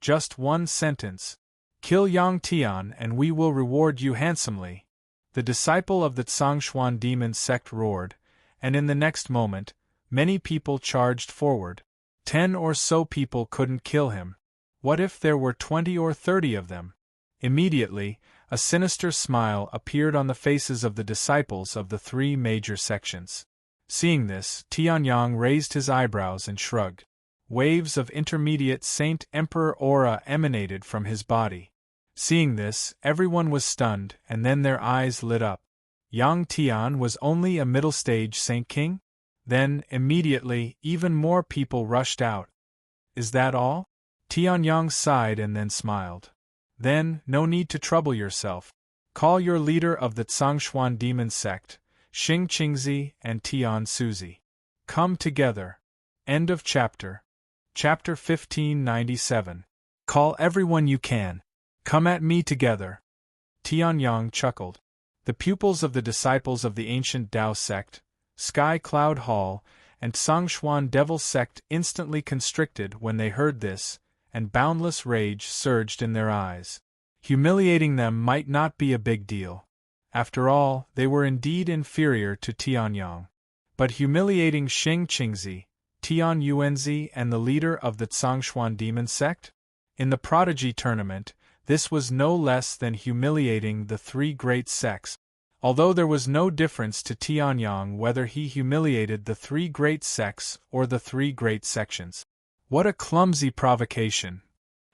Just one sentence. Kill Yang Tian and we will reward you handsomely. The disciple of the Zhongshuan demon sect roared, and in the next moment, many people charged forward. 10 or so people couldn't kill him. What if there were 20 or 30 of them? Immediately, a sinister smile appeared on the faces of the disciples of the three major sections. Seeing this, Tianyang raised his eyebrows and shrugged. Waves of intermediate Saint Emperor aura emanated from his body. Seeing this, everyone was stunned, and then their eyes lit up. Yang Tian was only a middle-stage Saint King? Then, immediately, even more people rushed out. Is that all? Tianyang sighed and then smiled. Then, no need to trouble yourself. Call your leader of the Tsangshuan demon sect, Xing Qingzi and Tian Suzi. Come together. End of chapter. Chapter 1597. Call everyone you can. Come at me together. Tianyang chuckled. The pupils of the disciples of the ancient Tao sect, Sky Cloud Hall, and Tsangshuan Devil sect instantly constricted when they heard this, and boundless rage surged in their eyes. Humiliating them might not be a big deal. After all, they were indeed inferior to Tianyang. But humiliating Xing Qingzi, Tian Yuanzi, and the leader of the Tsangshuan demon sect? In the prodigy tournament, this was no less than humiliating the three great sects. Although there was no difference to Tianyang whether he humiliated the three great sects or the three great sections. What a clumsy provocation!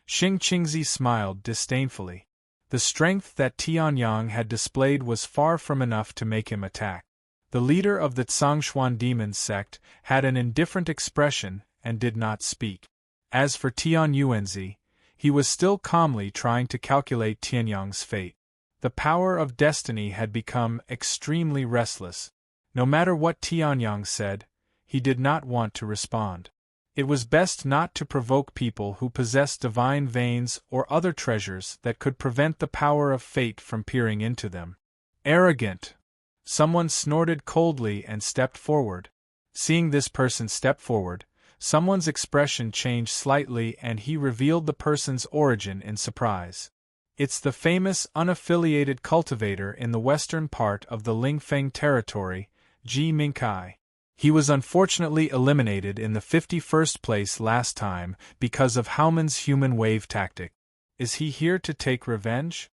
Xing Qingzi smiled disdainfully. The strength that Tianyang had displayed was far from enough to make him attack. The leader of the Tsangshuan demon sect had an indifferent expression and did not speak. As for Tian Yuanzi, he was still calmly trying to calculate Tianyang's fate. The power of destiny had become extremely restless. No matter what Tianyang said, he did not want to respond. It was best not to provoke people who possessed divine veins or other treasures that could prevent the power of fate from peering into them. Arrogant! Someone snorted coldly and stepped forward. Seeing this person step forward, someone's expression changed slightly and he revealed the person's origin in surprise. It's the famous unaffiliated cultivator in the western part of the Lingfeng territory, Ji Mingkai. He was unfortunately eliminated in the 51st place last time because of Howman's human wave tactic. Is he here to take revenge?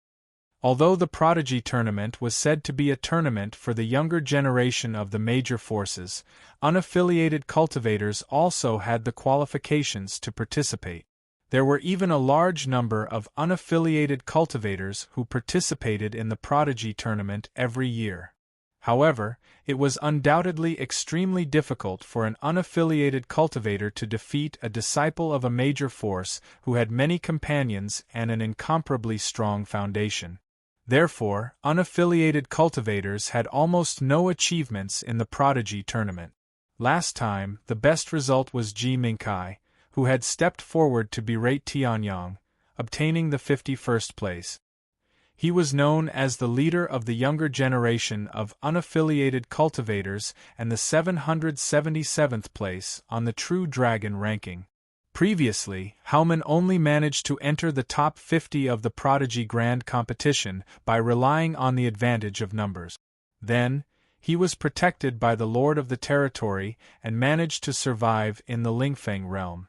Although the Prodigy Tournament was said to be a tournament for the younger generation of the major forces, unaffiliated cultivators also had the qualifications to participate. There were even a large number of unaffiliated cultivators who participated in the Prodigy Tournament every year. However, it was undoubtedly extremely difficult for an unaffiliated cultivator to defeat a disciple of a major force who had many companions and an incomparably strong foundation. Therefore, unaffiliated cultivators had almost no achievements in the Prodigy Tournament. Last time, the best result was Ji Mingkai, who had stepped forward to berate Tianyang, obtaining the 51st place. He was known as the leader of the younger generation of unaffiliated cultivators and the 777th place on the True Dragon ranking. Previously, Howman only managed to enter the top 50 of the Prodigy Grand Competition by relying on the advantage of numbers. Then, he was protected by the Lord of the Territory and managed to survive in the Lingfeng realm.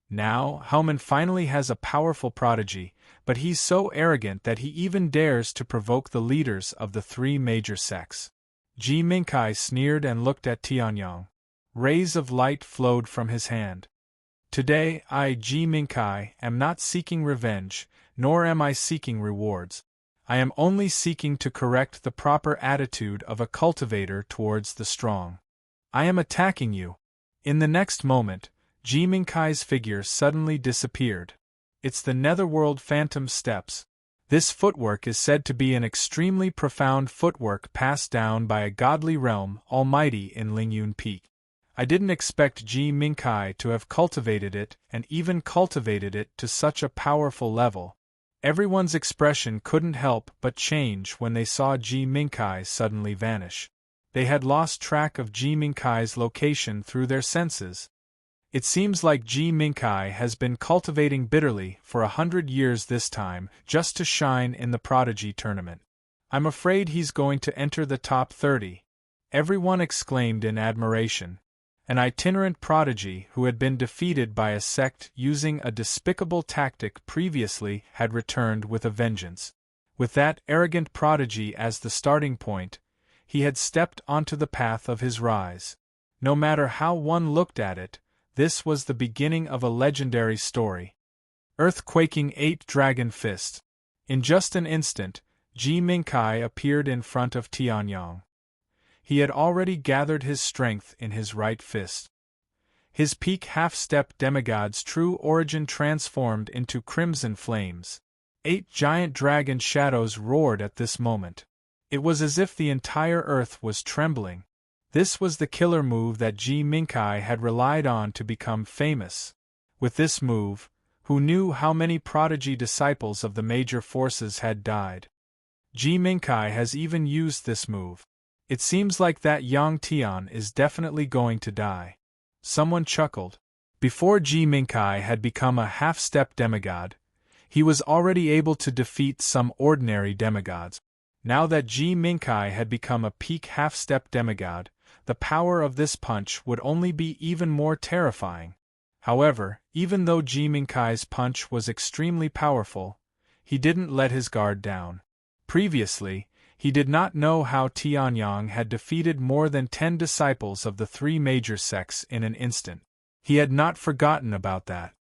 Now, Howman finally has a powerful prodigy, but he's so arrogant that he even dares to provoke the leaders of the three major sects. Ji Mingkai sneered and looked at Tianyang. Rays of light flowed from his hand. Today, I, Ji Mingkai, am not seeking revenge, nor am I seeking rewards. I am only seeking to correct the proper attitude of a cultivator towards the strong. I am attacking you. In the next moment, Ji Mingkai's figure suddenly disappeared. It's the Netherworld Phantom Steps. This footwork is said to be an extremely profound footwork passed down by a godly realm almighty in Lingyun Peak. I didn't expect Ji Mingkai to have cultivated it and even cultivated it to such a powerful level. Everyone's expression couldn't help but change when they saw Ji Mingkai suddenly vanish. They had lost track of Ji Mingkai's location through their senses. It seems like Ji Mingkai has been cultivating bitterly for 100 years this time, just to shine in the Prodigy Tournament. I'm afraid he's going to enter the top 30. Everyone exclaimed in admiration. An itinerant prodigy who had been defeated by a sect using a despicable tactic previously had returned with a vengeance. With that arrogant prodigy as the starting point, he had stepped onto the path of his rise. No matter how one looked at it, this was the beginning of a legendary story. Earthquaking 8 Dragon Fist. In just an instant, Ji Mingkai appeared in front of Tianyang. he had already gathered his strength in his right fist. His peak half-step demigod's true origin transformed into crimson flames. 8 giant dragon shadows roared at this moment. It was as if the entire earth was trembling. This was the killer move that Ji Minkai had relied on to become famous. With this move, who knew how many prodigy disciples of the major forces had died? Ji Minkai has even used this move. It seems like that Yang Tian is definitely going to die. Someone chuckled. Before Ji Minkai had become a half-step demigod, he was already able to defeat some ordinary demigods. Now that Ji Minkai had become a peak half-step demigod, the power of this punch would only be even more terrifying. However, even though Ji Minkai's punch was extremely powerful, he didn't let his guard down. Previously, he did not know how Tianyang had defeated more than 10 disciples of the 3 major sects in an instant. He had not forgotten about that.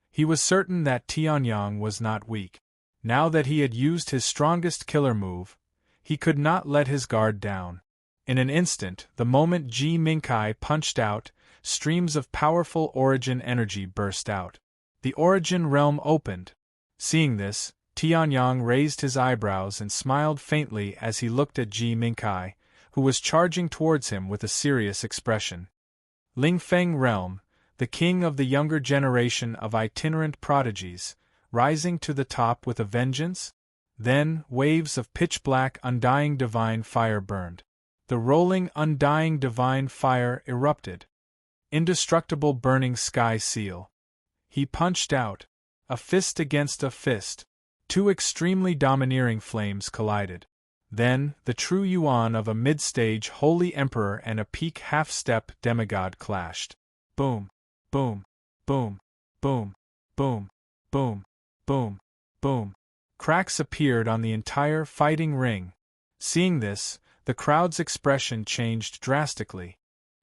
He was certain that Tianyang was not weak. Now that he had used his strongest killer move, he could not let his guard down. In an instant, the moment Ji Minkai punched out, streams of powerful origin energy burst out. The origin realm opened. Seeing this, Tianyang raised his eyebrows and smiled faintly as he looked at Ji Minkai, who was charging towards him with a serious expression. Lingfeng Realm, the king of the younger generation of itinerant prodigies, rising to the top with a vengeance? Then, waves of pitch-black undying divine fire burned. The rolling undying divine fire erupted. Indestructible burning sky seal. He punched out. A fist against a fist. 2 extremely domineering flames collided. Then, the true yuan of a mid-stage holy emperor and a peak half-step demigod clashed. Boom, boom, boom, boom, boom, boom, boom, boom. Cracks appeared on the entire fighting ring. Seeing this, the crowd's expression changed drastically.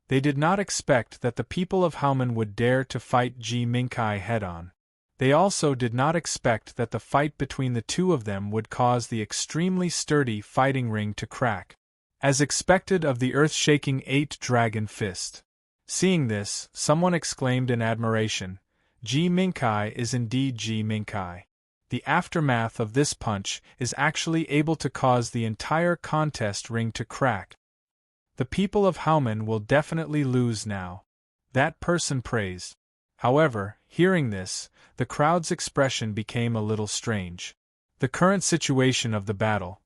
They did not expect that the people of Haomen would dare to fight Ji Minkai head-on. They also did not expect that the fight between the two of them would cause the extremely sturdy fighting ring to crack, as expected of the earth-shaking 8-dragon fist. Seeing this, someone exclaimed in admiration, "Ji Minkai is indeed Ji Minkai. The aftermath of this punch is actually able to cause the entire contest ring to crack. The people of Haomen will definitely lose now." That person praised. However, hearing this, the crowd's expression became a little strange. The current situation of the battle.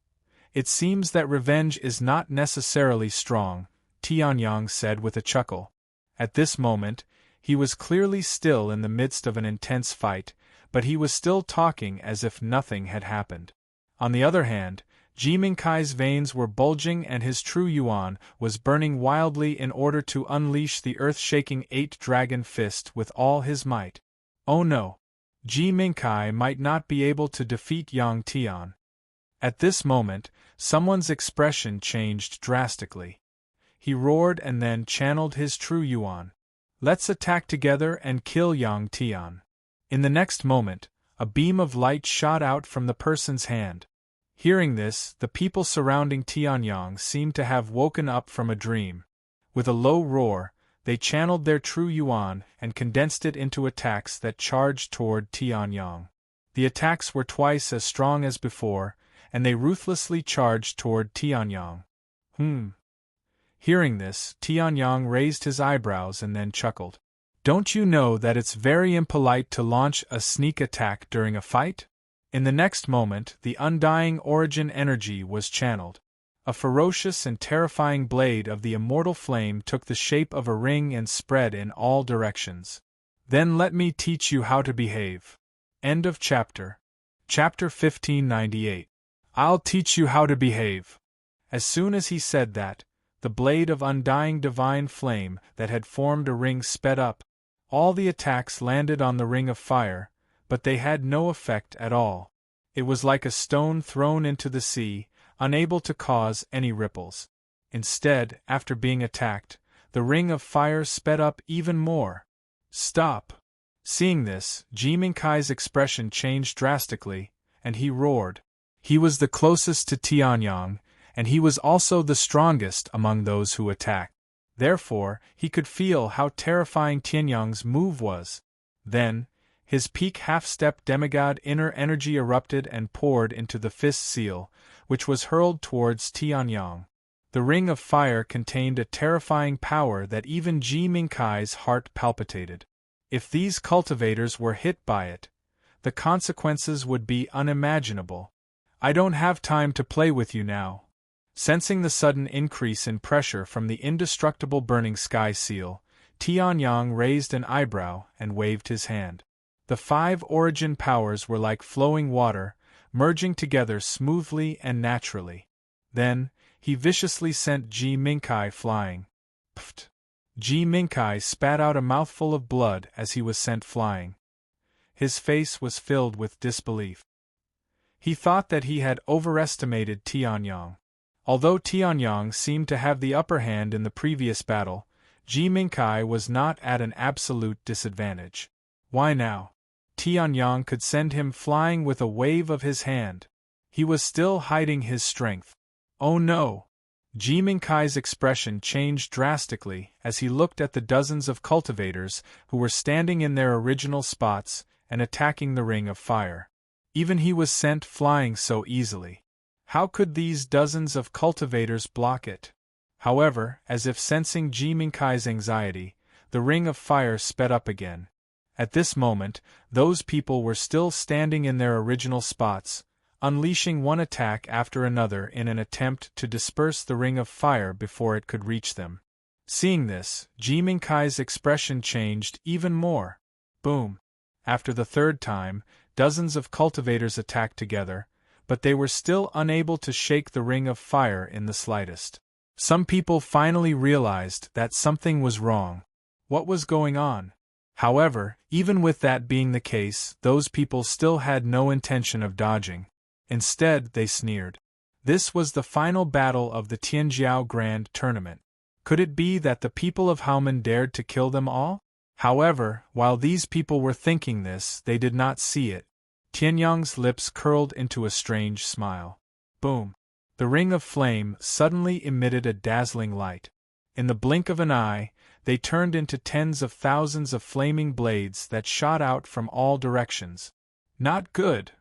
It seems that revenge is not necessarily strong, Tianyang said with a chuckle. At this moment, he was clearly still in the midst of an intense fight, but he was still talking as if nothing had happened. On the other hand, Ji Minkai's veins were bulging and his true yuan was burning wildly in order to unleash the earth-shaking 8-dragon fist with all his might. Oh no! Ji Minkai might not be able to defeat Yang Tian. At this moment, someone's expression changed drastically. He roared and then channeled his true yuan. "Let's attack together and kill Yang Tian." In the next moment, a beam of light shot out from the person's hand. Hearing this, the people surrounding Tianyang seemed to have woken up from a dream. With a low roar, they channeled their true yuan and condensed it into attacks that charged toward Tianyang. The attacks were twice as strong as before, and they ruthlessly charged toward Tianyang. Hearing this, Tianyang raised his eyebrows and then chuckled. "Don't you know that it's very impolite to launch a sneak attack during a fight?" In the next moment, the undying origin energy was channeled. A ferocious and terrifying blade of the immortal flame took the shape of a ring and spread in all directions. "Then let me teach you how to behave." End of chapter. Chapter 1598. "I'll teach you how to behave." As soon as he said that, the blade of undying divine flame that had formed a ring sped up. All the attacks landed on the ring of fire, but they had no effect at all. It was like a stone thrown into the sea, unable to cause any ripples. Instead, after being attacked, the ring of fire sped up even more. "Stop!" Seeing this, Ji Minkai's expression changed drastically, and he roared. He was the closest to Tianyang, and he was also the strongest among those who attacked. Therefore, he could feel how terrifying Tianyang's move was. Then, his peak half-step demigod inner energy erupted and poured into the fist seal, which was hurled towards Tianyang. The ring of fire contained a terrifying power that even Ji Mingkai's heart palpitated. If these cultivators were hit by it, the consequences would be unimaginable. I don't have time to play with you now. Sensing the sudden increase in pressure from the indestructible burning sky seal, Tianyang raised an eyebrow and waved his hand. The 5 origin powers were like flowing water, merging together smoothly and naturally. Then, he viciously sent Ji Mingkai flying. Pfft! Ji Mingkai spat out a mouthful of blood as he was sent flying. His face was filled with disbelief. He thought that he had overestimated Tianyang. Although Tianyang seemed to have the upper hand in the previous battle, Ji Mingkai was not at an absolute disadvantage. Why now? Tianyang could send him flying with a wave of his hand. He was still hiding his strength. Oh no! Ji Mingkai's expression changed drastically as he looked at the dozens of cultivators who were standing in their original spots and attacking the ring of fire. Even he was sent flying so easily. How could these dozens of cultivators block it? However, as if sensing Ji Mingkai's anxiety, the ring of fire sped up again. At this moment, those people were still standing in their original spots, unleashing one attack after another in an attempt to disperse the ring of fire before it could reach them. Seeing this, Ji Mingkai's expression changed even more. Boom! After the third time, dozens of cultivators attacked together, but they were still unable to shake the ring of fire in the slightest. Some people finally realized that something was wrong. What was going on? However, even with that being the case, those people still had no intention of dodging. Instead, they sneered. This was the final battle of the Tianjiao Grand Tournament. Could it be that the people of Haomen dared to kill them all? However, while these people were thinking this, they did not see it. Tianyang's lips curled into a strange smile. Boom! The ring of flame suddenly emitted a dazzling light. In the blink of an eye, they turned into tens of thousands of flaming blades that shot out from all directions. Not good!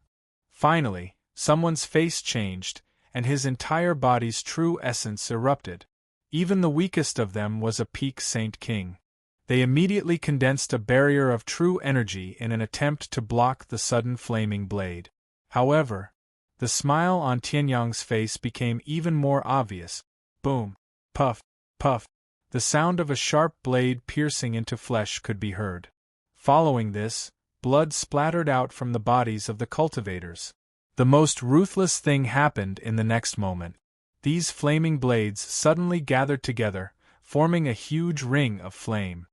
Finally, someone's face changed, and his entire body's true essence erupted. Even the weakest of them was a peak Saint King. They immediately condensed a barrier of true energy in an attempt to block the sudden flaming blade. However, the smile on Tianyang's face became even more obvious. Boom! Puff! Puff! The sound of a sharp blade piercing into flesh could be heard. Following this, blood splattered out from the bodies of the cultivators. The most ruthless thing happened in the next moment. These flaming blades suddenly gathered together, forming a huge ring of flame.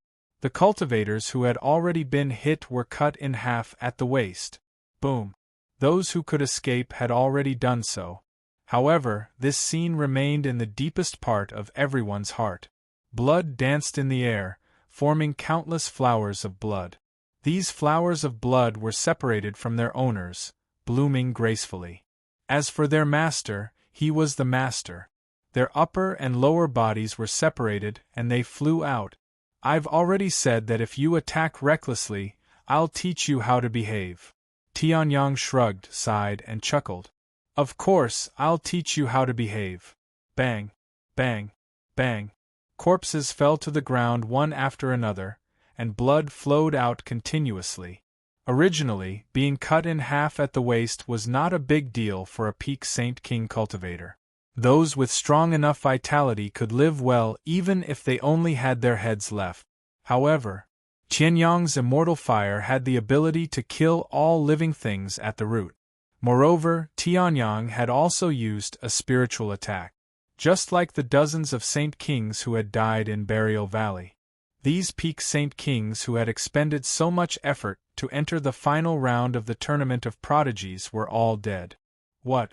The cultivators who had already been hit were cut in half at the waist. Boom! Those who could escape had already done so. However, this scene remained in the deepest part of everyone's heart. Blood danced in the air, forming countless flowers of blood. These flowers of blood were separated from their owners, blooming gracefully. As for their master, he was the master. Their upper and lower bodies were separated and they flew out. I've already said that if you attack recklessly, I'll teach you how to behave. Tianyang shrugged, sighed, and chuckled. Of course, I'll teach you how to behave. Bang! Bang! Bang! Corpses fell to the ground one after another, and blood flowed out continuously. Originally, being cut in half at the waist was not a big deal for a peak Saint King cultivator. Those with strong enough vitality could live well even if they only had their heads left. However, Tianyang's immortal fire had the ability to kill all living things at the root. Moreover, Tianyang had also used a spiritual attack. Just like the dozens of Saint Kings who had died in Burial Valley. These peak Saint Kings who had expended so much effort to enter the final round of the Tournament of Prodigies were all dead. What?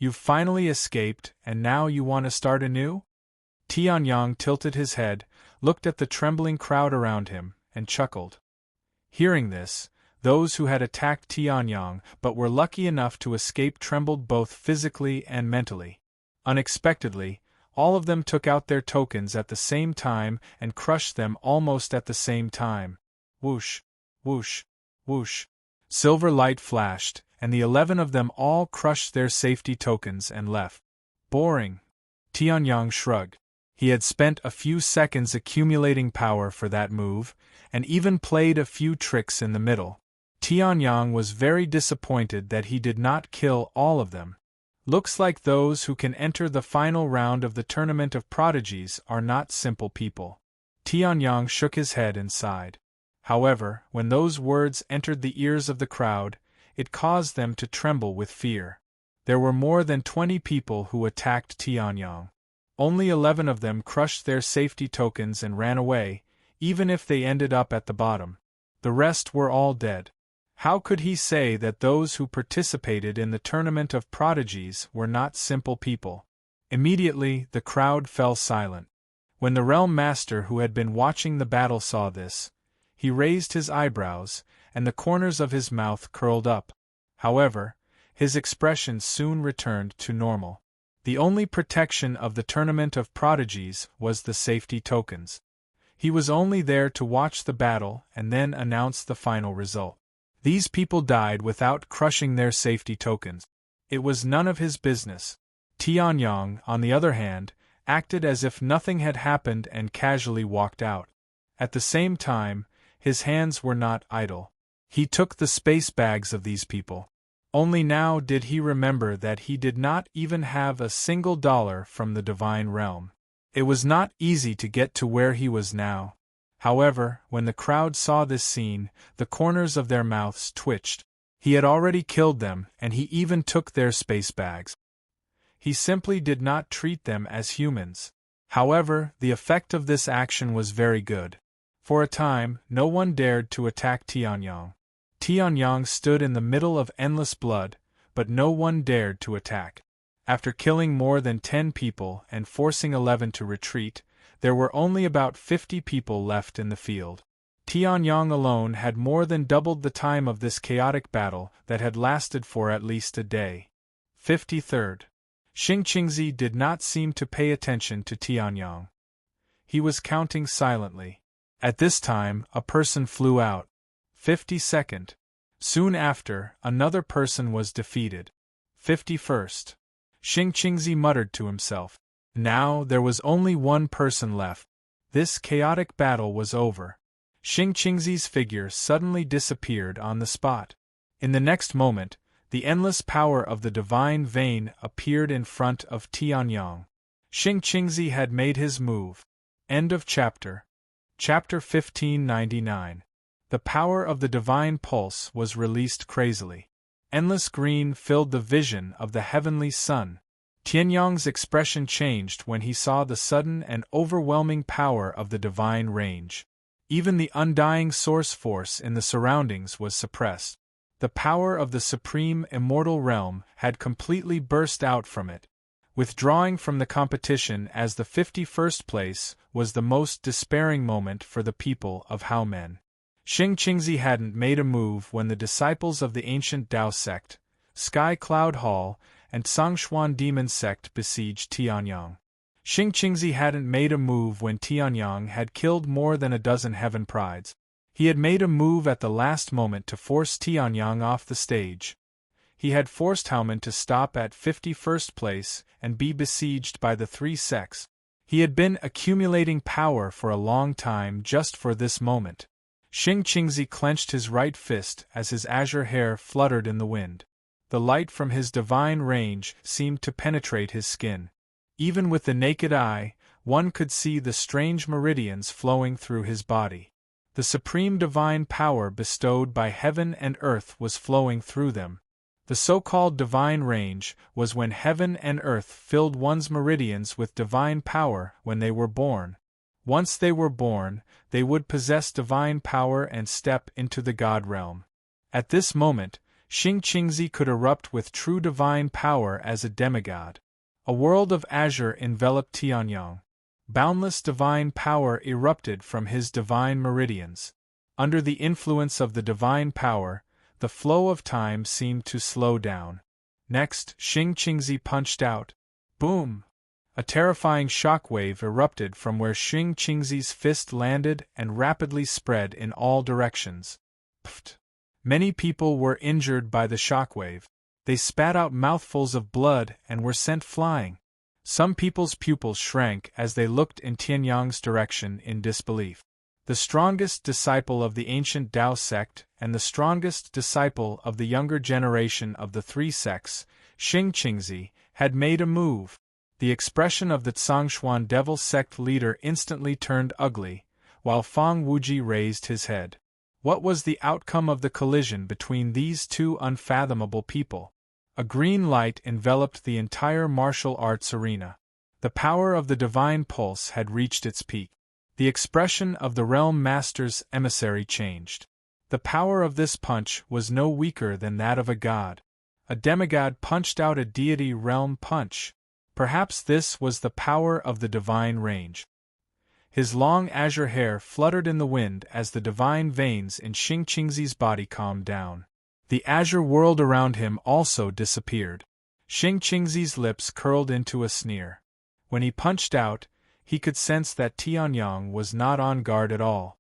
You've finally escaped, and now you want to start anew? Tianyang tilted his head, looked at the trembling crowd around him, and chuckled. Hearing this, those who had attacked Tianyang but were lucky enough to escape trembled both physically and mentally. Unexpectedly, all of them took out their tokens at the same time and crushed them almost at the same time. Whoosh, whoosh, whoosh. Silver light flashed, and the 11 of them all crushed their safety tokens and left. Boring. Tianyang shrugged. He had spent a few seconds accumulating power for that move, and even played a few tricks in the middle. Tianyang was very disappointed that he did not kill all of them. Looks like those who can enter the final round of the Tournament of Prodigies are not simple people. Tianyang shook his head and sighed. However, when those words entered the ears of the crowd, it caused them to tremble with fear. There were more than 20 people who attacked Tianyang. Only 11 of them crushed their safety tokens and ran away, even if they ended up at the bottom. The rest were all dead. How could he say that those who participated in the Tournament of Prodigies were not simple people? Immediately, the crowd fell silent. When the Realm Master who had been watching the battle saw this, he raised his eyebrows, and the corners of his mouth curled up. However, his expression soon returned to normal. The only protection of the Tournament of Prodigies was the safety tokens. He was only there to watch the battle and then announce the final result. These people died without crushing their safety tokens. It was none of his business. Tianyang, on the other hand, acted as if nothing had happened and casually walked out. At the same time, his hands were not idle. He took the space bags of these people. Only now did he remember that he did not even have a single dollar from the divine realm. It was not easy to get to where he was now. However, when the crowd saw this scene, the corners of their mouths twitched. He had already killed them, and he even took their space bags. He simply did not treat them as humans. However, the effect of this action was very good. For a time, no one dared to attack Tianyang. Tianyang stood in the middle of endless blood, but no one dared to attack. After killing more than 10 people and forcing 11 to retreat, there were only about 50 people left in the field. Tianyang alone had more than doubled the time of this chaotic battle that had lasted for at least a day. 53rd. Xingqingzi did not seem to pay attention to Tianyang. He was counting silently. At this time, a person flew out. 52nd. Soon after, another person was defeated. 51st. Xingqingzi muttered to himself. Now there was only one person left. This chaotic battle was over. Xingqingzi's figure suddenly disappeared on the spot. In the next moment, the endless power of the divine vein appeared in front of Tianyang. Xingqingzi had made his move. End of chapter. Chapter 1599. The power of the divine pulse was released crazily. Endless green filled the vision of the heavenly sun. Tianyang's expression changed when he saw the sudden and overwhelming power of the divine range. Even the undying source force in the surroundings was suppressed. The power of the supreme immortal realm had completely burst out from it. Withdrawing from the competition as the 51st place was the most despairing moment for the people of Haomen. Xingqingzi hadn't made a move when the disciples of the ancient Tao sect, Sky Cloud Hall, and Sangshuan Demon sect besieged Tianyang. Xingqingzi hadn't made a move when Tianyang had killed more than a dozen heaven prides. He had made a move at the last moment to force Tianyang off the stage. He had forced Haomen to stop at 51st place and be besieged by the 3 sects. He had been accumulating power for a long time just for this moment. Xingqingzi clenched his right fist as his azure hair fluttered in the wind. The light from his divine range seemed to penetrate his skin. Even with the naked eye, one could see the strange meridians flowing through his body. The supreme divine power bestowed by heaven and earth was flowing through them. The so-called divine range was when heaven and earth filled one's meridians with divine power when they were born. Once they were born, they would possess divine power and step into the God realm. At this moment, Xingqingzi could erupt with true divine power as a demigod. A world of azure enveloped Tianyang. Boundless divine power erupted from his divine meridians. Under the influence of the divine power, the flow of time seemed to slow down. Next, Xingqingzi punched out. Boom! A terrifying shockwave erupted from where Xing Qingzi's fist landed and rapidly spread in all directions. Pfft! Many people were injured by the shockwave. They spat out mouthfuls of blood and were sent flying. Some people's pupils shrank as they looked in Tianyang's direction in disbelief. The strongest disciple of the ancient Tao sect and the strongest disciple of the younger generation of the three sects, Xing Qingzi, had made a move. The expression of the Tsangshuan devil sect leader instantly turned ugly, while Fang Wuji raised his head. What was the outcome of the collision between these two unfathomable people? A green light enveloped the entire martial arts arena. The power of the divine pulse had reached its peak. The expression of the realm master's emissary changed. The power of this punch was no weaker than that of a god. A demigod punched out a deity realm punch. Perhaps this was the power of the divine range. His long azure hair fluttered in the wind as the divine veins in Xing Qingzi's body calmed down. The azure world around him also disappeared. Xing Qingzi's lips curled into a sneer. When he punched out, he could sense that Tianyang was not on guard at all.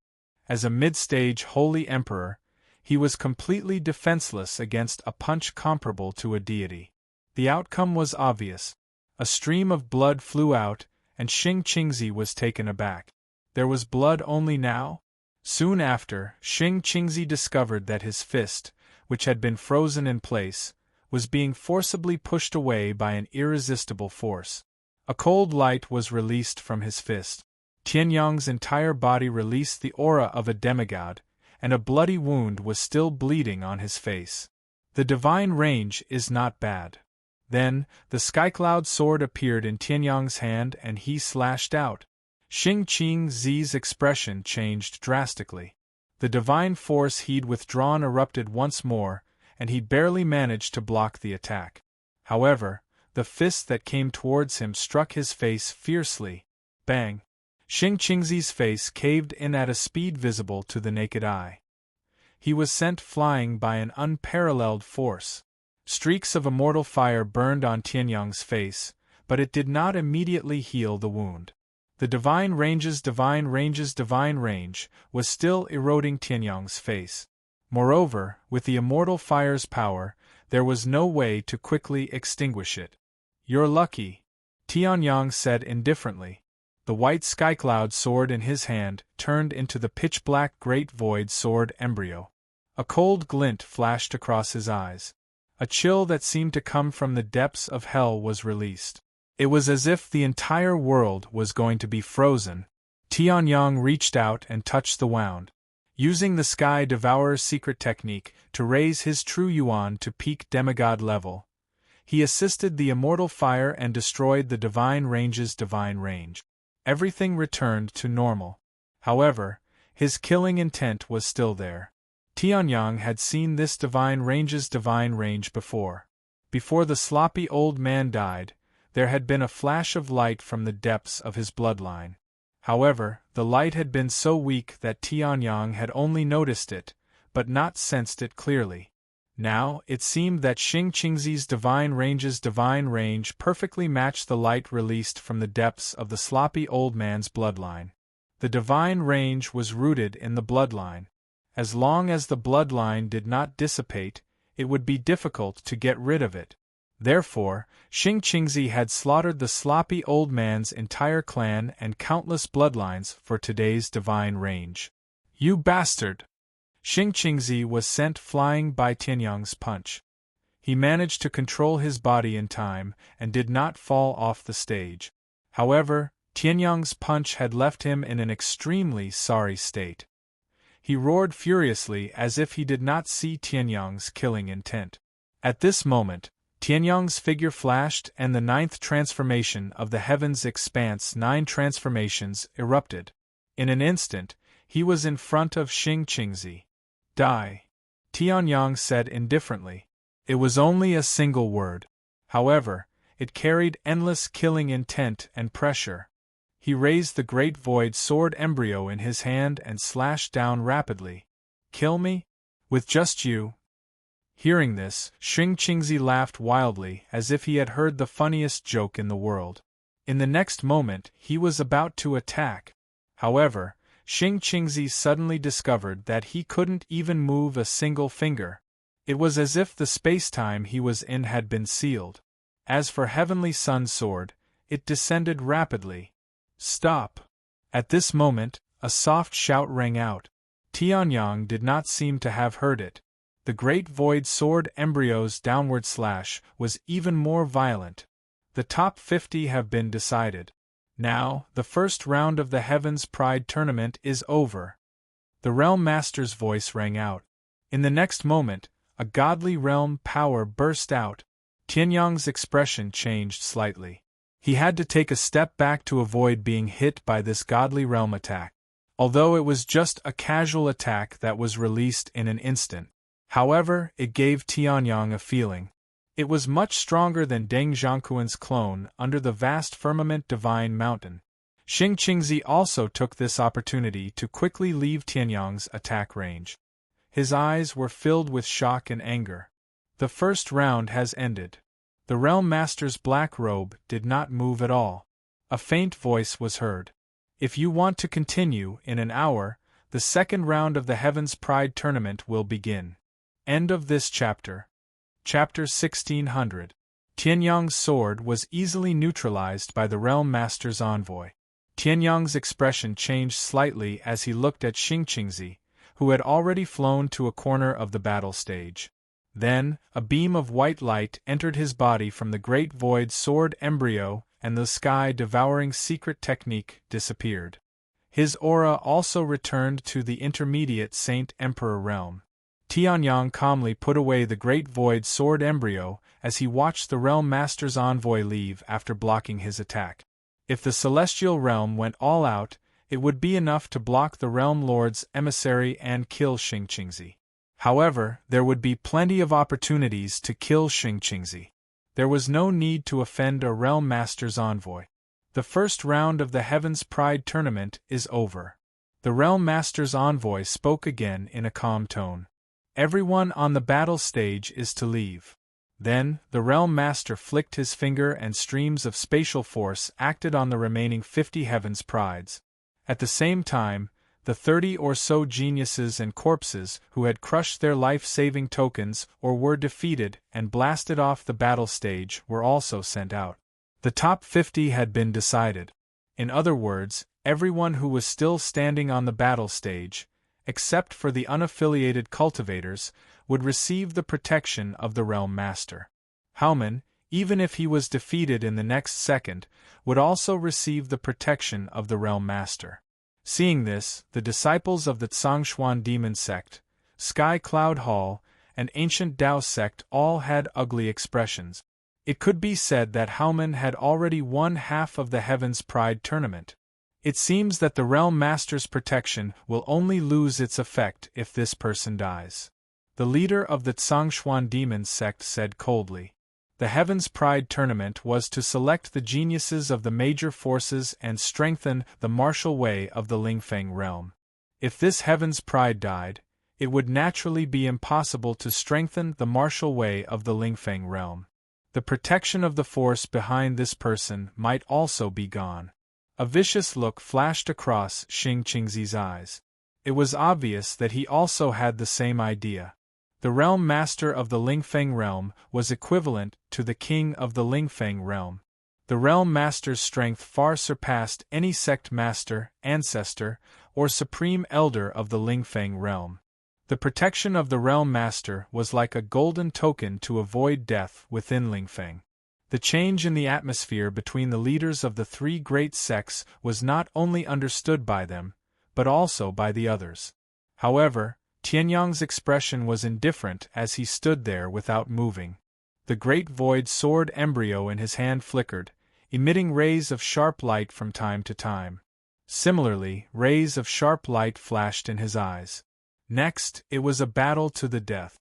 As a mid-stage holy emperor, he was completely defenseless against a punch comparable to a deity. The outcome was obvious. A stream of blood flew out, and Xing Qingzi was taken aback. There was blood only now? Soon after, Xing Qingzi discovered that his fist, which had been frozen in place, was being forcibly pushed away by an irresistible force. A cold light was released from his fist. Tianyang's entire body released the aura of a demigod, and a bloody wound was still bleeding on his face. The divine range is not bad. Then, the sky-cloud sword appeared in Tianyang's hand and he slashed out. Xing Qingzi's expression changed drastically. The divine force he'd withdrawn erupted once more, and he barely managed to block the attack. However, the fist that came towards him struck his face fiercely. Bang! Xing Qingzi's face caved in at a speed visible to the naked eye. He was sent flying by an unparalleled force. Streaks of immortal fire burned on Tianyang's face, but it did not immediately heal the wound. The divine range was still eroding Tianyang's face. Moreover, with the immortal fire's power, there was no way to quickly extinguish it. "You're lucky," Tianyang said indifferently. The white skycloud sword in his hand turned into the pitch-black great void sword embryo. A cold glint flashed across his eyes. A chill that seemed to come from the depths of hell was released. It was as if the entire world was going to be frozen. Tianyang reached out and touched the wound. Using the Sky Devourer's secret technique to raise his true yuan to peak demigod level, he assisted the immortal fire and destroyed the divine range's divine range. Everything returned to normal. However, his killing intent was still there. Tianyang had seen this divine range's divine range before. Before the sloppy old man died, there had been a flash of light from the depths of his bloodline. However, the light had been so weak that Tianyang had only noticed it, but not sensed it clearly. Now, it seemed that Xing Qingzi's divine range's divine range perfectly matched the light released from the depths of the sloppy old man's bloodline. The divine range was rooted in the bloodline. As long as the bloodline did not dissipate, it would be difficult to get rid of it. Therefore, Xing Qingzi had slaughtered the sloppy old man's entire clan and countless bloodlines for today's divine range. "You bastard!" Xing Qingzi was sent flying by Tianyang's punch. He managed to control his body in time and did not fall off the stage. However, Tianyang's punch had left him in an extremely sorry state. He roared furiously as if he did not see Tianyang's killing intent. At this moment, Tianyang's figure flashed and the 9th transformation of the heavens expanse 9 transformations erupted. In an instant, he was in front of Xing Qingzi. "Die," Tianyang said indifferently. It was only a single word. However, it carried endless killing intent and pressure. He raised the great void sword embryo in his hand and slashed down rapidly. "Kill me? With just you?" Hearing this, Xing Qingzi laughed wildly as if he had heard the funniest joke in the world. In the next moment, he was about to attack. However, Xing Qingzi suddenly discovered that he couldn't even move a single finger. It was as if the space-time he was in had been sealed. As for Heavenly Sun's sword, it descended rapidly. Stop! At this moment, a soft shout rang out. Tianyang did not seem to have heard it. The great void sword embryo's downward slash was even more violent. The top 50 have been decided. Now, the first round of the Heaven's Pride tournament is over. The Realm Master's voice rang out. In the next moment, a godly realm power burst out. Tianyang's expression changed slightly. He had to take a step back to avoid being hit by this godly realm attack. Although it was just a casual attack that was released in an instant. However, it gave Tianyang a feeling. It was much stronger than Deng Zhangquan's clone under the vast firmament Divine Mountain. Xing Qingzi also took this opportunity to quickly leave Tianyang's attack range. His eyes were filled with shock and anger. The first round has ended. The Realm Master's black robe did not move at all. A faint voice was heard. If you want to continue, in an hour, the second round of the Heaven's Pride tournament will begin. End of this chapter. Chapter 1600. Tianyang's sword was easily neutralized by the Realm Master's envoy. Tianyang's expression changed slightly as he looked at Xing Qingzi, who had already flown to a corner of the battle stage. Then, a beam of white light entered his body from the great void sword embryo, and the sky-devouring secret technique disappeared. His aura also returned to the intermediate Saint Emperor realm. Tianyang calmly put away the great void sword embryo as he watched the Realm Master's envoy leave after blocking his attack. If the celestial realm went all out, it would be enough to block the Realm Lord's emissary and kill Xing Qingzi. However, there would be plenty of opportunities to kill Xing Qingzi. There was no need to offend a Realm Master's envoy. The first round of the Heaven's Pride tournament is over. The Realm Master's envoy spoke again in a calm tone. Everyone on the battle stage is to leave. Then, the Realm Master flicked his finger and streams of spatial force acted on the remaining 50 Heaven's Prides. At the same time, the 30 or so geniuses and corpses who had crushed their life-saving tokens or were defeated and blasted off the battle stage were also sent out. The top 50 had been decided. In other words, everyone who was still standing on the battle stage, except for the unaffiliated cultivators, would receive the protection of the Realm Master. Haoman, even if he was defeated in the next second, would also receive the protection of the Realm Master. Seeing this, the disciples of the Zhongshuan Demon Sect, Sky Cloud Hall, and Ancient Tao Sect all had ugly expressions. It could be said that Haoman had already won half of the Heaven's Pride tournament. It seems that the Realm Master's protection will only lose its effect if this person dies. The leader of the Zhongshuan Demon Sect said coldly. The Heaven's Pride tournament was to select the geniuses of the major forces and strengthen the martial way of the Lingfeng realm. If this Heaven's Pride died, it would naturally be impossible to strengthen the martial way of the Lingfeng realm. The protection of the force behind this person might also be gone. A vicious look flashed across Xing Qingzi's eyes. It was obvious that he also had the same idea. The Realm Master of the Lingfeng realm was equivalent to the King of the Lingfeng realm. The Realm Master's strength far surpassed any sect master, ancestor, or supreme elder of the Lingfeng realm. The protection of the Realm Master was like a golden token to avoid death within Lingfeng. The change in the atmosphere between the leaders of the three great sects was not only understood by them, but also by the others. However, Tianyang's expression was indifferent as he stood there without moving. The great void sword embryo in his hand flickered, emitting rays of sharp light from time to time. Similarly, rays of sharp light flashed in his eyes. Next, it was a battle to the death.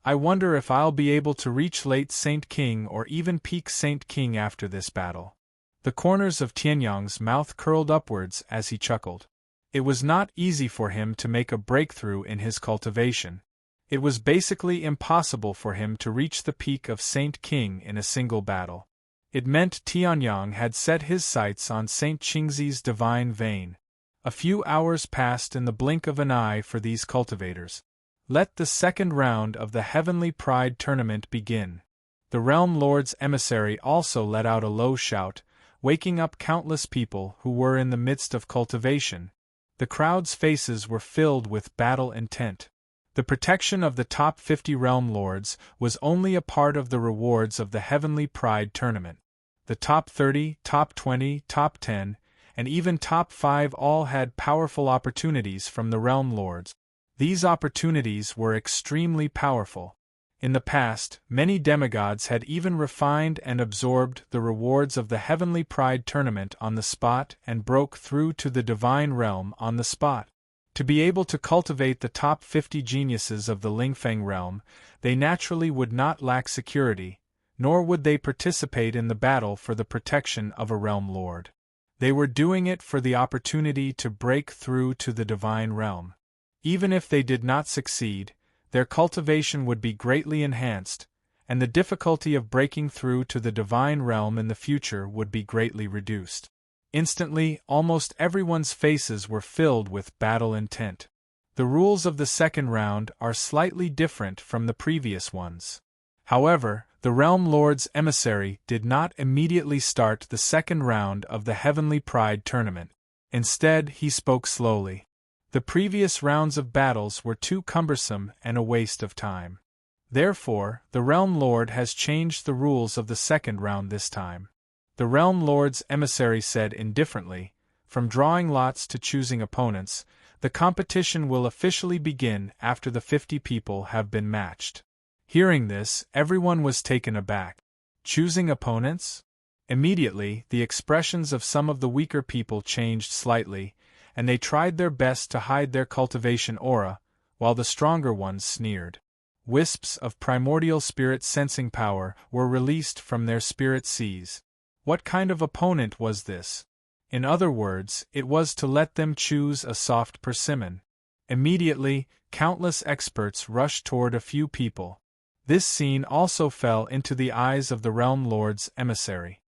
I wonder if I'll be able to reach late Saint King or even peak Saint King after this battle. The corners of Tianyang's mouth curled upwards as he chuckled. It was not easy for him to make a breakthrough in his cultivation. It was basically impossible for him to reach the peak of Saint King in a single battle. It meant Tianyang had set his sights on Saint Qingzi's divine vein. A few hours passed in the blink of an eye for these cultivators. Let the second round of the Heavenly Pride tournament begin. The Realm Lord's emissary also let out a low shout, waking up countless people who were in the midst of cultivation. The crowd's faces were filled with battle intent. The protection of the top 50 Realm Lords was only a part of the rewards of the Heavenly Pride tournament. The top 30, top 20, top 10, and even top 5 all had powerful opportunities from the Realm Lords. These opportunities were extremely powerful. In the past, many demigods had even refined and absorbed the rewards of the Heavenly Pride tournament on the spot and broke through to the Divine Realm on the spot. To be able to cultivate the top 50 geniuses of the Lingfeng realm, they naturally would not lack security, nor would they participate in the battle for the protection of a Realm Lord. They were doing it for the opportunity to break through to the Divine Realm. Even if they did not succeed, their cultivation would be greatly enhanced, and the difficulty of breaking through to the Divine Realm in the future would be greatly reduced. Instantly, almost everyone's faces were filled with battle intent. The rules of the second round are slightly different from the previous ones. However, the Realm Lord's emissary did not immediately start the second round of the Heavenly Pride tournament. Instead, he spoke slowly. The previous rounds of battles were too cumbersome and a waste of time. Therefore, the Realm Lord has changed the rules of the second round this time. The Realm Lord's emissary said indifferently, from drawing lots to choosing opponents, the competition will officially begin after the 50 people have been matched. Hearing this, everyone was taken aback. Choosing opponents? Immediately, the expressions of some of the weaker people changed slightly, and they tried their best to hide their cultivation aura, while the stronger ones sneered. Wisps of primordial spirit sensing power were released from their spirit seas. What kind of opponent was this? In other words, it was to let them choose a soft persimmon. Immediately, countless experts rushed toward a few people. This scene also fell into the eyes of the Realm Lord's emissary.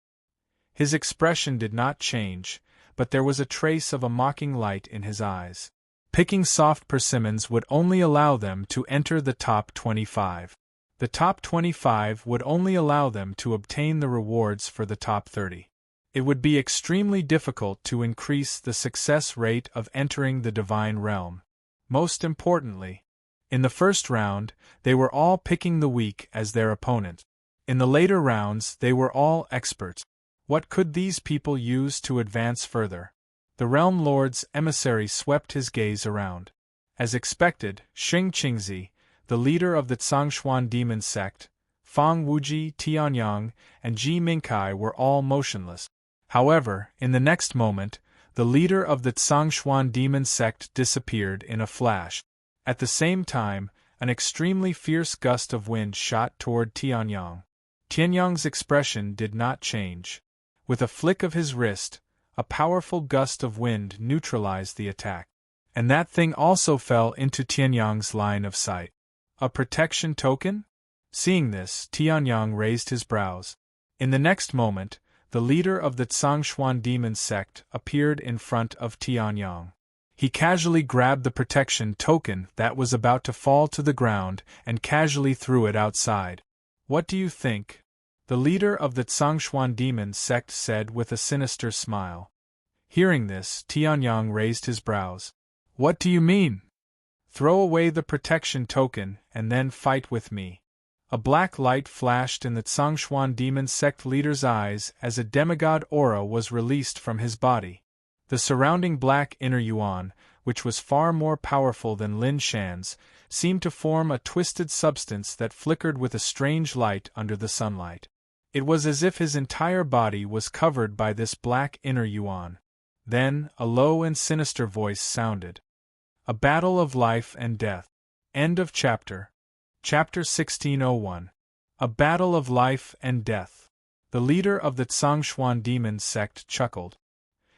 His expression did not change, but there was a trace of a mocking light in his eyes. Picking soft persimmons would only allow them to enter the top 25. The top 25 would only allow them to obtain the rewards for the top 30. It would be extremely difficult to increase the success rate of entering the Divine Realm. Most importantly, in the first round, they were all picking the weak as their opponent. In the later rounds, they were all experts. What could these people use to advance further? The Realm Lord's emissary swept his gaze around. As expected, Xing Qingzi, the leader of the Zhongshuan demon sect, Fang Wuji, Tianyang, and Ji Mingkai were all motionless. However, in the next moment, the leader of the Zhongshuan demon sect disappeared in a flash. At the same time, an extremely fierce gust of wind shot toward Tianyang. Tianyang's expression did not change. With a flick of his wrist, a powerful gust of wind neutralized the attack. And that thing also fell into Tianyang's line of sight. A protection token? Seeing this, Tianyang raised his brows. In the next moment, the leader of the Zhongshuan demon sect appeared in front of Tianyang. He casually grabbed the protection token that was about to fall to the ground and casually threw it outside. What do you think? The leader of the Zhongshuan demon sect said with a sinister smile. Hearing this, Tianyang raised his brows. What do you mean? Throw away the protection token and then fight with me. A black light flashed in the Zhongshuan demon sect leader's eyes as a demigod aura was released from his body. The surrounding black inner yuan, which was far more powerful than Lin Shan's, seemed to form a twisted substance that flickered with a strange light under the sunlight. It was as if his entire body was covered by this black inner yuan. Then, a low and sinister voice sounded. A battle of life and death. End of chapter. Chapter 1601. A battle of life and death. The leader of the Zhongshuan demon sect chuckled.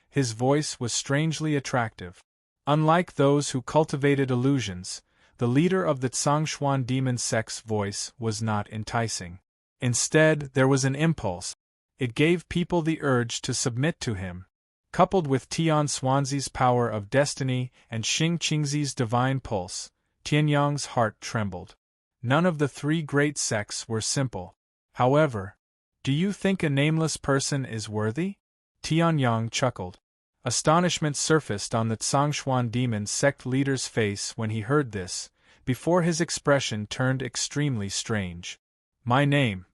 His voice was strangely attractive. Unlike those who cultivated illusions, the leader of the Zhongshuan demon sect's voice was not enticing. Instead, there was an impulse. It gave people the urge to submit to him. Coupled with Tian Xuanzi's power of destiny and Xing Qingzi's divine pulse, Tianyang's heart trembled. None of the three great sects were simple. However, do you think a nameless person is worthy? Tianyang chuckled. Astonishment surfaced on the Zhongshuan demon sect leader's face when he heard this, before his expression turned extremely strange. My name.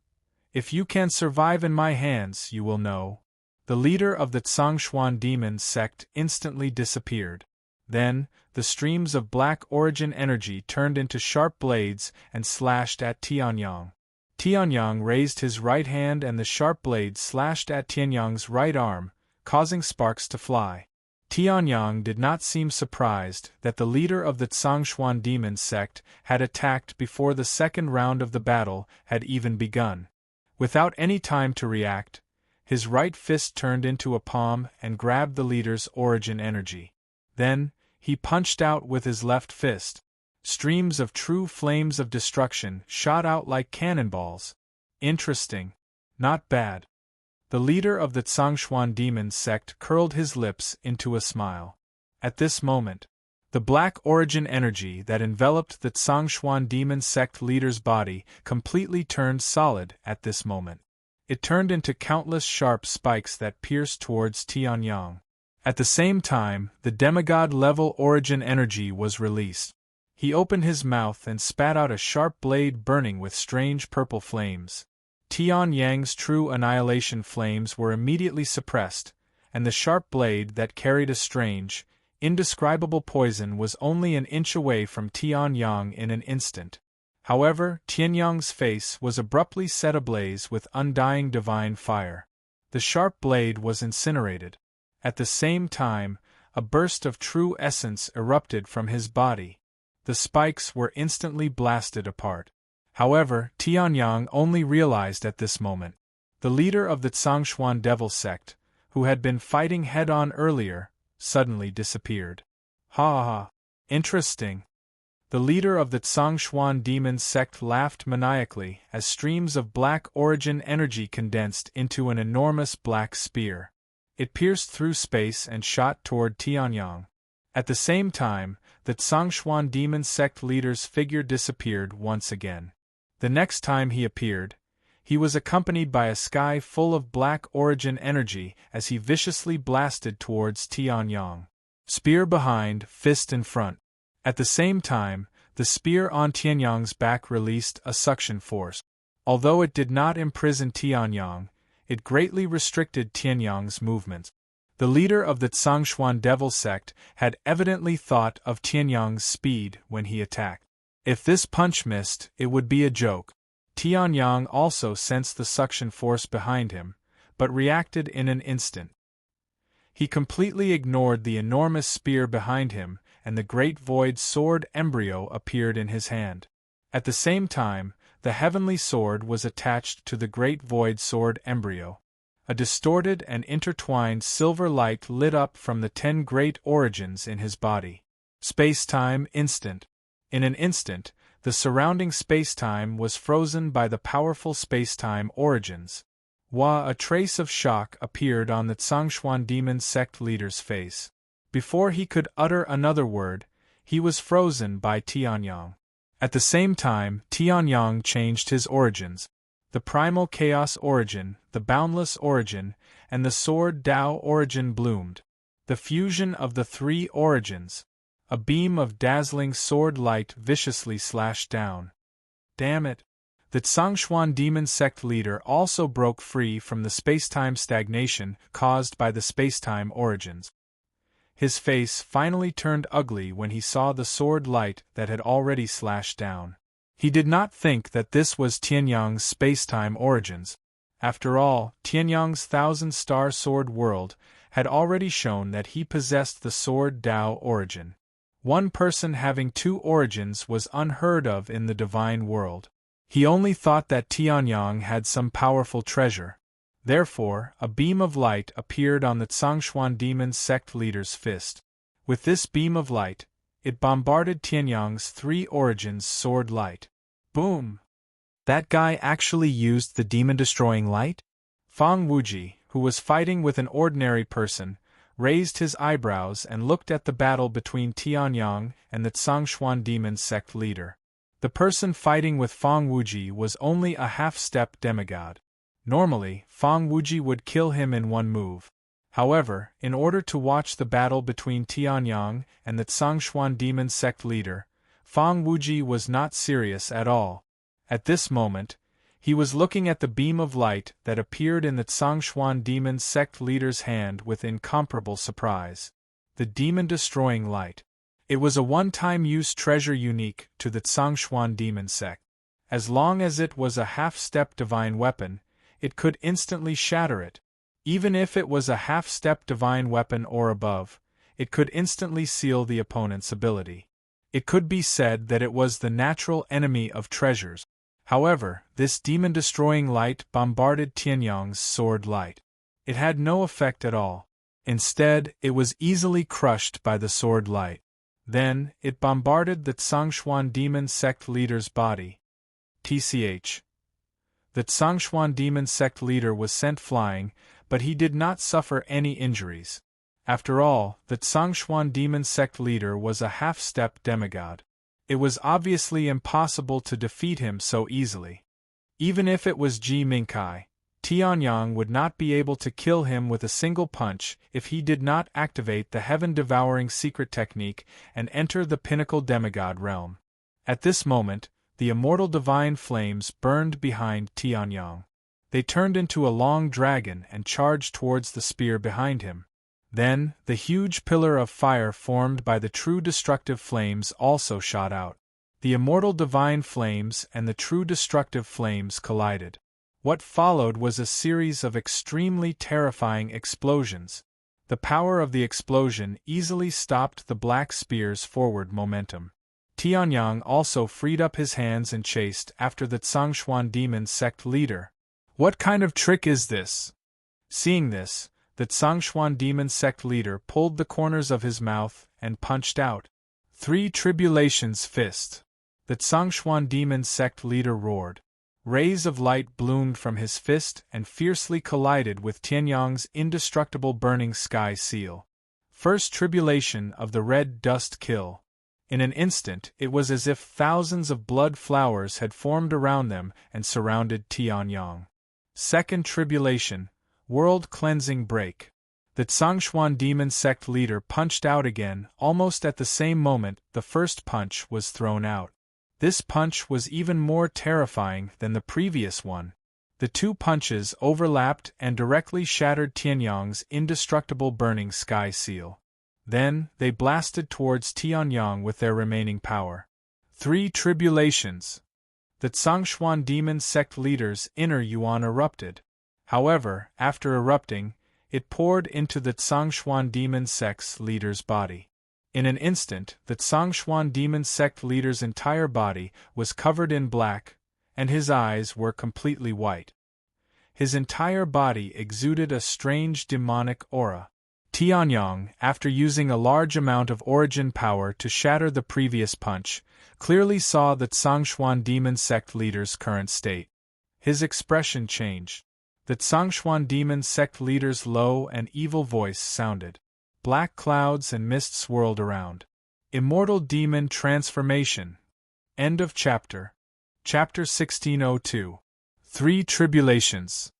If you can survive in my hands, you will know. The leader of the Zhongshuan demon sect instantly disappeared. Then, the streams of black origin energy turned into sharp blades and slashed at Tianyang. Tianyang raised his right hand and the sharp blades slashed at Tianyang's right arm, causing sparks to fly. Tianyang did not seem surprised that the leader of the Zhongshuan demon sect had attacked before the second round of the battle had even begun. Without any time to react, his right fist turned into a palm and grabbed the leader's origin energy. Then, he punched out with his left fist. Streams of true flames of destruction shot out like cannonballs. Interesting. Not bad. The leader of the Zhongshuan demon sect curled his lips into a smile. At this moment, the black origin energy that enveloped the Zhongshuan demon sect leader's body completely turned solid at this moment. It turned into countless sharp spikes that pierced towards Tianyang. At the same time, the demigod-level origin energy was released. He opened his mouth and spat out a sharp blade burning with strange purple flames. Tianyang's true annihilation flames were immediately suppressed, and the sharp blade that carried a strange, indescribable poison was only an inch away from Tianyang in an instant. However, Tianyang's face was abruptly set ablaze with undying divine fire. The sharp blade was incinerated. At the same time, a burst of true essence erupted from his body. The spikes were instantly blasted apart. However, Tianyang only realized at this moment. The leader of the Zhongshuan devil sect, who had been fighting head-on earlier, suddenly disappeared. Ha ha! Interesting. The leader of the Zhongshuan demon sect laughed maniacally as streams of black origin energy condensed into an enormous black spear. It pierced through space and shot toward Tianyang. At the same time, the Zhongshuan demon sect leader's figure disappeared once again. The next time he appeared, he was accompanied by a sky full of black origin energy as he viciously blasted towards Tianyang. Spear behind, fist in front. At the same time, the spear on Tianyang's back released a suction force. Although it did not imprison Tianyang, it greatly restricted Tianyang's movements. The leader of the Zhongshuan devil sect had evidently thought of Tianyang's speed when he attacked. If this punch missed, it would be a joke. Tianyang also sensed the suction force behind him, but reacted in an instant. He completely ignored the enormous spear behind him, and the great void sword embryo appeared in his hand. At the same time, the heavenly sword was attached to the great void sword embryo. A distorted and intertwined silver light lit up from the 10 great origins in his body. Space-time instant. In an instant, the surrounding space-time was frozen by the powerful space-time origins. A trace of shock appeared on the Zhongshuan demon sect leader's face. Before he could utter another word, he was frozen by Tianyang. At the same time, Tianyang changed his origins. The primal chaos origin, the boundless origin, and the sword Tao origin bloomed. The fusion of the 3 origins. A beam of dazzling sword light viciously slashed down. Damn it! The Zhongshuan demon sect leader also broke free from the spacetime stagnation caused by the spacetime origins. His face finally turned ugly when he saw the sword light that had already slashed down. He did not think that this was Tianyang's spacetime origins. After all, Tianyang's 1,000-star sword world had already shown that he possessed the sword Tao origin. One person having 2 origins was unheard of in the divine world. He only thought that Tianyang had some powerful treasure. Therefore, a beam of light appeared on the Zhongshuan demon sect leader's fist. With this beam of light, it bombarded Tianyang's three origins sword light. Boom! That guy actually used the demon-destroying light? Fang Wuji, who was fighting with an ordinary person, raised his eyebrows and looked at the battle between Tianyang and the Tsangshuan demon sect leader. The person fighting with Fang Wuji was only a half-step demigod. Normally, Fang Wuji would kill him in one move. However, in order to watch the battle between Tianyang and the Tsangshuan demon sect leader, Fang Wuji was not serious at all. At this moment, he was looking at the beam of light that appeared in the Tsangshuan demon sect leader's hand with incomparable surprise. The demon-destroying light. It was a one-time use treasure unique to the Tsangshuan demon sect. As long as it was a half-step divine weapon, it could instantly shatter it. Even if it was a half-step divine weapon or above, it could instantly seal the opponent's ability. It could be said that it was the natural enemy of treasures. However, this demon-destroying light bombarded Tianyang's sword light. It had no effect at all. Instead, it was easily crushed by the sword light. Then, it bombarded the Tsangshuan demon sect leader's body. TCH. The Tsangshuan demon sect leader was sent flying, but he did not suffer any injuries. After all, the Tsangshuan demon sect leader was a half-step demigod. It was obviously impossible to defeat him so easily. Even if it was Ji Mingkai, Tianyang would not be able to kill him with a single punch if he did not activate the heaven-devouring secret technique and enter the pinnacle demigod realm. At this moment, the immortal divine flames burned behind Tianyang. They turned into a long dragon and charged towards the spear behind him. Then, the huge pillar of fire formed by the true destructive flames also shot out. The immortal divine flames and the true destructive flames collided. What followed was a series of extremely terrifying explosions. The power of the explosion easily stopped the black spear's forward momentum. Tianyang also freed up his hands and chased after the Tsangshuan demon sect leader. What kind of trick is this? Seeing this, the Tsangshuan demon sect leader pulled the corners of his mouth and punched out. Three Tribulations fist. The Tsangshuan demon sect leader roared. Rays of light bloomed from his fist and fiercely collided with Tianyang's indestructible burning sky seal. First Tribulation of the red dust kill. In an instant it was as if thousands of blood flowers had formed around them and surrounded Tianyang. Second Tribulation, world cleansing break. The Tsangshuan demon sect leader punched out again almost at the same moment the first punch was thrown out. This punch was even more terrifying than the previous one. The two punches overlapped and directly shattered Tianyang's indestructible burning sky seal. Then, they blasted towards Tianyang with their remaining power. Three Tribulations. The Tsangshuan demon sect leader's inner yuan erupted. However, after erupting, it poured into the Tsangshuan demon sect's leader's body. In an instant, the Tsangshuan demon sect leader's entire body was covered in black, and his eyes were completely white. His entire body exuded a strange demonic aura. Tianyang, after using a large amount of origin power to shatter the previous punch, clearly saw the Tsangshuan demon sect leader's current state. His expression changed. The Tsangshuan demon sect leader's low and evil voice sounded. Black clouds and mist swirled around. Immortal Demon Transformation. End of chapter. Chapter 1602. Three Tribulations.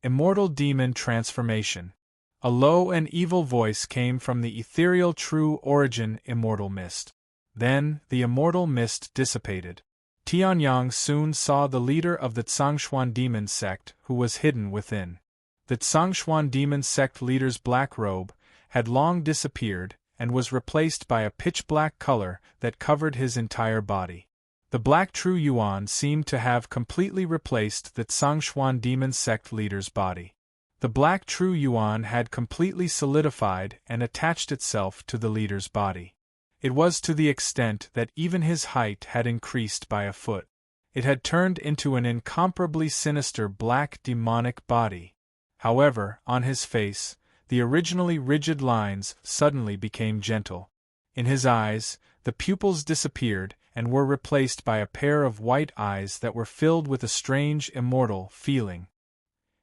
Immortal Demon Transformation. A low and evil voice came from the ethereal true origin immortal mist. Then, the immortal mist dissipated. Tianyang soon saw the leader of the Tsangshuan demon sect who was hidden within. The Tsangshuan demon sect leader's black robe had long disappeared and was replaced by a pitch-black color that covered his entire body. The black true yuan seemed to have completely replaced the Tsangshuan demon sect leader's body. The black true yuan had completely solidified and attached itself to the leader's body. It was to the extent that even his height had increased by a foot. It had turned into an incomparably sinister black demonic body. However, on his face, the originally rigid lines suddenly became gentle. In his eyes, the pupils disappeared and were replaced by a pair of white eyes that were filled with a strange, immortal feeling.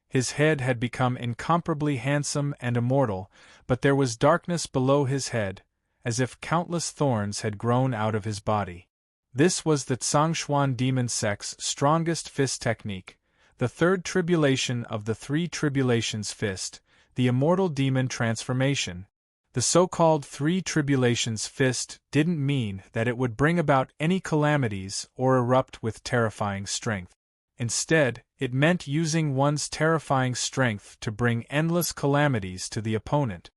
His head had become incomparably handsome and immortal, but there was darkness below his head, as if countless thorns had grown out of his body. This was the Zhongshuan demon sect's strongest fist technique, the third tribulation of the three tribulations fist, the immortal demon transformation. The so-called three tribulations fist didn't mean that it would bring about any calamities or erupt with terrifying strength. Instead, it meant using one's terrifying strength to bring endless calamities to the opponent.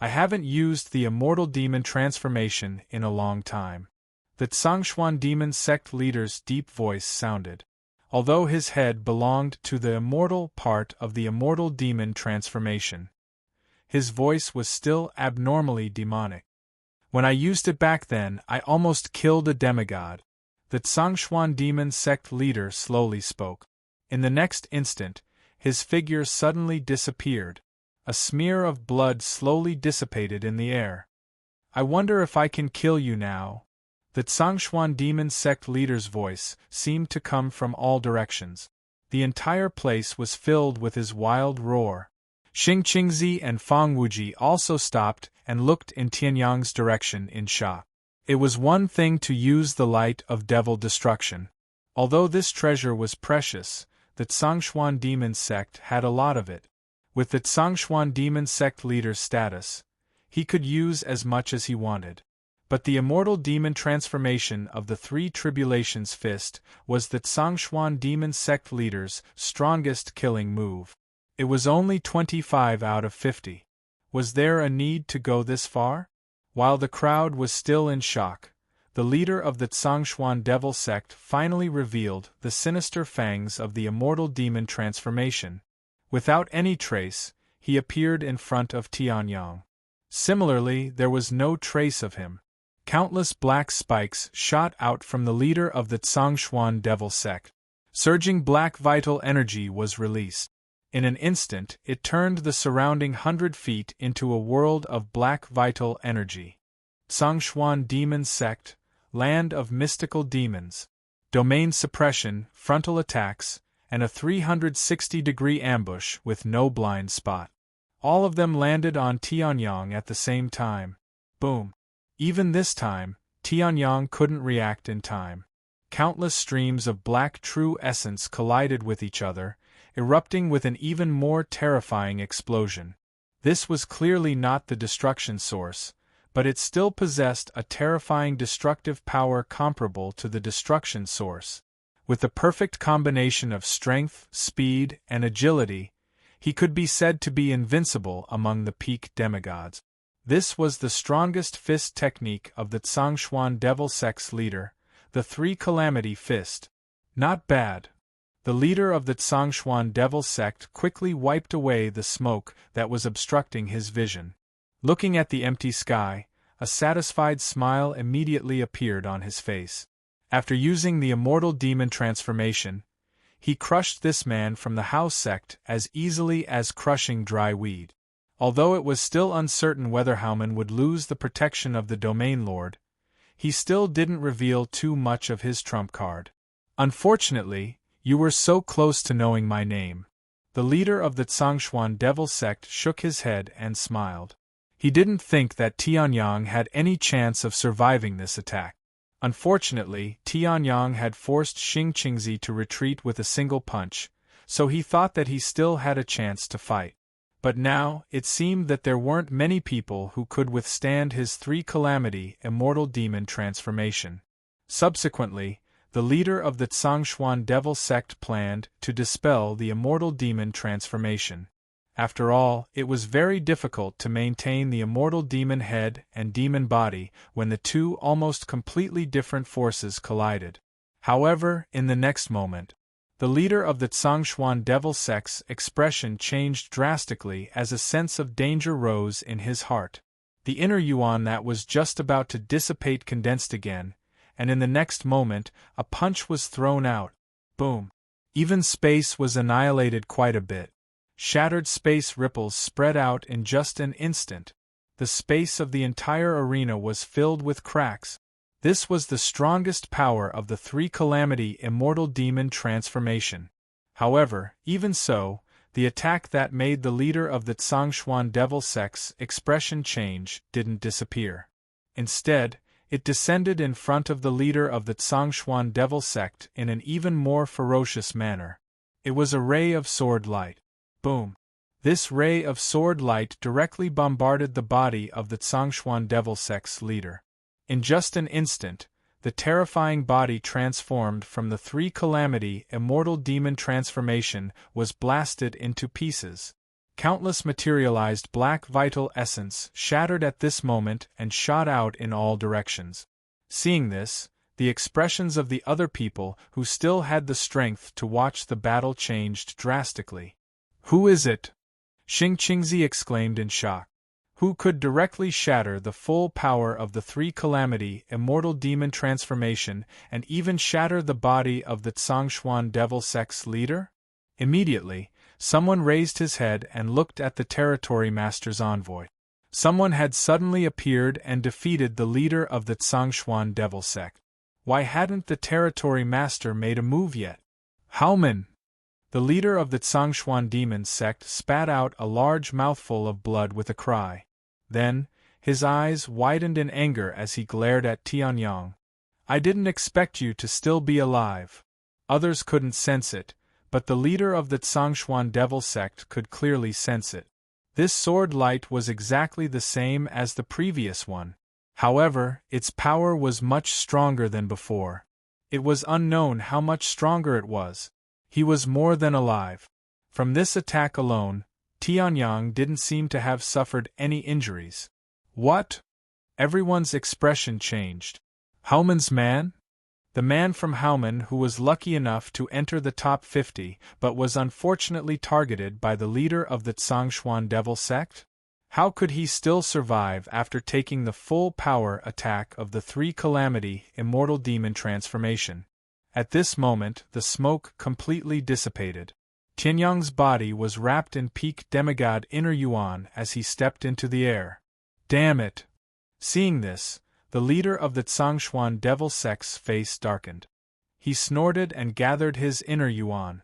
I haven't used the immortal demon transformation in a long time. The Zhongshuan demon sect leader's deep voice sounded. Although his head belonged to the immortal part of the immortal demon transformation, his voice was still abnormally demonic. When I used it back then, I almost killed a demigod. The Zhongshuan demon sect leader slowly spoke. In the next instant, his figure suddenly disappeared. A smear of blood slowly dissipated in the air. I wonder if I can kill you now. The Zhongshuan demon sect leader's voice seemed to come from all directions. The entire place was filled with his wild roar. Xing Qingzi and Fang Wuji also stopped and looked in Tianyang's direction in shock. It was one thing to use the light of devil destruction. Although this treasure was precious, the Zhongshuan demon sect had a lot of it. With the Zhongshuan demon sect leader's status, he could use as much as he wanted. But the immortal demon transformation of the three tribulations fist was the Zhongshuan demon sect leader's strongest killing move. It was only 25 out of 50. Was there a need to go this far? While the crowd was still in shock, the leader of the Zhongshuan devil sect finally revealed the sinister fangs of the immortal demon transformation. Without any trace, he appeared in front of Tianyang. Similarly, there was no trace of him. Countless black spikes shot out from the leader of the Zhongshuan devil sect. Surging black vital energy was released. In an instant, it turned the surrounding 100 feet into a world of black vital energy. Zhongshuan demon sect, land of mystical demons. Domain suppression, frontal attacks, and a 360-degree ambush with no blind spot. All of them landed on Tianyang at the same time. Boom. Even this time, Tianyang couldn't react in time. Countless streams of black true essence collided with each other, erupting with an even more terrifying explosion. This was clearly not the destruction source, but it still possessed a terrifying destructive power comparable to the destruction source. With the perfect combination of strength, speed, and agility, he could be said to be invincible among the peak demigods. This was the strongest fist technique of the Zhongshuan devil sect's leader, the Three Calamity Fist. Not bad. The leader of the Zhongshuan devil sect quickly wiped away the smoke that was obstructing his vision. Looking at the empty sky, a satisfied smile immediately appeared on his face. After using the immortal demon transformation, he crushed this man from the house sect as easily as crushing dry weed. Although it was still uncertain whether Howman would lose the protection of the Domain Lord, he still didn't reveal too much of his trump card. Unfortunately, you were so close to knowing my name. The leader of the Zhongshuan devil sect shook his head and smiled. He didn't think that Tianyang had any chance of surviving this attack. Unfortunately, Tianyang had forced Xing Qingzi to retreat with a single punch, so he thought that he still had a chance to fight. But now, it seemed that there weren't many people who could withstand his three-calamity immortal demon transformation. Subsequently, the leader of the Zhongshuan devil sect planned to dispel the immortal demon transformation. After all, it was very difficult to maintain the immortal demon head and demon body when the two almost completely different forces collided. However, in the next moment, the leader of the Zhongshuan devil sect's expression changed drastically as a sense of danger rose in his heart. The inner yuan that was just about to dissipate condensed again, and in the next moment, a punch was thrown out. Boom. Even space was annihilated quite a bit. Shattered space ripples spread out in just an instant. The space of the entire arena was filled with cracks. This was the strongest power of the three calamity immortal demon transformation. However, even so, the attack that made the leader of the Tsangshuan devil sect's expression change didn't disappear. Instead, it descended in front of the leader of the Tsangshuan devil sect in an even more ferocious manner. It was a ray of sword light. Boom! This ray of sword light directly bombarded the body of the Tsangshuan devil sect's leader. In just an instant, the terrifying body transformed from the three calamity immortal demon transformation was blasted into pieces. Countless materialized black vital essence shattered at this moment and shot out in all directions. Seeing this, the expressions of the other people who still had the strength to watch the battle changed drastically. "Who is it?" Xing Qingzi exclaimed in shock. "Who could directly shatter the full power of the three calamity immortal demon transformation and even shatter the body of the Tsangshuan devil sect's leader?" Immediately, someone raised his head and looked at the territory master's envoy. Someone had suddenly appeared and defeated the leader of the Tsangshuan devil sect. Why hadn't the territory master made a move yet? "Haomen!" The leader of the Tsangshuan demon sect spat out a large mouthful of blood with a cry. Then, his eyes widened in anger as he glared at Tianyang. "I didn't expect you to still be alive." Others couldn't sense it, but the leader of the Tsangshuan devil sect could clearly sense it. This sword light was exactly the same as the previous one. However, its power was much stronger than before. It was unknown how much stronger it was. He was more than alive. From this attack alone, Tianyang didn't seem to have suffered any injuries. "What?" Everyone's expression changed. "Haomen's man?" The man from Haomen who was lucky enough to enter the top 50 but was unfortunately targeted by the leader of the Tsangshuan devil sect? How could he still survive after taking the full power attack of the three calamity immortal demon transformation? At this moment the smoke completely dissipated. Tianyang's body was wrapped in peak demigod inner yuan as he stepped into the air. "Damn it!" Seeing this, the leader of the Tsangshuan devil sect's face darkened. He snorted and gathered his inner yuan.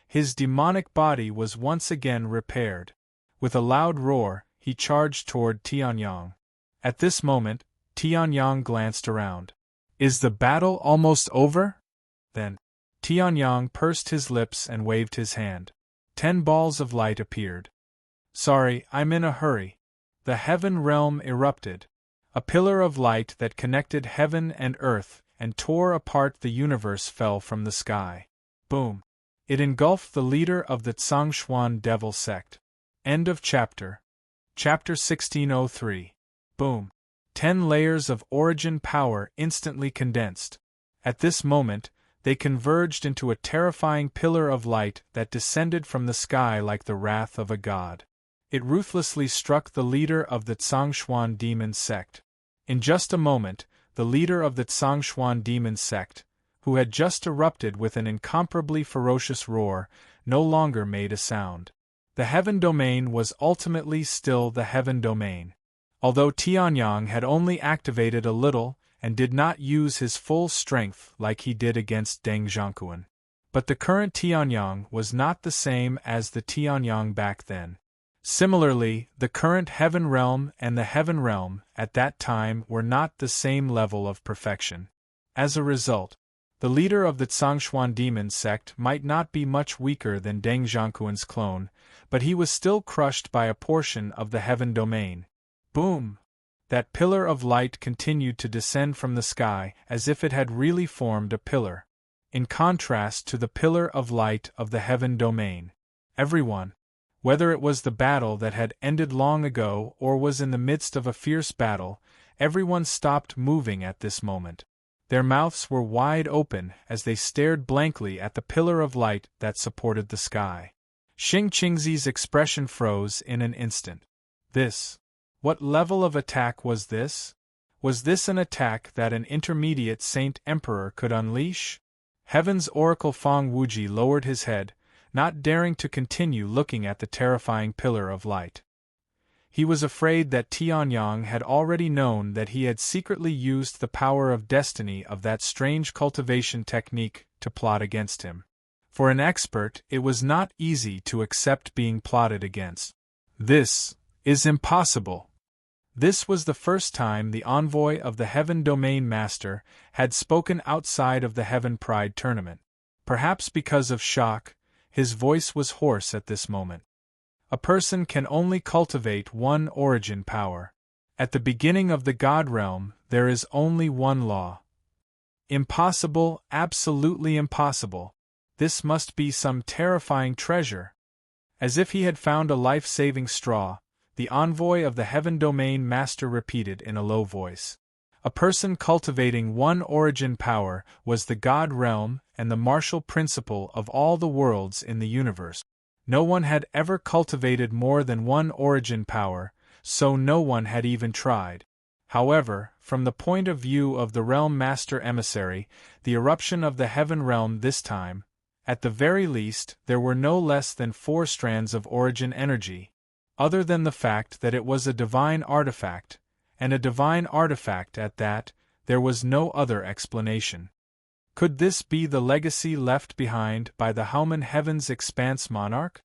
His demonic body was once again repaired. With a loud roar, he charged toward Tianyang. At this moment, Tianyang glanced around. "Is the battle almost over?" Then, Tianyang pursed his lips and waved his hand. 10 balls of light appeared. "Sorry, I'm in a hurry." The heaven realm erupted. A pillar of light that connected heaven and earth and tore apart the universe fell from the sky. Boom! It engulfed the leader of the Tsangshuan devil sect. End of chapter. Chapter 1603. Boom! 10 layers of origin power instantly condensed. At this moment, they converged into a terrifying pillar of light that descended from the sky like the wrath of a god. It ruthlessly struck the leader of the Tsangshuan demon sect. In just a moment, the leader of the Tsangshuan demon sect, who had just erupted with an incomparably ferocious roar, no longer made a sound. The heaven domain was ultimately still the heaven domain. Although Tianyang had only activated a little, and did not use his full strength like he did against Deng Zhangquan. But the current Tianyang was not the same as the Tianyang back then. Similarly, the current heaven realm and the heaven realm at that time were not the same level of perfection. As a result, the leader of the Tsangshuan demon sect might not be much weaker than Deng Zhangquan's clone, but he was still crushed by a portion of the heaven domain. Boom! That pillar of light continued to descend from the sky as if it had really formed a pillar. In contrast to the pillar of light of the heaven domain, everyone, whether it was the battle that had ended long ago or was in the midst of a fierce battle, everyone stopped moving at this moment. Their mouths were wide open as they stared blankly at the pillar of light that supported the sky. Xing Qingzi's expression froze in an instant. What level of attack was this? Was this an attack that an intermediate Saint Emperor could unleash? Heaven's Oracle Feng Wuji lowered his head, not daring to continue looking at the terrifying pillar of light. He was afraid that Tianyang had already known that he had secretly used the power of destiny of that strange cultivation technique to plot against him. For an expert, it was not easy to accept being plotted against. This is impossible. This was the first time the envoy of the Heaven Domain Master had spoken outside of the Heaven Pride tournament. Perhaps because of shock, his voice was hoarse at this moment. A person can only cultivate one origin power. At the beginning of the God realm, there is only one law. Impossible, absolutely impossible. This must be some terrifying treasure. As if he had found a life-saving straw, the envoy of the Heaven Domain Master repeated in a low voice. A person cultivating one origin power was the God realm and the martial principle of all the worlds in the universe. No one had ever cultivated more than one origin power, so no one had even tried. However, from the point of view of the Realm Master Emissary, the eruption of the Heaven Realm this time, at the very least, there were no less than 4 strands of origin energy. Other than the fact that it was a divine artifact, and a divine artifact at that, there was no other explanation. Could this be the legacy left behind by the Hauman Heaven's Expanse monarch?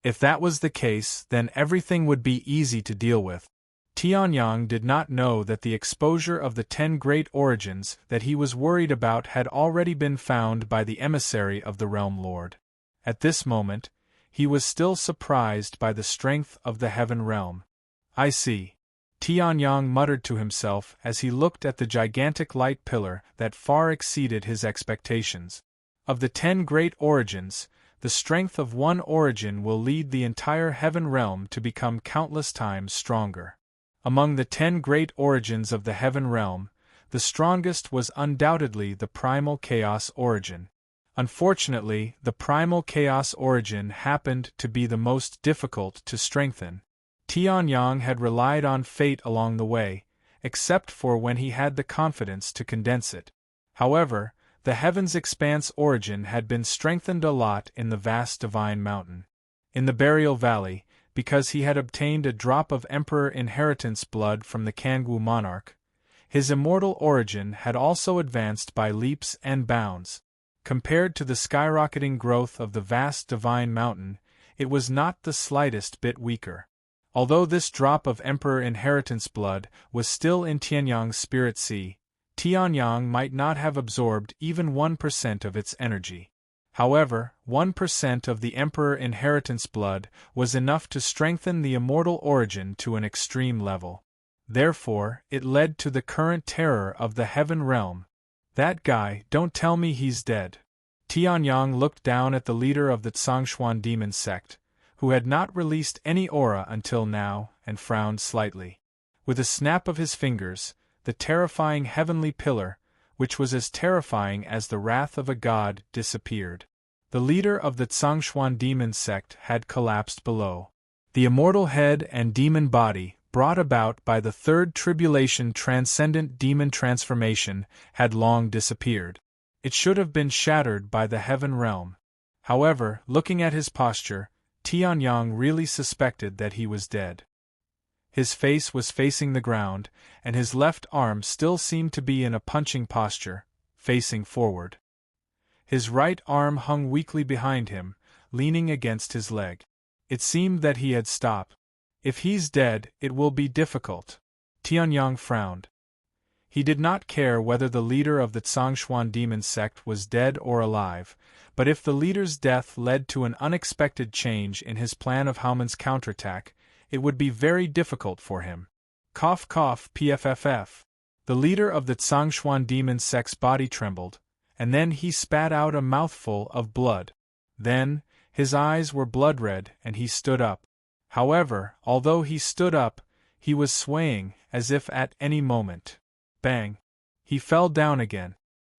If that was the case, then everything would be easy to deal with. Tianyang did not know that the exposure of the 10 great origins that he was worried about had already been found by the emissary of the Realm Lord. At this moment, he was still surprised by the strength of the Heaven Realm. I see. Tianyang muttered to himself as he looked at the gigantic light pillar that far exceeded his expectations. Of the 10 great origins, the strength of one origin will lead the entire Heaven Realm to become countless times stronger. Among the 10 great origins of the Heaven Realm, the strongest was undoubtedly the Primal Chaos origin. Unfortunately, the Primal Chaos origin happened to be the most difficult to strengthen. Tianyang had relied on fate along the way, except for when he had the confidence to condense it. However, the Heaven's Expanse origin had been strengthened a lot in the vast Divine Mountain. In the Burial Valley, because he had obtained a drop of Emperor Inheritance blood from the Kangwu monarch, his immortal origin had also advanced by leaps and bounds. Compared to the skyrocketing growth of the vast Divine Mountain, it was not the slightest bit weaker. Although this drop of Emperor Inheritance blood was still in Tianyang's spirit sea, Tianyang might not have absorbed even 1% of its energy. However, 1% of the Emperor Inheritance blood was enough to strengthen the immortal origin to an extreme level. Therefore, it led to the current terror of the Heaven Realm. That guy, don't tell me he's dead. Tianyang looked down at the leader of the Tsangshuan demon sect, who had not released any aura until now, and frowned slightly. With a snap of his fingers, the terrifying heavenly pillar, which was as terrifying as the wrath of a god, disappeared. The leader of the Tsangshuan demon sect had collapsed below. The immortal head and demon body, brought about by the third tribulation transcendent demon transformation, had long disappeared. It should have been shattered by the Heaven Realm. However, looking at his posture, Tianyang really suspected that he was dead. His face was facing the ground, and his left arm still seemed to be in a punching posture, facing forward. His right arm hung weakly behind him, leaning against his leg. It seemed that he had stopped. If he's dead, it will be difficult. Tianyang frowned. He did not care whether the leader of the Tsangshuan demon sect was dead or alive, but if the leader's death led to an unexpected change in his plan of Hauman's counterattack, it would be very difficult for him. Cough cough pfff. The leader of the Tsangshuan demon sect's body trembled, and then he spat out a mouthful of blood. Then, his eyes were blood-red and he stood up. However, although he stood up, he was swaying, as if at any moment. Bang! He fell down again.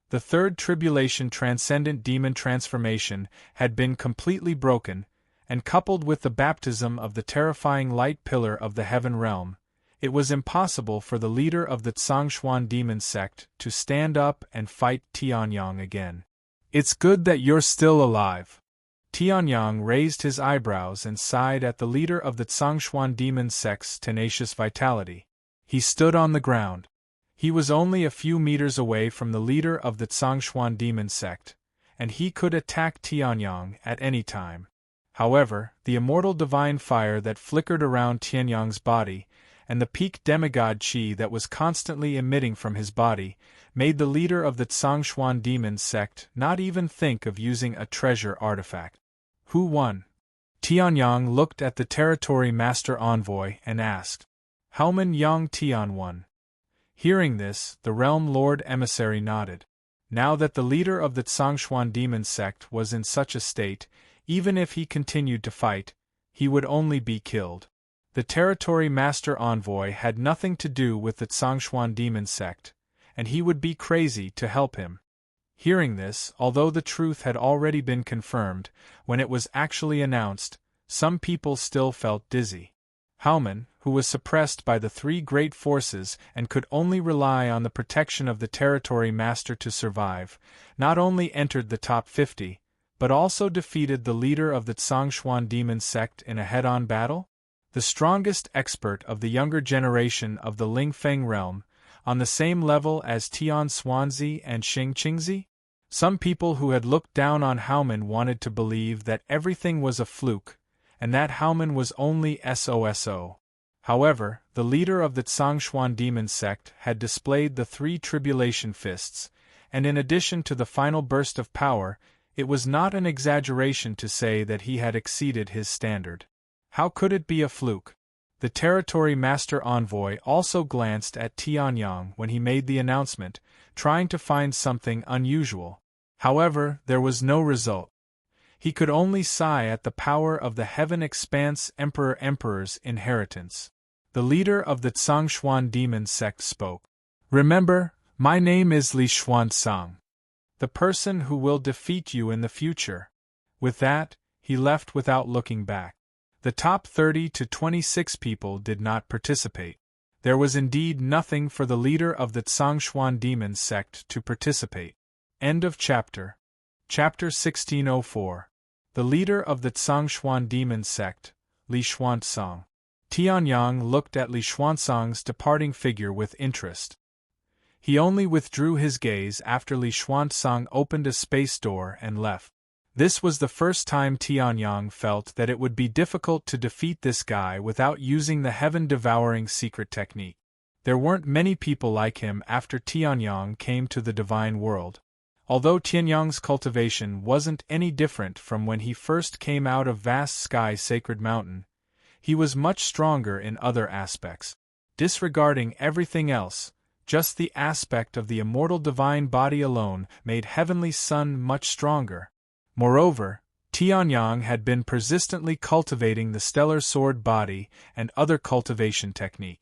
The third tribulation transcendent demon transformation had been completely broken, and coupled with the baptism of the terrifying light pillar of the Heaven Realm, it was impossible for the leader of the Tsangshuan demon sect to stand up and fight Tianyang again. "It's good that you're still alive." Tianyang raised his eyebrows and sighed at the leader of the Tsangshuan demon sect's tenacious vitality. He stood on the ground. He was only a few meters away from the leader of the Tsangshuan demon sect, and he could attack Tianyang at any time. However, the immortal divine fire that flickered around Tianyang's body, and the peak demigod chi that was constantly emitting from his body, made the leader of the Tsangshuan demon sect not even think of using a treasure artifact. Who won? Tianyang looked at the territory master envoy and asked. Haoman Yang Tian won. Hearing this, the realm lord emissary nodded. Now that the leader of the Tsangshuan demon sect was in such a state, even if he continued to fight, he would only be killed. The territory master envoy had nothing to do with the Tsangshuan demon sect, and he would be crazy to help him. Hearing this, although the truth had already been confirmed, when it was actually announced, some people still felt dizzy. Haoman, who was suppressed by the three great forces and could only rely on the protection of the territory master to survive, not only entered the top 50, but also defeated the leader of the Tsangshuan demon sect in a head-on battle? The strongest expert of the younger generation of the Lingfeng realm, on the same level as Tian Xuanzi and Xing Qingzi? Some people who had looked down on Haoman wanted to believe that everything was a fluke, and that Haoman was only SOSO. However, the leader of the Tsangshuan demon sect had displayed the three tribulation fists, and in addition to the final burst of power, it was not an exaggeration to say that he had exceeded his standard. How could it be a fluke? The territory master envoy also glanced at Tianyang when he made the announcement, trying to find something unusual. However, there was no result. He could only sigh at the power of the Heaven Expanse Emperor's inheritance. The leader of the Tsangshuan demon sect spoke. Remember, my name is Li Xuansang, the person who will defeat you in the future. With that, he left without looking back. The top 30 to 26 people did not participate. There was indeed nothing for the leader of the Tsangshuan demon sect to participate. End of chapter. Chapter 1604. The leader of the Tsangshuan demon sect, Li Xuansang. Tianyang looked at Li Xuansang's departing figure with interest. He only withdrew his gaze after Li Xuansang opened a space door and left. This was the first time Tianyang felt that it would be difficult to defeat this guy without using the heaven-devouring secret technique. There weren't many people like him after Tianyang came to the divine world. Although Tianyang's cultivation wasn't any different from when he first came out of Vast Sky Sacred Mountain, he was much stronger in other aspects. Disregarding everything else, just the aspect of the immortal divine body alone made Heavenly Sun much stronger. Moreover, Tianyang had been persistently cultivating the stellar sword body and other cultivation technique.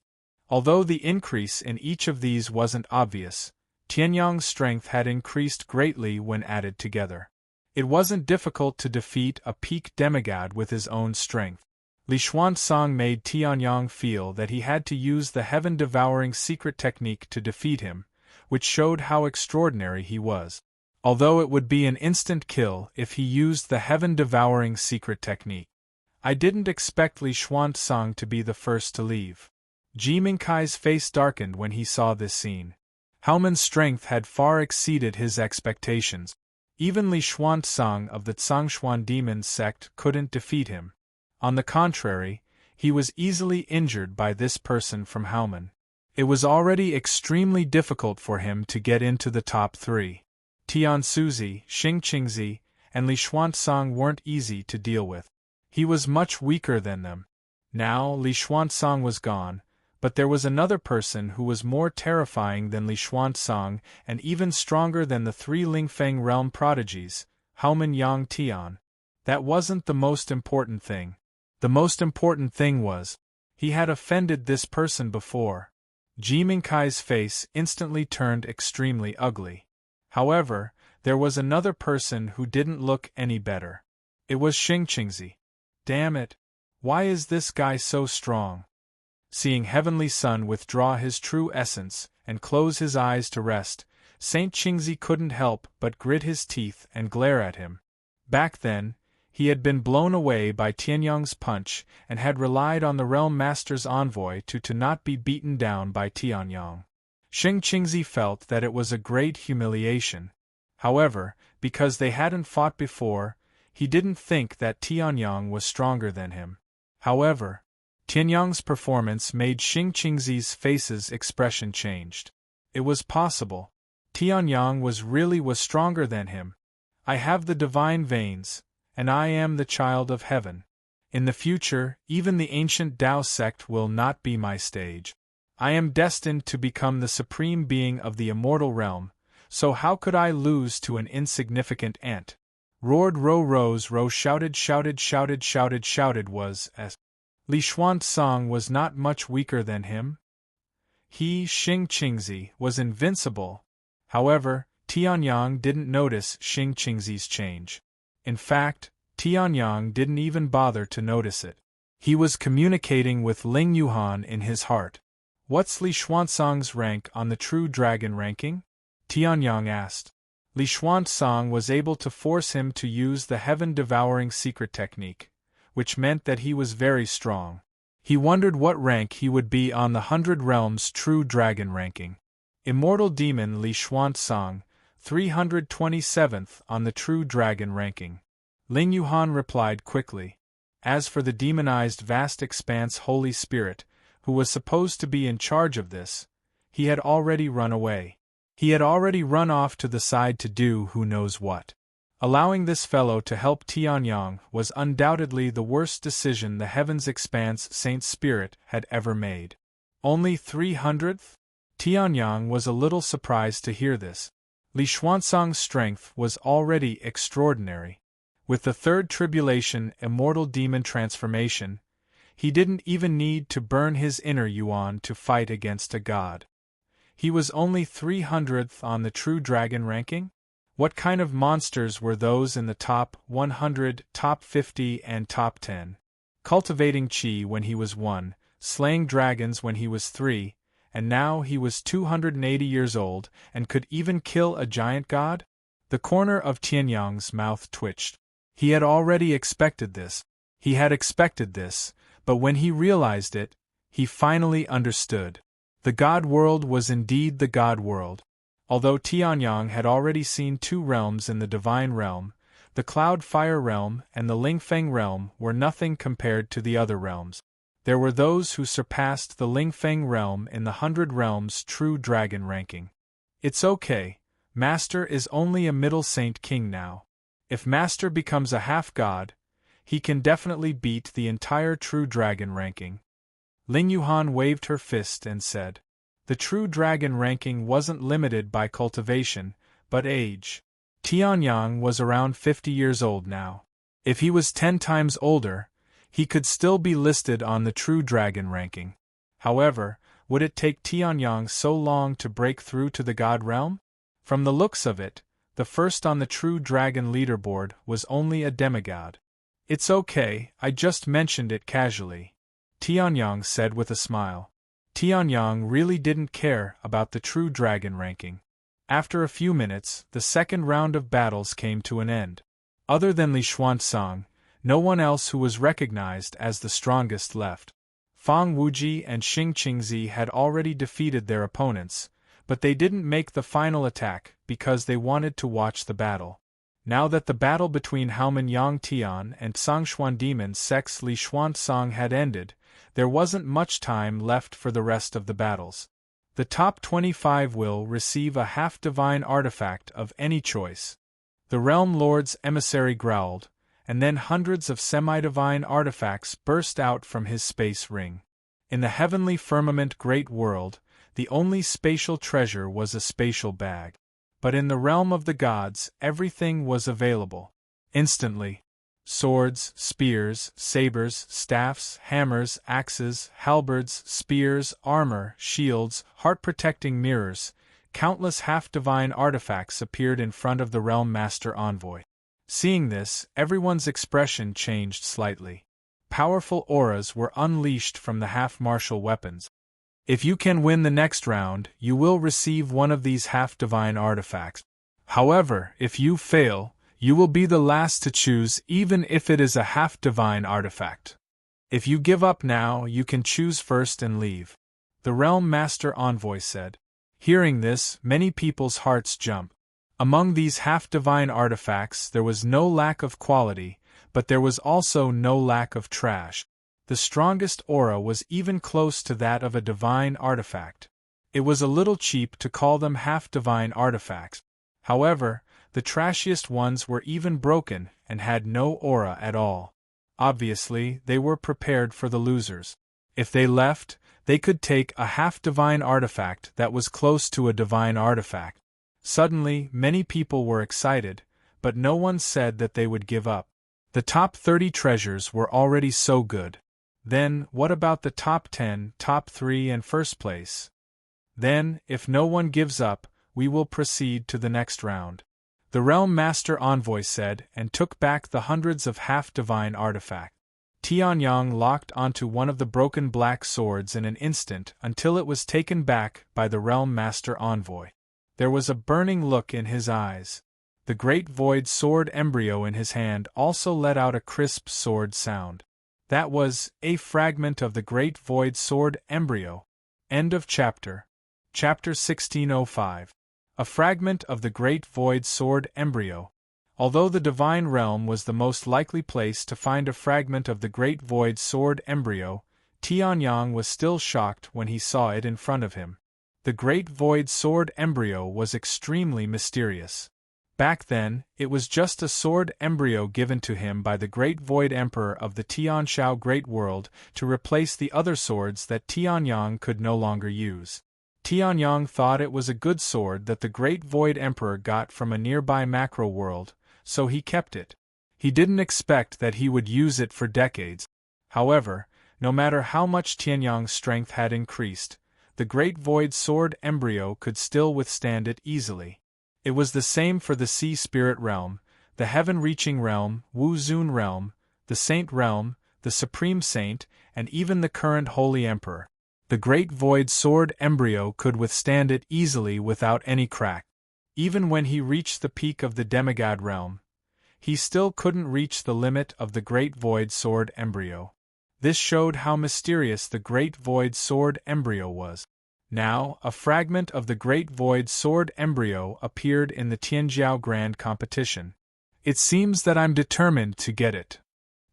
Although the increase in each of these wasn't obvious, Tianyang's strength had increased greatly when added together. It wasn't difficult to defeat a peak demigod with his own strength. Li Xuansang made Tianyang feel that he had to use the heaven-devouring secret technique to defeat him, which showed how extraordinary he was. Although it would be an instant kill if he used the heaven-devouring secret technique. I didn't expect Li Xuansang to be the first to leave. Ji Mingkai's face darkened when he saw this scene. Haoman's strength had far exceeded his expectations. Even Li Xuansang of the Tsangshuan demon sect couldn't defeat him. On the contrary, he was easily injured by this person from Haoman. It was already extremely difficult for him to get into the top 3. Tian Suzi, Xing Qingzi, and Li Xuansang weren't easy to deal with. He was much weaker than them. Now Li Xuansang was gone, but there was another person who was more terrifying than Li Xuansang and even stronger than the 3 Lingfeng realm prodigies, Haoman Yang Tian. That wasn't the most important thing. The most important thing was, he had offended this person before. Ji Mingkai's face instantly turned extremely ugly. However, there was another person who didn't look any better. It was Xing Qingzi. Damn it! Why is this guy so strong? Seeing Heavenly Sun withdraw his true essence and close his eyes to rest, Saint Qingzi couldn't help but grit his teeth and glare at him. Back then, He had been blown away by Tianyang's punch and had relied on the Realm Master's envoy to not be beaten down by Tianyang. Xing Qingzi felt that it was a great humiliation. However, because they hadn't fought before, he didn't think that Tianyang was stronger than him. However, Tianyang's performance made Xing Qingzi's face's expression changed. It was possible. Tianyang was stronger than him. I have the divine veins, and I am the child of heaven. In the future, even the ancient Tao sect will not be my stage. I am destined to become the supreme being of the immortal realm, so how could I lose to an insignificant ant? Roared Ro shouted was as Li Xuanzang was not much weaker than him. He, Xing Qingzi, was invincible. However, Tianyang didn't notice Xing Qingzi's change. In fact, Tianyang didn't even bother to notice it. He was communicating with Ling Yuhan in his heart. What's Li Xuanzang's rank on the True Dragon ranking? Tianyang asked. Li Xuanzang was able to force him to use the heaven-devouring secret technique, which meant that he was very strong. He wondered what rank he would be on the 100 Realms True Dragon ranking. Immortal Demon Li Xuanzang, 327th on the True Dragon ranking. Ling Yuhan replied quickly. As for the demonized vast expanse Holy Spirit, who was supposed to be in charge of this, he had already run away. He had already run off to the side to do who knows what. Allowing this fellow to help Tianyang was undoubtedly the worst decision the Heaven's Expanse Saint Spirit had ever made. Only 300th? Tianyang was a little surprised to hear this. Li Xuanzang's strength was already extraordinary. With the third tribulation immortal demon transformation, he didn't even need to burn his inner yuan to fight against a god. He was only 300th on the True Dragon ranking? What kind of monsters were those in the top 100, top 50 and top 10? Cultivating Qi when he was 1, slaying dragons when he was 3, and now he was 280 years old and could even kill a giant god? The corner of Tianyang's mouth twitched. He had already expected this. He had expected this, but when he realized it, he finally understood. The God World was indeed the God World. Although Tianyang had already seen 2 realms in the Divine Realm, the Cloud Fire Realm and the Lingfeng Realm were nothing compared to the other realms. There were those who surpassed the Lingfeng Realm in the 100 Realms True Dragon ranking. It's okay, Master is only a middle Saint King now. If Master becomes a half-god, he can definitely beat the entire True Dragon ranking. Ling Yuhan waved her fist and said, the True Dragon ranking wasn't limited by cultivation, but age. Tianyang was around 50 years old now. If he was 10 times older, he could still be listed on the True Dragon ranking. However, would it take Tianyang so long to break through to the God Realm? From the looks of it, the first on the True Dragon leaderboard was only a demigod. It's okay, I just mentioned it casually, Tianyang said with a smile. Tianyang really didn't care about the True Dragon ranking. After a few minutes, the second round of battles came to an end. Other than Li Xuanzang, no one else who was recognized as the strongest left. Fang Wuji and Xing Qingzi had already defeated their opponents, but they didn't make the final attack because they wanted to watch the battle. Now that the battle between Haomen Yang Tian and Sangshuan Demon Sect's Li Xuanzang had ended, there wasn't much time left for the rest of the battles. The top 25 will receive a half-divine artifact of any choice. The Realm Lord's emissary growled, and then hundreds of semi-divine artifacts burst out from his space ring. In the heavenly firmament great world, the only spatial treasure was a spatial bag. But in the realm of the gods, everything was available. Instantly. Swords, spears, sabers, staffs, hammers, axes, halberds, spears, armor, shields, heart-protecting mirrors, countless half-divine artifacts appeared in front of the Realm Master Envoy. Seeing this, everyone's expression changed slightly. Powerful auras were unleashed from the half-martial weapons. If you can win the next round, you will receive one of these half-divine artifacts. However, if you fail, You will be the last to choose, even if it is a half-divine artifact. If you give up now, you can choose first and leave," the Realm Master Envoy said. Hearing this, many people's hearts jumped. Among these half-divine artifacts there was no lack of quality, but there was also no lack of trash. The strongest aura was even close to that of a divine artifact. It was a little cheap to call them half-divine artifacts. However, the trashiest ones were even broken and had no aura at all. Obviously, they were prepared for the losers. If they left, they could take a half-divine artifact that was close to a divine artifact. Suddenly, many people were excited, but no one said that they would give up. The top 30 treasures were already so good. Then, what about the top 10, top 3 and first place? Then, if no one gives up, we will proceed to the next round," the Realm Master Envoy said, and took back the hundreds of half-divine artifacts. Tianyang locked onto one of the broken black swords in an instant until it was taken back by the Realm Master Envoy. There was a burning look in his eyes. The great void sword embryo in his hand also let out a crisp sword sound. That was a fragment of the great void sword embryo. End of chapter. Chapter 1605. A fragment of the great void sword embryo. Although the divine realm was the most likely place to find a fragment of the great void sword embryo, Tianyang was still shocked when he saw it in front of him. The great void sword embryo was extremely mysterious. Back then, it was just a sword embryo given to him by the great void emperor of the Tianshao Great World to replace the other swords that Tianyang could no longer use. Tianyang thought it was a good sword that the great void emperor got from a nearby macro world, so he kept it. He didn't expect that he would use it for decades. However, no matter how much Tianyang's strength had increased, the great void sword embryo could still withstand it easily. It was the same for the Sea Spirit Realm, the Heaven-Reaching Realm, Wu Zun Realm, the Saint Realm, the Supreme Saint, and even the current Holy Emperor. The great void sword embryo could withstand it easily without any crack. Even when he reached the peak of the demigod realm, he still couldn't reach the limit of the great void sword embryo. This showed how mysterious the great void sword embryo was. Now, a fragment of the great void sword embryo appeared in the Tianjiao Grand Competition. "It seems that I'm determined to get it,"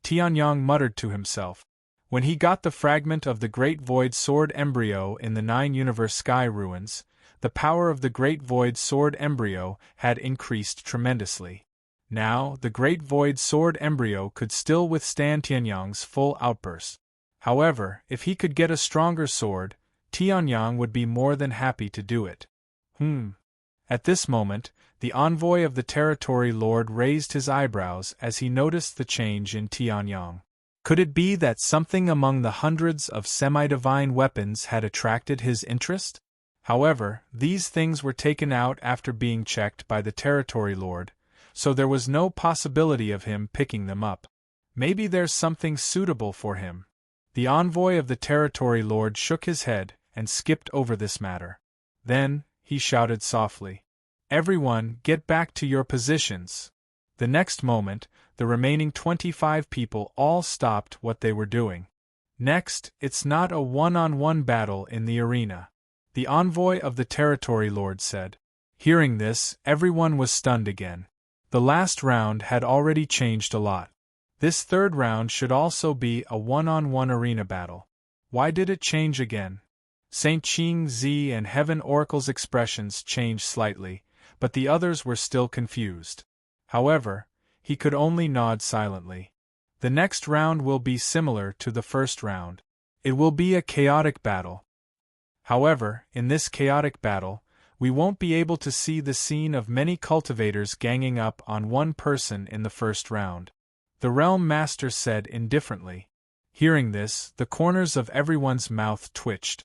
Tianyang muttered to himself. When he got the fragment of the great void sword embryo in the 9-universe sky ruins, the power of the great void sword embryo had increased tremendously. Now, the great void sword embryo could still withstand Tianyang's full outburst. However, if he could get a stronger sword, Tianyang would be more than happy to do it. At this moment, the envoy of the Territory Lord raised his eyebrows as he noticed the change in Tianyang. Could it be that something among the hundreds of semi-divine weapons had attracted his interest? However, these things were taken out after being checked by the Territory Lord, so there was no possibility of him picking them up. Maybe there's something suitable for him. The envoy of the Territory Lord shook his head and skipped over this matter. Then, he shouted softly, "Everyone, get back to your positions." The next moment, the remaining 25 people all stopped what they were doing. "Next, it's not a one-on-one battle in the arena," the envoy of the Territory Lord said. Hearing this, everyone was stunned again. The last round had already changed a lot. This third round should also be a one-on-one arena battle. Why did it change again? Saint Qing Zi and Heaven Oracle's expressions changed slightly, but the others were still confused. However, he could only nod silently. The next round will be similar to the first round. It will be a chaotic battle. However, in this chaotic battle, we won't be able to see the scene of many cultivators ganging up on one person in the first round, the Realm Master said indifferently. Hearing this, the corners of everyone's mouth twitched.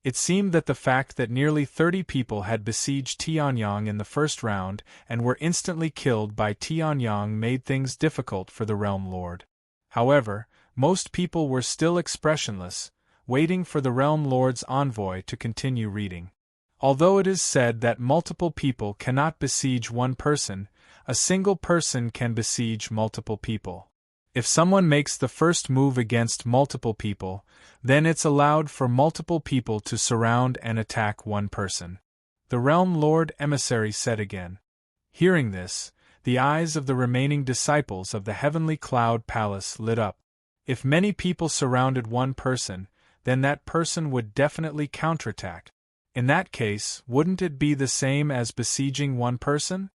It seemed that the fact that nearly 30 people had besieged Tianyang in the first round and were instantly killed by Tianyang made things difficult for the Realm Lord. However, most people were still expressionless, waiting for the Realm Lord's envoy to continue reading. Although it is said that multiple people cannot besiege one person, a single person can besiege multiple people. If someone makes the first move against multiple people, then it's allowed for multiple people to surround and attack one person. The Realm Lord Emissary said again. Hearing this, the eyes of the remaining disciples of the heavenly cloud palace lit up. If many people surrounded one person, then that person would definitely counterattack. In that case, wouldn't it be the same as besieging one person?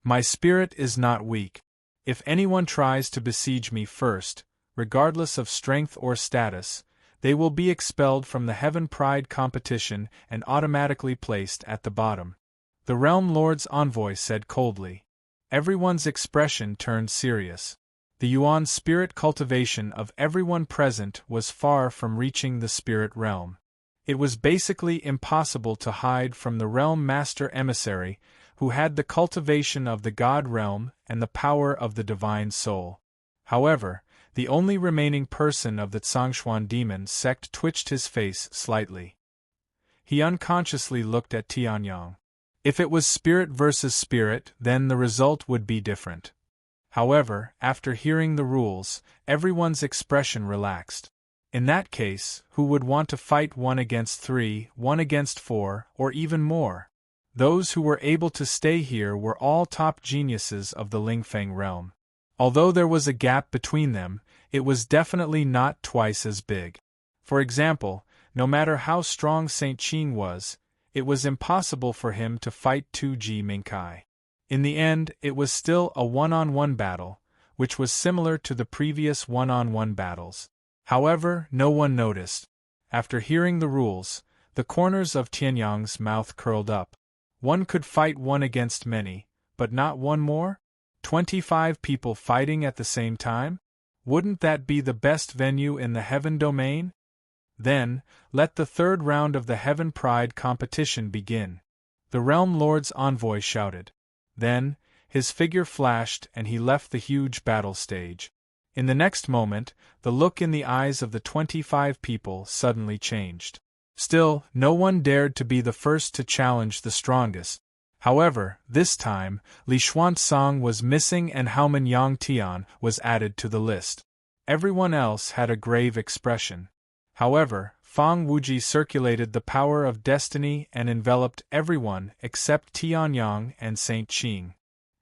My spirit is not weak. If anyone tries to besiege me first, regardless of strength or status, they will be expelled from the Heaven Pride competition and automatically placed at the bottom. The Realm Lord's envoy said coldly. Everyone's expression turned serious. The Yuan spirit cultivation of everyone present was far from reaching the spirit realm. It was basically impossible to hide from the Realm Master Emissary, who had the cultivation of the God realm and the power of the divine soul. However, the only remaining person of the Zhongshuan demon sect twitched his face slightly. He unconsciously looked at Tianyang. If it was spirit versus spirit, then the result would be different. However, after hearing the rules, everyone's expression relaxed. In that case, who would want to fight 1 against 3, 1 against 4, or even more? Those who were able to stay here were all top geniuses of the Lingfeng realm. Although there was a gap between them, it was definitely not twice as big. For example, no matter how strong Saint Qing was, it was impossible for him to fight 2G Mingkai. In the end, it was still a one-on-one battle, which was similar to the previous one-on-one battles. However, no one noticed. After hearing the rules, the corners of Tianyang's mouth curled up. One could fight 1 against many, but not one more? 25 people fighting at the same time? Wouldn't that be the best venue in the Heaven Domain? Then, let the third round of the Heaven Pride competition begin. The Realm Lord's envoy shouted. Then, his figure flashed and he left the huge battle stage. In the next moment, the look in the eyes of the 25 people suddenly changed. Still, no one dared to be the first to challenge the strongest. However, this time, Li Xuanzang was missing and Haomen Yang Tian was added to the list. Everyone else had a grave expression. However, Fang Wuji circulated the power of destiny and enveloped everyone except Tianyang and Saint Qing.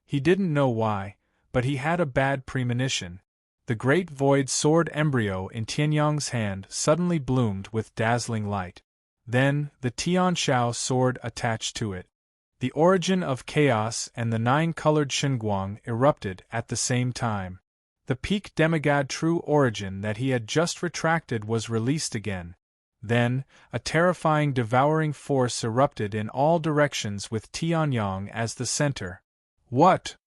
He didn't know why, but he had a bad premonition. The great void sword embryo in Tianyang's hand suddenly bloomed with dazzling light. Then, the Tianshao sword attached to it. The origin of chaos and the 9-colored Shenguang erupted at the same time. The peak demigod true origin that he had just retracted was released again. Then, a terrifying devouring force erupted in all directions with Tianyang as the center. What?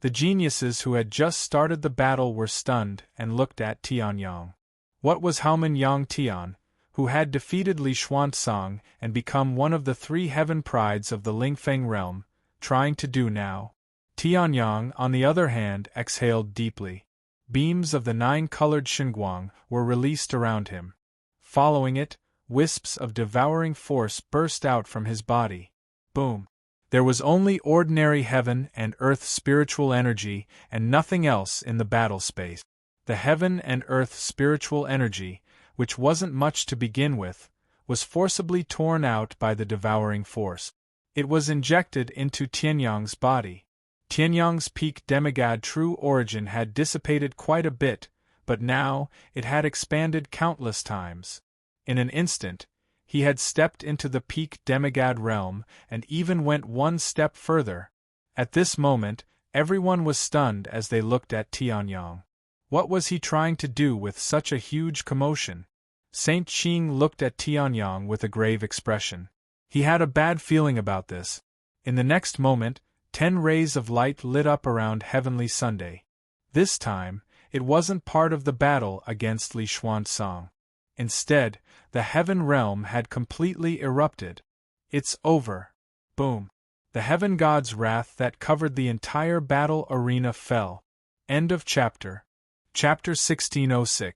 The geniuses who had just started the battle were stunned and looked at Tianyang. What was Haomen Yang Tian, who had defeated Li Xuanzang and become one of the 3 heaven prides of the Lingfeng realm, trying to do now? Tianyang, on the other hand, exhaled deeply. Beams of the 9-colored Shenguang were released around him. Following it, wisps of devouring force burst out from his body. Boom! There was only ordinary heaven and earth spiritual energy and nothing else in the battle space. The heaven and earth spiritual energy, which wasn't much to begin with, was forcibly torn out by the devouring force. It was injected into Tianyang's body. Tianyang's peak demigod true origin had dissipated quite a bit, but now it had expanded countless times. In an instant, he had stepped into the peak demigod realm and even went one step further. At this moment, everyone was stunned as they looked at Tianyang. What was he trying to do with such a huge commotion? Saint Qing looked at Tianyang with a grave expression. He had a bad feeling about this. In the next moment, 10 rays of light lit up around Heavenly Sunday. This time, it wasn't part of the battle against Li Xuanzang. Instead, the heaven realm had completely erupted. It's over. Boom. The heaven god's wrath that covered the entire battle arena fell. End of chapter. Chapter 1606.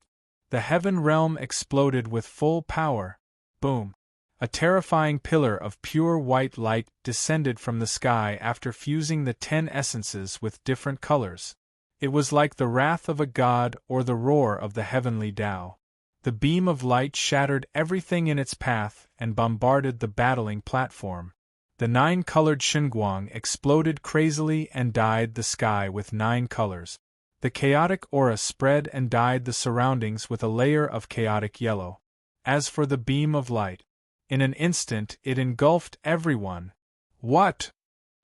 The heaven realm exploded with full power. Boom. A terrifying pillar of pure white light descended from the sky after fusing the 10 essences with different colors. It was like the wrath of a god or the roar of the heavenly Tao. The beam of light shattered everything in its path and bombarded the battling platform. The 9-colored Xinguang exploded crazily and dyed the sky with 9 colors. The chaotic aura spread and dyed the surroundings with a layer of chaotic yellow. As for the beam of light, in an instant it engulfed everyone. What?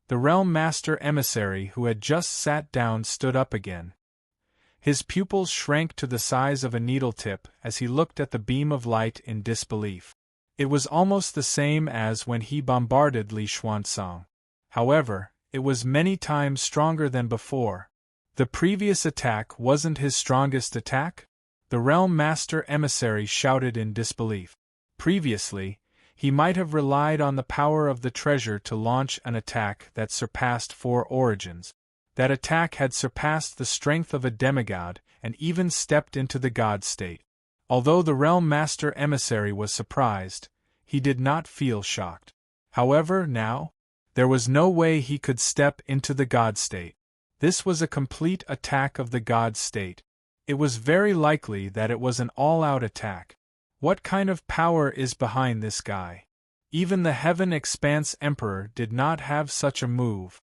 The Realm Master Emissary who had just sat down stood up again. His pupils shrank to the size of a needle tip as he looked at the beam of light in disbelief. It was almost the same as when he bombarded Li Xuanzang. However, it was many times stronger than before. The previous attack wasn't his strongest attack? The Realm Master Emissary shouted in disbelief. Previously, he might have relied on the power of the treasure to launch an attack that surpassed 4 origins. That attack had surpassed the strength of a demigod and even stepped into the god state. Although the Realm Master Emissary was surprised, he did not feel shocked. However, now, there was no way he could step into the god state. This was a complete attack of the god state. It was very likely that it was an all-out attack. What kind of power is behind this guy? Even the Heaven Expanse Emperor did not have such a move.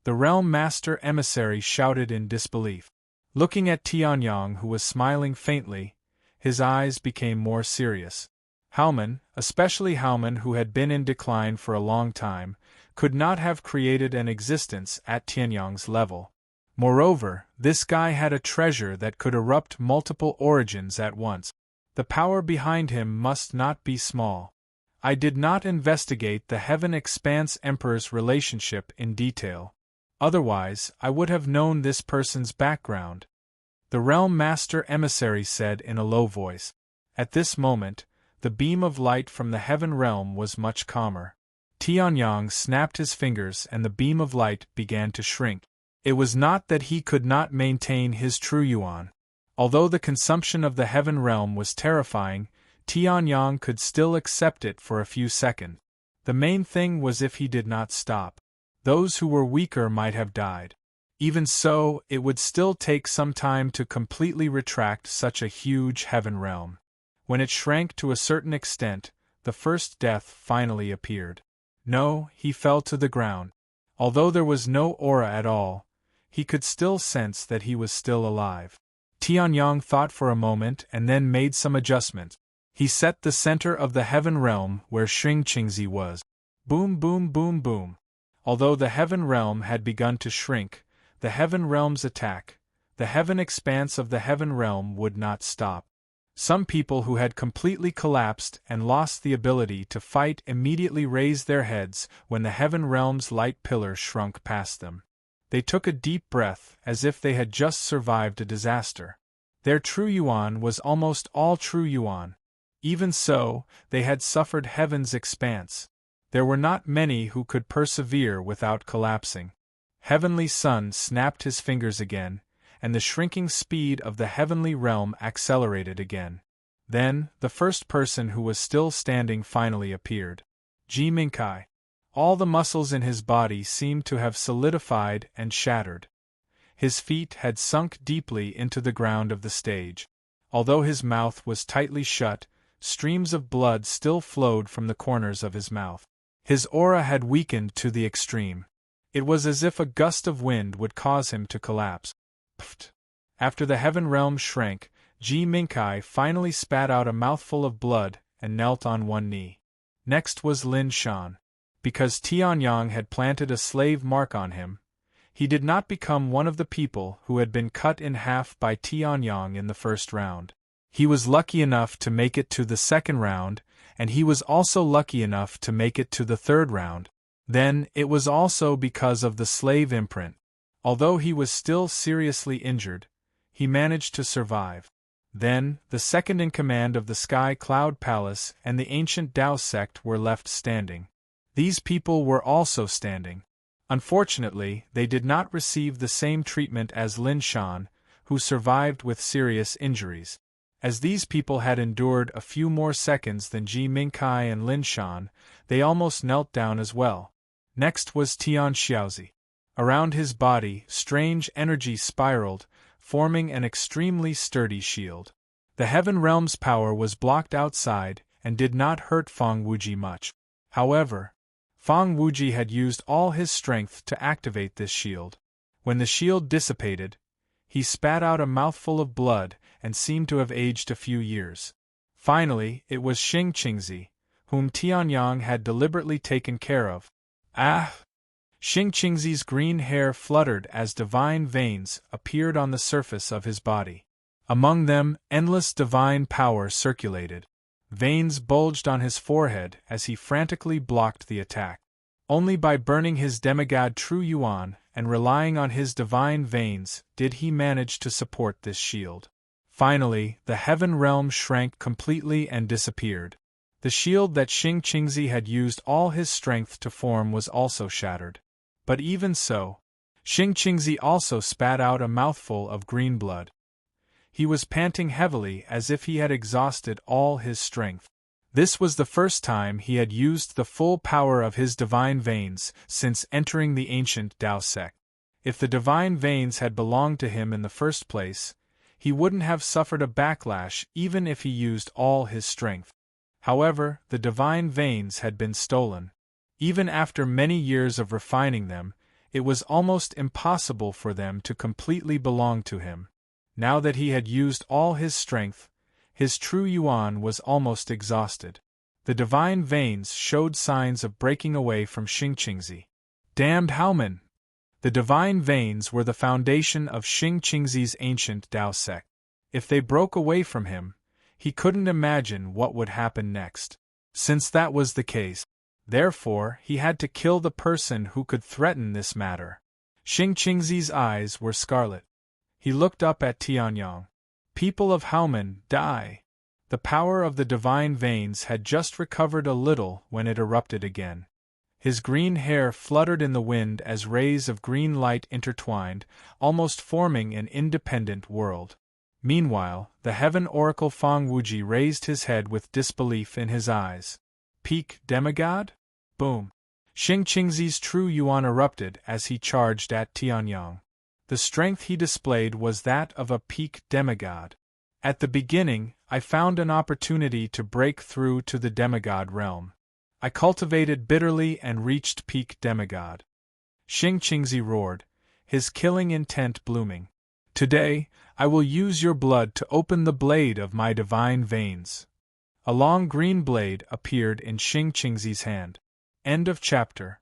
The Realm Master Emissary shouted in disbelief. Looking at Tianyang, who was smiling faintly, his eyes became more serious. Haoman, especially Haoman who had been in decline for a long time, could not have created an existence at Tianyang's level. Moreover, this guy had a treasure that could erupt multiple origins at once. The power behind him must not be small. I did not investigate the Heaven Expanse Emperor's relationship in detail. Otherwise, I would have known this person's background. The Realm Master Emissary said in a low voice. At this moment, the beam of light from the Heaven Realm was much calmer. Tianyang snapped his fingers and the beam of light began to shrink. It was not that he could not maintain his true yuan. Although the consumption of the Heaven Realm was terrifying, Tianyang could still accept it for a few seconds. The main thing was if he did not stop. Those who were weaker might have died. Even so, it would still take some time to completely retract such a huge Heaven Realm. When it shrank to a certain extent, the first death finally appeared. No, he fell to the ground. Although there was no aura at all, he could still sense that he was still alive. Tianyang thought for a moment and then made some adjustments. He set the center of the Heaven Realm where Xingqingzi was. Boom, boom, boom, boom. Although the Heaven Realm had begun to shrink, the Heaven Realm's attack, the Heaven Expanse of the Heaven Realm would not stop. Some people who had completely collapsed and lost the ability to fight immediately raised their heads when the Heaven Realm's light pillar shrunk past them. They took a deep breath as if they had just survived a disaster. Their true yuan was almost all true yuan. Even so, they had suffered Heaven's expanse. There were not many who could persevere without collapsing. Heavenly Sun snapped his fingers again, and the shrinking speed of the Heavenly Realm accelerated again. Then, the first person who was still standing finally appeared. Ji Mingkai. All the muscles in his body seemed to have solidified and shattered. His feet had sunk deeply into the ground of the stage. Although his mouth was tightly shut, streams of blood still flowed from the corners of his mouth. His aura had weakened to the extreme. It was as if a gust of wind would cause him to collapse. Pfft. After the Heaven Realm shrank, Ji Mingkai finally spat out a mouthful of blood and knelt on one knee. Next was Lin Shan. Because Tianyang had planted a slave mark on him, he did not become one of the people who had been cut in half by Tianyang in the first round. He was lucky enough to make it to the second round, and he was also lucky enough to make it to the third round. Then, it was also because of the slave imprint. Although he was still seriously injured, he managed to survive. Then, the second in command of the Sky Cloud Palace and the ancient Tao sect were left standing. These people were also standing. Unfortunately, they did not receive the same treatment as Lin Shan, who survived with serious injuries. As these people had endured a few more seconds than Ji Mingkai and Lin Shan, they almost knelt down as well. Next was Tian Xiaozi. Around his body, strange energy spiraled, forming an extremely sturdy shield. The Heaven Realm's power was blocked outside and did not hurt Feng Wuji much. However, Feng Wuji had used all his strength to activate this shield. When the shield dissipated, he spat out a mouthful of blood and seemed to have aged a few years. Finally, it was Xing Qingzi, whom Tianyang had deliberately taken care of. Ah! Xing Qingzi's green hair fluttered as divine veins appeared on the surface of his body. Among them, endless divine power circulated. Veins bulged on his forehead as he frantically blocked the attack. Only by burning his demigod True Yuan and relying on his divine veins did he manage to support this shield. Finally, the Heaven Realm shrank completely and disappeared. The shield that Xing Qingzi had used all his strength to form was also shattered. But even so, Xing Qingzi also spat out a mouthful of green blood. He was panting heavily as if he had exhausted all his strength. This was the first time he had used the full power of his divine veins since entering the ancient Dao sect. If the divine veins had belonged to him in the first place, he wouldn't have suffered a backlash even if he used all his strength. However, the divine veins had been stolen. Even after many years of refining them, it was almost impossible for them to completely belong to him. Now that he had used all his strength, his true yuan was almost exhausted. The divine veins showed signs of breaking away from Xing Qingzi. Damned Haoman! The divine veins were the foundation of Xing Qingzi's ancient Dao sect. If they broke away from him, he couldn't imagine what would happen next. Since that was the case, therefore he had to kill the person who could threaten this matter. Xing Qingzi's eyes were scarlet. He looked up at Tianyang. People of Haoman, die! The power of the divine veins had just recovered a little when it erupted again. His green hair fluttered in the wind as rays of green light intertwined, almost forming an independent world. Meanwhile, the Heaven Oracle Feng Wuji raised his head with disbelief in his eyes. Peak demigod? Boom! Xing Qingzi's true yuan erupted as he charged at Tianyang. The strength he displayed was that of a peak demigod. At the beginning, I found an opportunity to break through to the demigod realm. I cultivated bitterly and reached peak demigod. Xing Qingzi roared, his killing intent blooming. Today, I will use your blood to open the blade of my divine veins. A long green blade appeared in Xing Qingzi's hand. End of chapter.